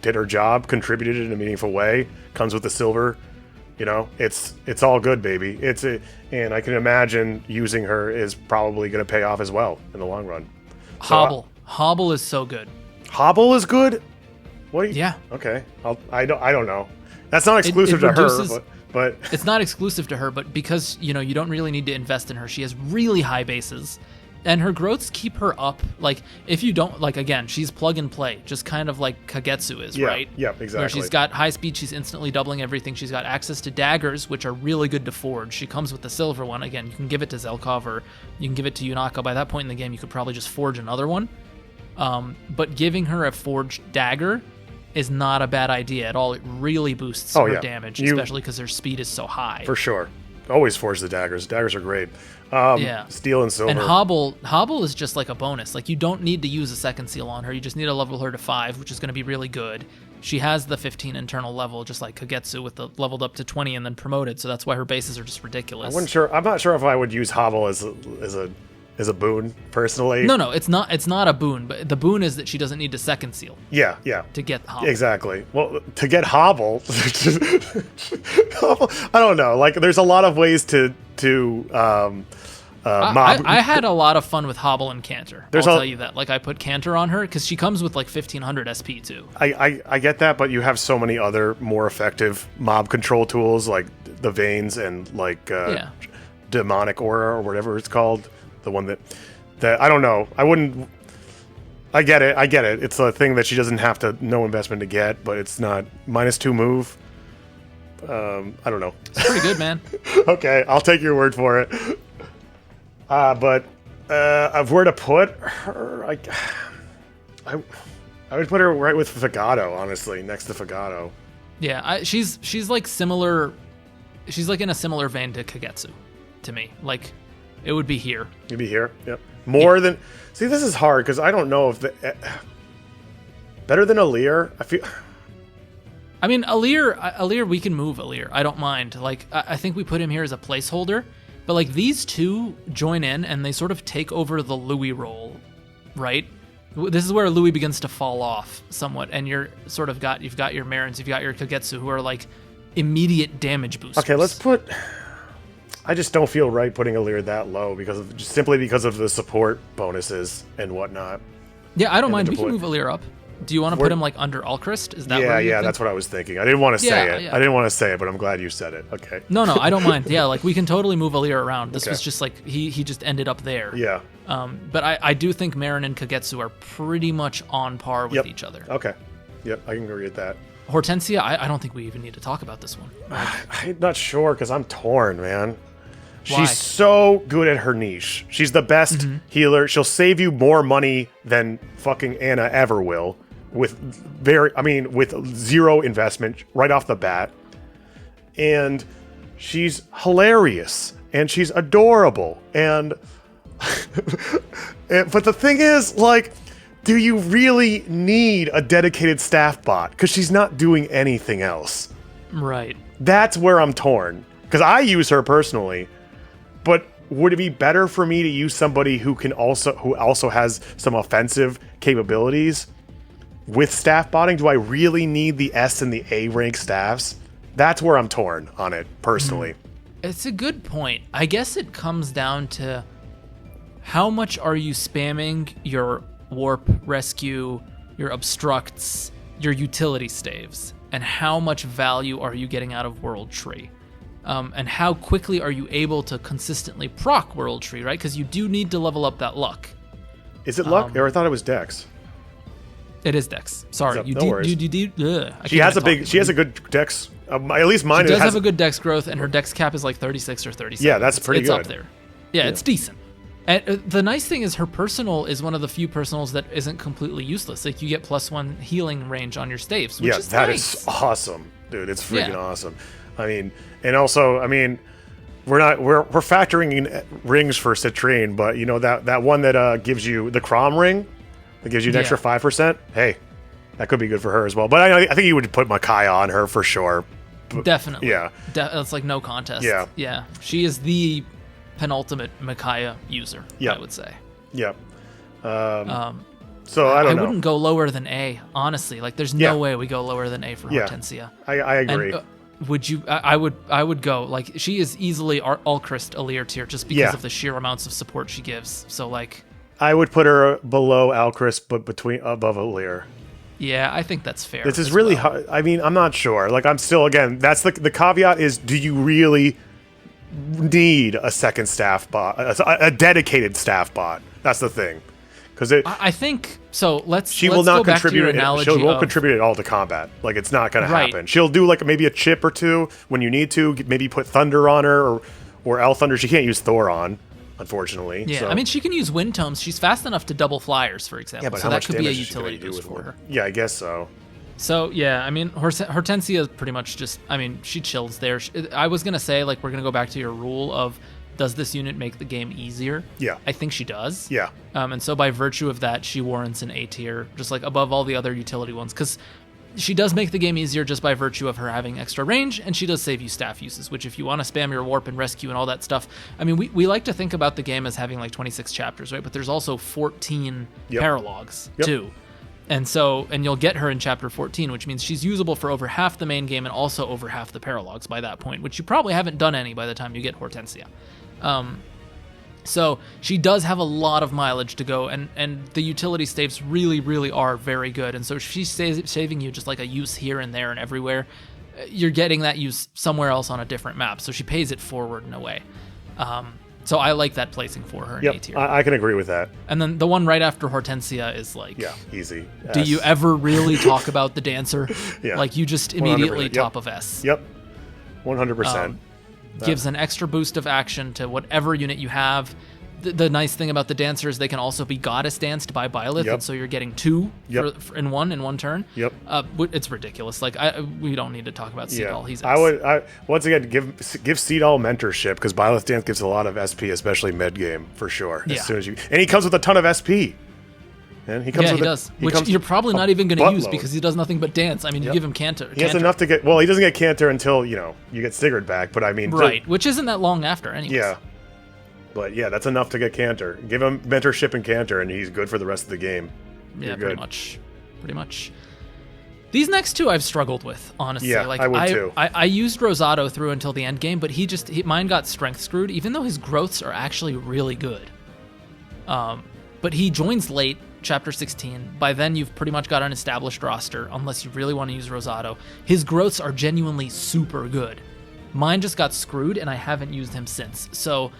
did her job, contributed in a meaningful way, comes with the silver, it's all good, baby. And I can imagine using her is probably going to pay off as well in the long run. Hobble is so good. Hobble is good? What? Yeah. Okay. I don't know. That's not exclusive to her, but it's not exclusive to her. But because you don't really need to invest in her. She has really high bases, and her growths keep her up. Like if you don't again, she's plug and play, just kind of like Kagetsu is, right? Yeah, exactly. Where she's got high speed, she's instantly doubling everything. She's got access to daggers, which are really good to forge. She comes with the silver one. Again, you can give it to Zelkov or you can give it to Yunaka. By that point in the game, you could probably just forge another one. But giving her a forged dagger is not a bad idea at all. It really boosts her damage, especially because her speed is so high. For sure. Always forge the daggers. Daggers are great. Steel and silver. And hobble is just like a bonus. Like, you don't need to use a second seal on her. You just need to level her to 5, which is going to be really good. She has the 15 internal level, just like Kagetsu, with the leveled up to 20 and then promoted. So that's why her bases are just ridiculous. I'm not sure if I would use hobble as a boon personally. No, it's not a boon. But the boon is that she doesn't need to second seal. Yeah. To get hobble. Exactly. Well, to get hobble, I don't know. Like, there's a lot of ways to mob. I had a lot of fun with hobble and canter. I'll tell you that. Like, I put canter on her because she comes with like 1500 SP too. I get that, but you have so many other more effective mob control tools like the veins and like demonic aura or whatever it's called. The one that I don't know. I get it. It's a thing that she doesn't have to no investment to get, but it's not -2 move. I don't know. It's pretty good, man. Okay, I'll take your word for it. But of where to put her, I would put her right with Fagato, honestly, next to Fagato. Yeah, she's like similar. She's like in a similar vein to Kagetsu, to me. Like, it would be here. You'd be here. Yep. More than. See, this is hard because I don't know if better than Alear. I feel. I mean, Alear, we can move Alear. I don't mind. Like, I think we put him here as a placeholder. But like, these two join in and they sort of take over the Louis role, right? This is where Louis begins to fall off somewhat, and you've got your Marins, you've got your Kagetsu, who are like immediate damage boosters. Okay, let's put. I just don't feel right putting Alear that low simply because of the support bonuses and whatnot. Yeah, I don't mind. We can move Alear up. Do you want to put him like under Alchrist? Is that yeah? That's what I was thinking. I didn't want to say it. Yeah. I didn't want to say it, but I'm glad you said it. Okay. No, I don't mind. Yeah, like, we can totally move Alear around. This was just like he just ended up there. Yeah. But I do think Marin and Kagetsu are pretty much on par with each other. Okay. Yep, I can agree with that. Hortensia, I don't think we even need to talk about this one. I'm not sure because I'm torn, man. Why? She's so good at her niche. She's the best healer. She'll save you more money than fucking Anna ever will. With zero investment right off the bat. And she's hilarious. And she's adorable. And but the thing is, like, do you really need a dedicated staff bot? Because she's not doing anything else. Right. That's where I'm torn. Because I use her personally. But would it be better for me to use somebody who also has some offensive capabilities? With staff botting, do I really need the S and the A rank staffs? That's where I'm torn on it, personally. It's a good point. I guess it comes down to how much are you spamming your warp, rescue, your obstructs, your utility staves, and how much value are you getting out of World Tree? And how quickly are you able to consistently proc World Tree, right? Because you do need to level up that luck. Is it luck? Or I thought it was Dex. It is Dex. Sorry, She has a good Dex. At least mine. She does have a good Dex growth, and her Dex cap is like 36 or 37. Yeah, that's pretty good. It's up there. Yeah, it's decent. And the nice thing is her personal is one of the few personals that isn't completely useless. Like, you get +1 healing range on your staves, which is nice. Is awesome, dude. It's freaking awesome. I mean, and also, I mean, we're factoring in rings for Citrine, but you know that one that gives you the Crom ring. That gives you an extra 5%. Hey, that could be good for her as well. But I think you would put Micaiah on her for sure. Definitely. Yeah. That's like no contest. Yeah. Yeah. She is the penultimate Micaiah user, I would say. Yeah. So I don't know. I wouldn't go lower than A, honestly. Like, there's no way we go lower than A for Hortensia. I agree. And, would you? I would go. Like, she is easily Alchrist Alear tier just because of the sheer amounts of support she gives. So, like, I would put her below Alchrist, but above Alear. Yeah, I think that's fair. This is really hard. I mean, I'm not sure. Like, I'm still, again, that's the caveat is, do you really need a second staff bot, a dedicated staff bot? That's the thing. Because I think so. She will not contribute. She won't contribute at all to combat. Like, it's not going to happen. She'll do like maybe a chip or two when you need to. Maybe put Thunder on her or El Thunder. She can't use Thor on, unfortunately. Yeah, so. I mean, she can use Wind Tomes. She's fast enough to double flyers, for example. Yeah, but so how much that could be a damage utility boost for her. Yeah, I guess so. So, yeah, I mean, Hortensia is pretty much just, I mean, she chills there. I was going to say, like, we're going to go back to your rule of, does this unit make the game easier? Yeah. I think she does. Yeah. And so by virtue of that, she warrants an A tier, just like above all the other utility ones, because she does make the game easier just by virtue of her having extra range, and she does save you staff uses, which if you want to spam your warp and rescue and all that stuff, I mean, we like to think about the game as having like 26 chapters, right? But there's also 14 paralogs, too. And so, and you'll get her in chapter 14, which means she's usable for over half the main game and also over half the paralogs by that point, which you probably haven't done any by the time you get Hortensia. So she does have a lot of mileage to go, and the utility staves really, really are very good. And so if she's saving you just like a use here and there and everywhere, you're getting that use somewhere else on a different map. So she pays it forward in a way. So I like that placing for her in A tier. I can agree with that. And then the one right after Hortensia is like... Yeah, easy. Do you ever really talk about the dancer? Yeah. Like, you just immediately top of S. Yep. 100%. Gives an extra boost of action to whatever unit you have. The nice thing about the dancer is they can also be goddess danced by Byleth, and so you're getting two in one turn. Yep. It's ridiculous. Like, we don't need to talk about Seagull. He's I once again give Seagull mentorship, because Byleth Dance gives a lot of SP, especially mid game for sure. As soon as and he comes with a ton of SP. And he comes with he does. Which you're probably not even going to use because he does nothing but dance. I mean, you give him Canter. He has enough to get. Well, he doesn't get Canter until you get Sigurd back. But I mean, which isn't that long after, anyways. Yeah. But yeah, that's enough to get Canter. Give him mentorship and Canter, and he's good for the rest of the game. Yeah, pretty much. These next two I've struggled with, honestly. Yeah, like, I would too. I used Rosado through until the end game, but mine got strength screwed, even though his growths are actually really good. But he joins late, chapter 16. By then, you've pretty much got an established roster, unless you really want to use Rosado. His growths are genuinely super good. Mine just got screwed, and I haven't used him since. So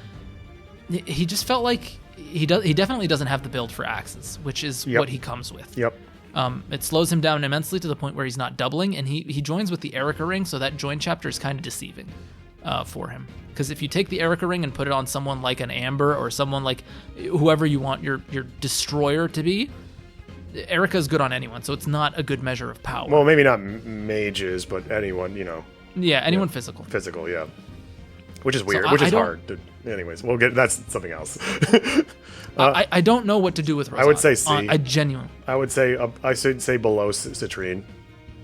he just felt like he definitely doesn't have the build for axes, which is what he comes with. Yep. It slows him down immensely to the point where he's not doubling, and he joins with the Erica ring, so that join chapter is kind of deceiving for him. Because if you take the Erica ring and put it on someone like an Amber or someone like whoever you want your destroyer to be, Erica's good on anyone, so it's not a good measure of power. Well, maybe not mages, but anyone, Yeah, anyone physical. Physical, yeah. Which is weird, which is hard. Anyways, that's something else. I don't know what to do with Rosado. I would say C. I genuinely. I would say below Citrine.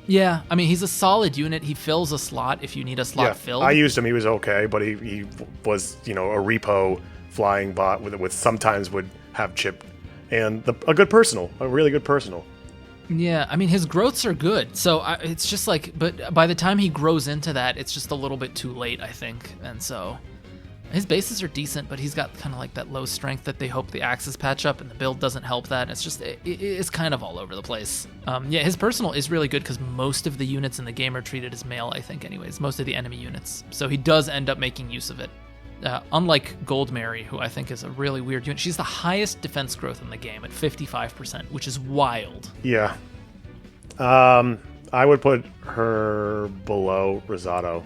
Yeah, I mean, he's a solid unit. He fills a slot if you need a slot filled. I used him. He was okay, but he was, a repo flying bot with sometimes would have chip and a good personal, a really good personal. Yeah, I mean, his growths are good. So it's just like, but by the time he grows into that, it's just a little bit too late, I think. And so his bases are decent, but he's got kind of like that low strength that they hope the axes patch up, and the build doesn't help that. It's just, it's kind of all over the place. Yeah, his personal is really good because most of the units in the game are treated as male, I think, anyways. Most of the enemy units. So he does end up making use of it. Unlike Gold Mary, who I think is a really weird unit. She's the highest defense growth in the game at 55%, which is wild. Yeah. I would put her below Rosado.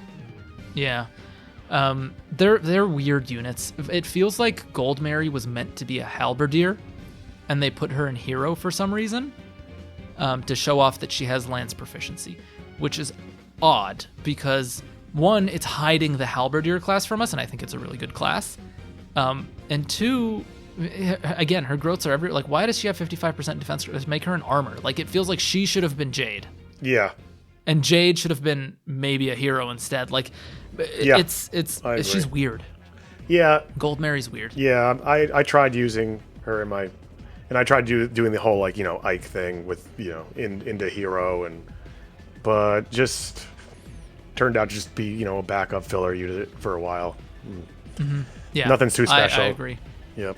Yeah. They're weird units. It feels like Gold Mary was meant to be a halberdier, and they put her in hero for some reason, to show off that she has lance proficiency, which is odd because, one, it's hiding the halberdier class from us, and I think it's a really good class. And two, again, her growths are everywhere. Like, why does she have 55% defense? Let's make her an armor. Like, it feels like she should have been Jade. Yeah. And Jade should have been maybe a hero instead. Like, she's weird. Yeah. Gold Mary's weird. Yeah, I tried using her and I tried doing the whole Ike thing with into hero but just turned out to just be a backup filler unit for a while. Mm-hmm. Yeah, nothing too special. I agree. Yep.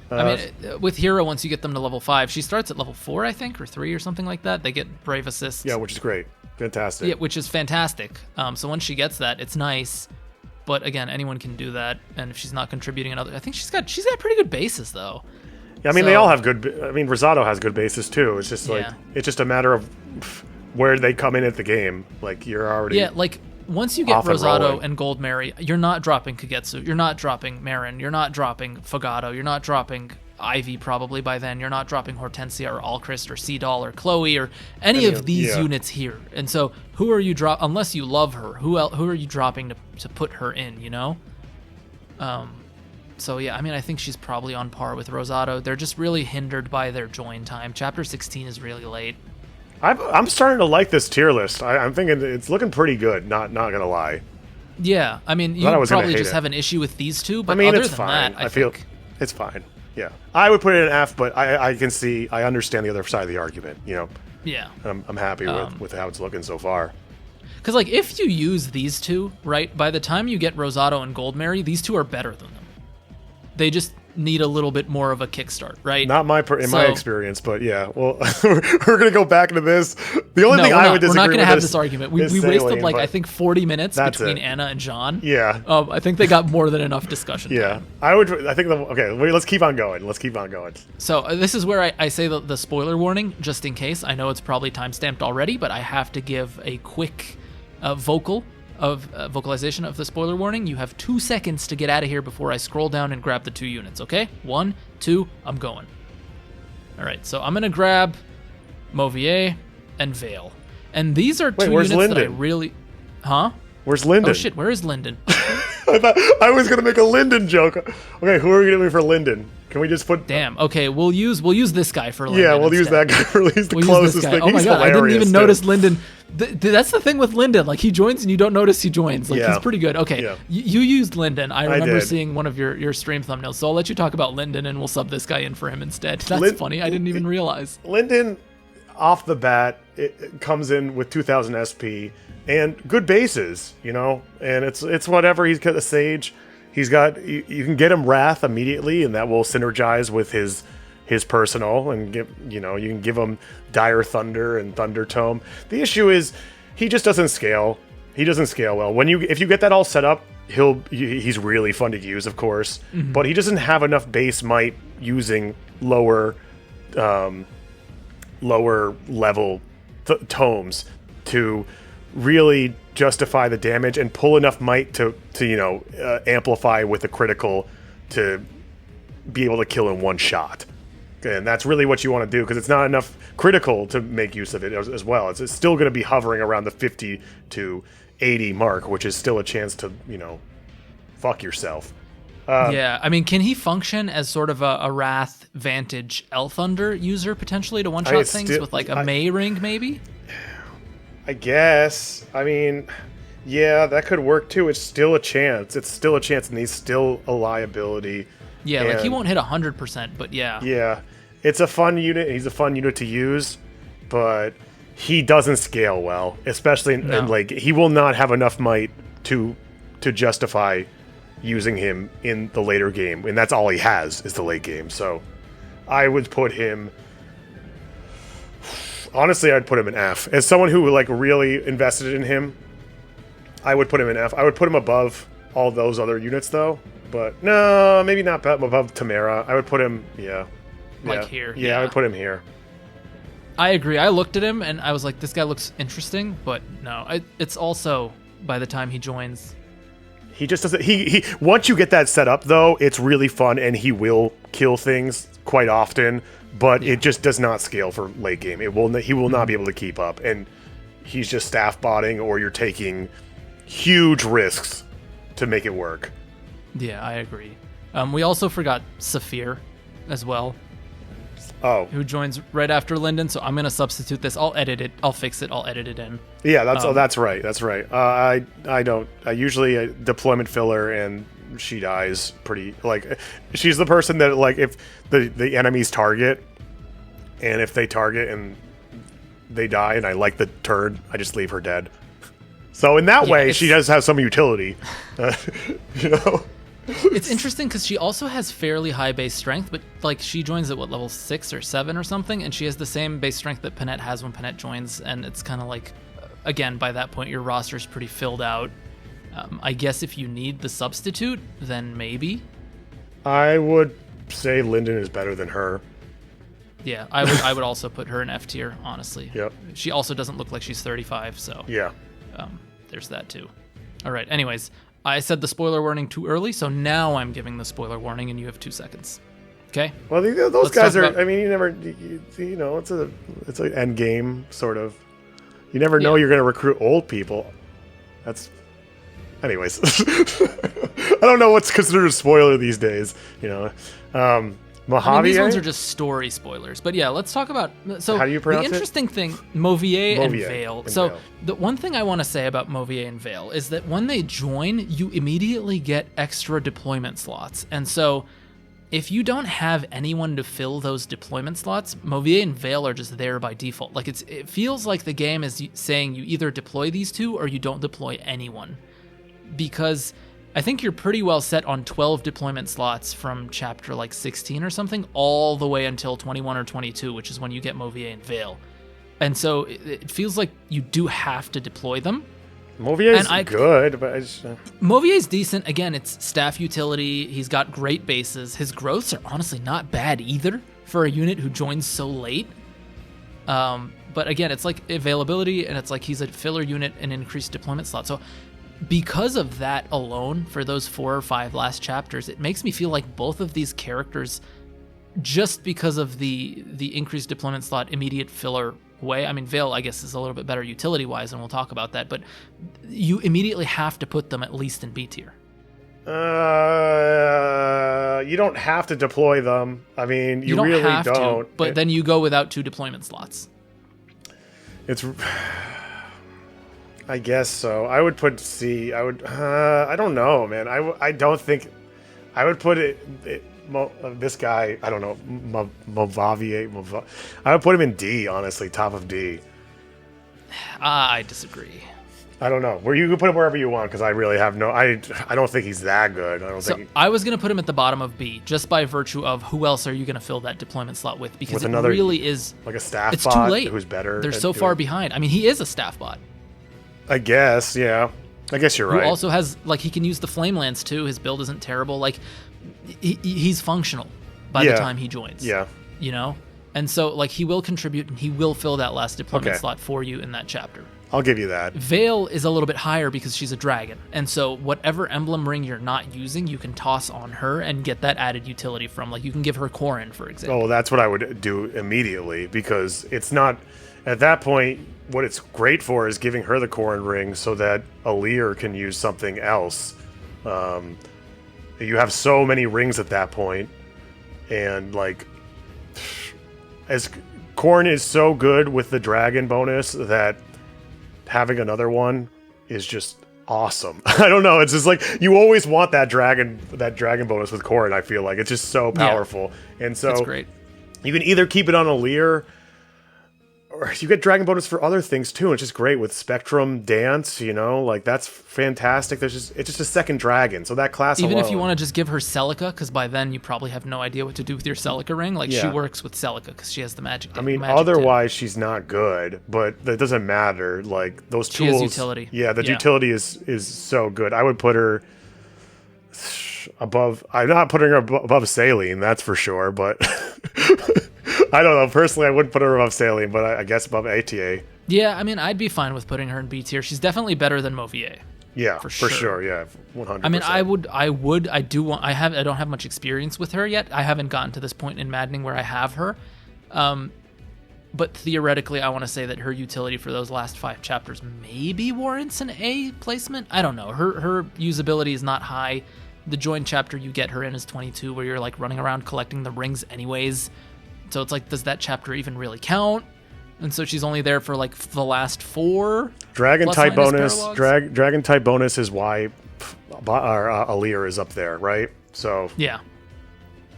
I mean, with hero, once you get them to level 5, she starts at level 4, I think, or 3 or something like that. They get brave assists. Yeah, which is great. Fantastic. Yeah, which is fantastic. So once she gets that, it's nice. But again, anyone can do that, and if she's not contributing another, I think she's got pretty good bases though. Yeah, I mean, they all have good. I mean, Rosado has good bases too. It's just it's just a matter of where they come in at the game. Like, you're already like once you get Rosado and Gold Mary, you're not dropping Kagetsu, you're not dropping Marin, you're not dropping Fogado, you're not dropping Ivy probably by then. You're not dropping Hortensia or Alchrist or Seadoll or Chloe or any of these units here. And so who are you unless you love her, who are you dropping to put her in, you know? So yeah, I mean, I think she's probably on par with Rosado. They're just really hindered by their join time. Chapter 16 is really late. I'm starting to like this tier list. I'm thinking it's looking pretty good, not gonna lie. Yeah, I mean, you probably just have an issue with these two, but other than that, I feel it's fine. Yeah, I would put it in F, but I understand the other side of the argument. You know. Yeah. I'm happy with how it's looking so far. Because like if you use these two, right, by the time you get Rosado and Goldmary, these two are better than them. They just need a little bit more of a kickstart, right? Not my experience, but yeah. Well, we're gonna go back into this. The only thing I would disagree with, we're not gonna have this argument. We wasted like I think 40 minutes between Anna and John. Yeah. I think they got more than enough discussion. Yeah, I think. Okay, let's keep on going. So this is where I say the spoiler warning, just in case. I know it's probably timestamped already, but I have to give a quick vocalization of the spoiler warning. You have 2 seconds to get out of here before I scroll down and grab the 2 units, okay? 1, 2, I'm going. All right, so I'm going to grab Mauvier and Vale. And these are 2 units Lindon? That I really... Huh? Where's Lindon? Oh, shit, where is Lindon? I thought I was going to make a Lindon joke. Okay, who are you going to be for Lindon? Can we just put... Damn, okay, we'll use this guy for Lindon. Yeah, we'll use that guy for he's the closest thing. Oh my god, I didn't even notice Lindon. That's the thing with Lindon. Like, he joins and you don't notice he joins. Like, he's pretty good. Okay, you used Lindon. I remember seeing one of your stream thumbnails, so I'll let you talk about Lindon and we'll sub this guy in for him instead. That's funny. I didn't even realize. Lindon, off the bat, it comes in with 2000 SP and good bases, you know? And it's whatever. He's got a Sage. He's got... You can get him Wrath immediately, and that will synergize with his personal, and you can give him Dire Thunder and Thunder Tome. The issue is he just doesn't scale. He doesn't scale well. If you get that all set up, he's really fun to use, of course, but he doesn't have enough base might using lower level tomes to really justify the damage and pull enough might to amplify with a critical to be able to kill in one shot. And that's really what you want to do, because it's not enough critical to make use of it as well. It's still going to be hovering around the 50 to 80 mark, which is still a chance to, fuck yourself. Yeah, I mean, can he function as sort of a Wrath Vantage Elthunder user, potentially, to one-shot things with, like, a May Ring, maybe? I guess. I mean, yeah, that could work, too. It's still a chance. And he's still a liability. Yeah, like, he won't hit 100%, but yeah. Yeah, it's a fun unit. He's a fun unit to use, but he doesn't scale well, especially in like, he will not have enough might to justify using him in the later game, and that's all he has is the late game. So I would put him... Honestly, I'd put him in F. As someone who like really invested in him, I would put him in F. I would put him above all those other units, though. But no, maybe not above Tamara. I would put him, here. Yeah, I would put him here. I agree. I looked at him and I was like, this guy looks interesting, but no. It's also, by the time he joins... He just doesn't... He once you get that set up, though, it's really fun, and he will kill things quite often, but it just does not scale for late game. He will not be able to keep up, and he's just staff botting, or you're taking huge risks to make it work. Yeah, I agree. We also forgot Saphir as well. Oh. Who joins right after Lindon, so I'm going to substitute this. I'll edit it. I'll fix it. I'll edit it in. Yeah, that's right. That's right. I usually deployment filler, and she dies pretty... Like, she's the person that, like, if the enemies target, and if they target and they die, and I like the turn, I just leave her dead. So in that way, she does have some utility. It's interesting because she also has fairly high base strength, but like she joins at level 6 or 7 or something, and she has the same base strength that Panette has when Panette joins, and it's kind of like, again, by that point your roster's pretty filled out. I guess if you need the substitute, then maybe. I would say Lindon is better than her. Yeah, I would also put her in F tier, honestly. Yep. She also doesn't look like she's 35, so yeah. There's that too. All right, anyways, I said the spoiler warning too early, so now I'm giving the spoiler warning, and you have 2 seconds. Okay. Well, those Let's guys talk are. about- I mean, it's an end game sort of. You never know you're going to recruit old people. That's. Anyways, I don't know what's considered a spoiler these days. Mojave. I mean, these ones are just story spoilers. But yeah, let's talk about. So how do you pronounce the interesting thing, Mauvier and Mauvier Vale. and So Vale. the one thing I want to say about Mauvier and Vale is that when they join, you immediately get extra deployment slots, and so. If you don't have anyone to fill those deployment slots, Mauvier and Vale are just there by default. Like it feels like the game is saying you either deploy these two or you don't deploy anyone. Because I think you're pretty well set on 12 deployment slots from chapter like 16 or something, all the way until 21 or 22, which is when you get Mauvier and Vale. And so it feels like you do have to deploy them. Mauvier's good, but Mauvier's decent. Again, it's staff utility. He's got great bases. His growths are honestly not bad either for a unit who joins so late. But again, it's like availability, and it's like he's a filler unit and increased deployment slot. So because of that alone, for those 4 or 5 last chapters, it makes me feel like both of these characters, just because of the increased deployment slot, immediate filler way. I mean, Vale, I guess, is a little bit better utility-wise, and we'll talk about that, but you immediately have to put them at least in B tier. You don't have to deploy them. I mean, you don't really have don't. to, but then you go without 2 deployment slots. It's... I guess so. I would put C. I would... I don't know, man. I don't think... I would put this guy, I don't know, Mauvier. I would put him in D, honestly, top of D. I disagree. I don't know. You can put him wherever you want, because I really have no... I don't think he's that good. I was going to put him at the bottom of B, just by virtue of who else are you going to fill that deployment slot with, because it really is... Like a staff it's bot too late. Who's better. They're so far behind. I mean, he is a staff bot. I guess, yeah. I guess you're right. Who also has, like, he can use the Flame Lance, too. His build isn't terrible. Like, he's functional by the time he joins. Yeah. You know? And so, like, he will contribute, and he will fill that last deployment slot for you in that chapter. I'll give you that. Vale is a little bit higher because she's a dragon. And so whatever emblem ring you're not using, you can toss on her and get that added utility from. Like, you can give her Corrin, for example. Oh, that's what I would do immediately, because it's not... At that point, what it's great for is giving her the Corrin ring so that Alir can use something else. You have so many rings at that point, and like, as Corrin is so good with the dragon bonus that having another one is just awesome. I don't know. It's just like you always want that dragon bonus with Corrin. I feel like it's just so powerful, and so it's great. You can either keep it on Alir, or you get dragon bonus for other things too. It's just great with Spectrum Dance, like that's fantastic. It's just a second dragon, so that class even alone, if you want to just give her Celica, because by then you probably have no idea what to do with your Celica ring. Like, she works with Celica because she has the magic. I mean, otherwise she's not good, but that doesn't matter. Like those tools, she has utility. Yeah, the utility is so good. I would put her above. I'm not putting her above Saline, that's for sure, but. I don't know. Personally, I wouldn't put her above Saline, but I guess above ATA. Yeah, I mean, I'd be fine with putting her in B tier. She's definitely better than Mauvier. Yeah, for sure. Yeah, 100%. I mean, I don't have much experience with her yet. I haven't gotten to this point in Maddening where I have her. But theoretically, I want to say that her utility for those last 5 chapters maybe warrants an A placement. I don't know. Her usability is not high. The join chapter you get her in is 22, where you're like running around collecting the rings anyways. So it's like, does that chapter even really count? And so she's only there for like the last 4. Dragon type bonus. Dragon type bonus is why Alir is up there, right? So yeah,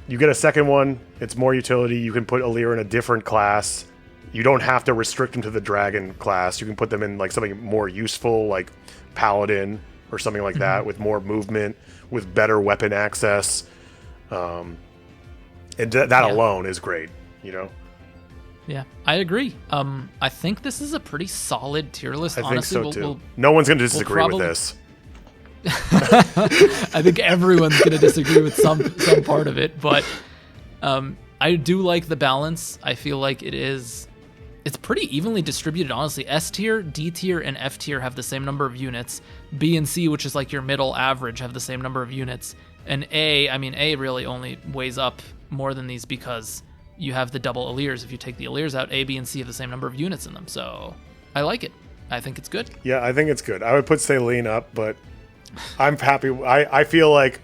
you get a second one. It's more utility. You can put Alir in a different class. You don't have to restrict them to the dragon class. You can put them in like something more useful, like Paladin or something like that, with more movement, with better weapon access. And that alone is great. Yeah, I agree. I think this is a pretty solid tier list. I honestly, think so too. No one's going to disagree with this. I think everyone's going to disagree with some part of it, but I do like the balance. I feel like it's pretty evenly distributed, honestly. S tier, D tier, and F tier have the same number of units. B and C, which is like your middle average, have the same number of units. And A really only weighs up more than these because you have the double Allirs. If you take the Allirs out, A, B, and C have the same number of units in them. So I like it. I think it's good. Yeah, I think it's good. I would put Saline up, but I'm happy. I feel like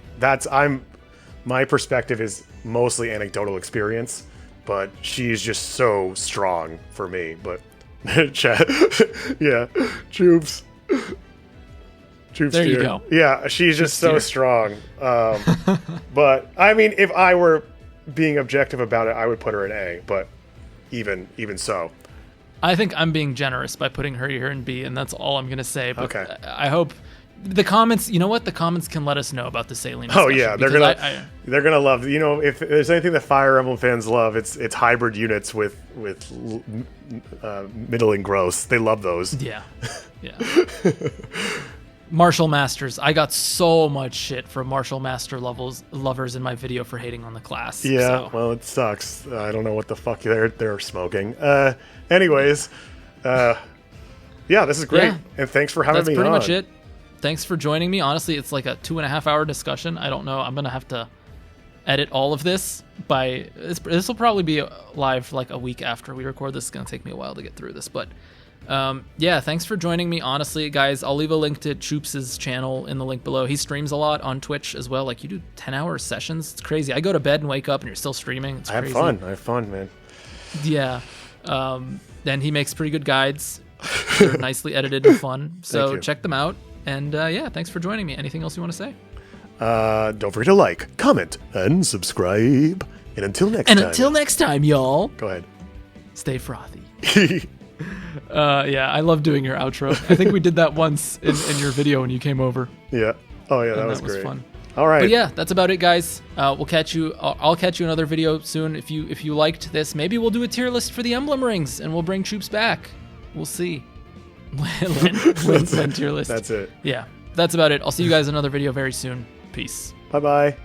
my perspective is mostly anecdotal experience, but she's just so strong for me. But chat, yeah, Choops. There you go. Yeah, she's just so strong. But I mean, if I were being objective about it, I would put her in A. But even so, I think I'm being generous by putting her here in B, and that's all I'm gonna say. But okay. I hope the comments. You know what? The comments can let us know about the Saline. Oh yeah, they're gonna love. You know, if there's anything that Fire Emblem fans love, it's hybrid units with middling growth. They love those. Yeah. Martial Masters. I got so much shit from Martial Master lovers in my video for hating on the class. Yeah, so. Well, it sucks. I don't know what the fuck they're smoking. Anyways, yeah, this is great, and thanks for having me on. That's pretty much it. Thanks for joining me. Honestly, it's like a 2.5 hour discussion. I don't know. I'm gonna have to edit all of this this will probably be live like a week after we record this. It's gonna take me a while to get through this, but yeah, thanks for joining me. Honestly, guys, I'll leave a link to Choops' channel in the link below. He streams a lot on Twitch as well. Like, you do 10-hour sessions. It's crazy. I go to bed and wake up and you're still streaming. It's crazy. I have fun, man. Yeah. Then he makes pretty good guides. They're nicely edited and fun. So check them out. And yeah, thanks for joining me. Anything else you want to say? Don't forget to like, comment, and subscribe. And until next time, y'all. Go ahead. Stay frothy. Yeah, I love doing your outro. I think we did that once in your video when you came over. Yeah. Oh yeah, that was great. Fun. All right. But yeah, that's about it, guys. We'll catch you. I'll catch you in another video soon. If you liked this, maybe we'll do a tier list for the emblem rings, and we'll bring Choops back. We'll see. When tier list. That's it. Yeah, that's about it. I'll see you guys in another video very soon. Peace. Bye bye.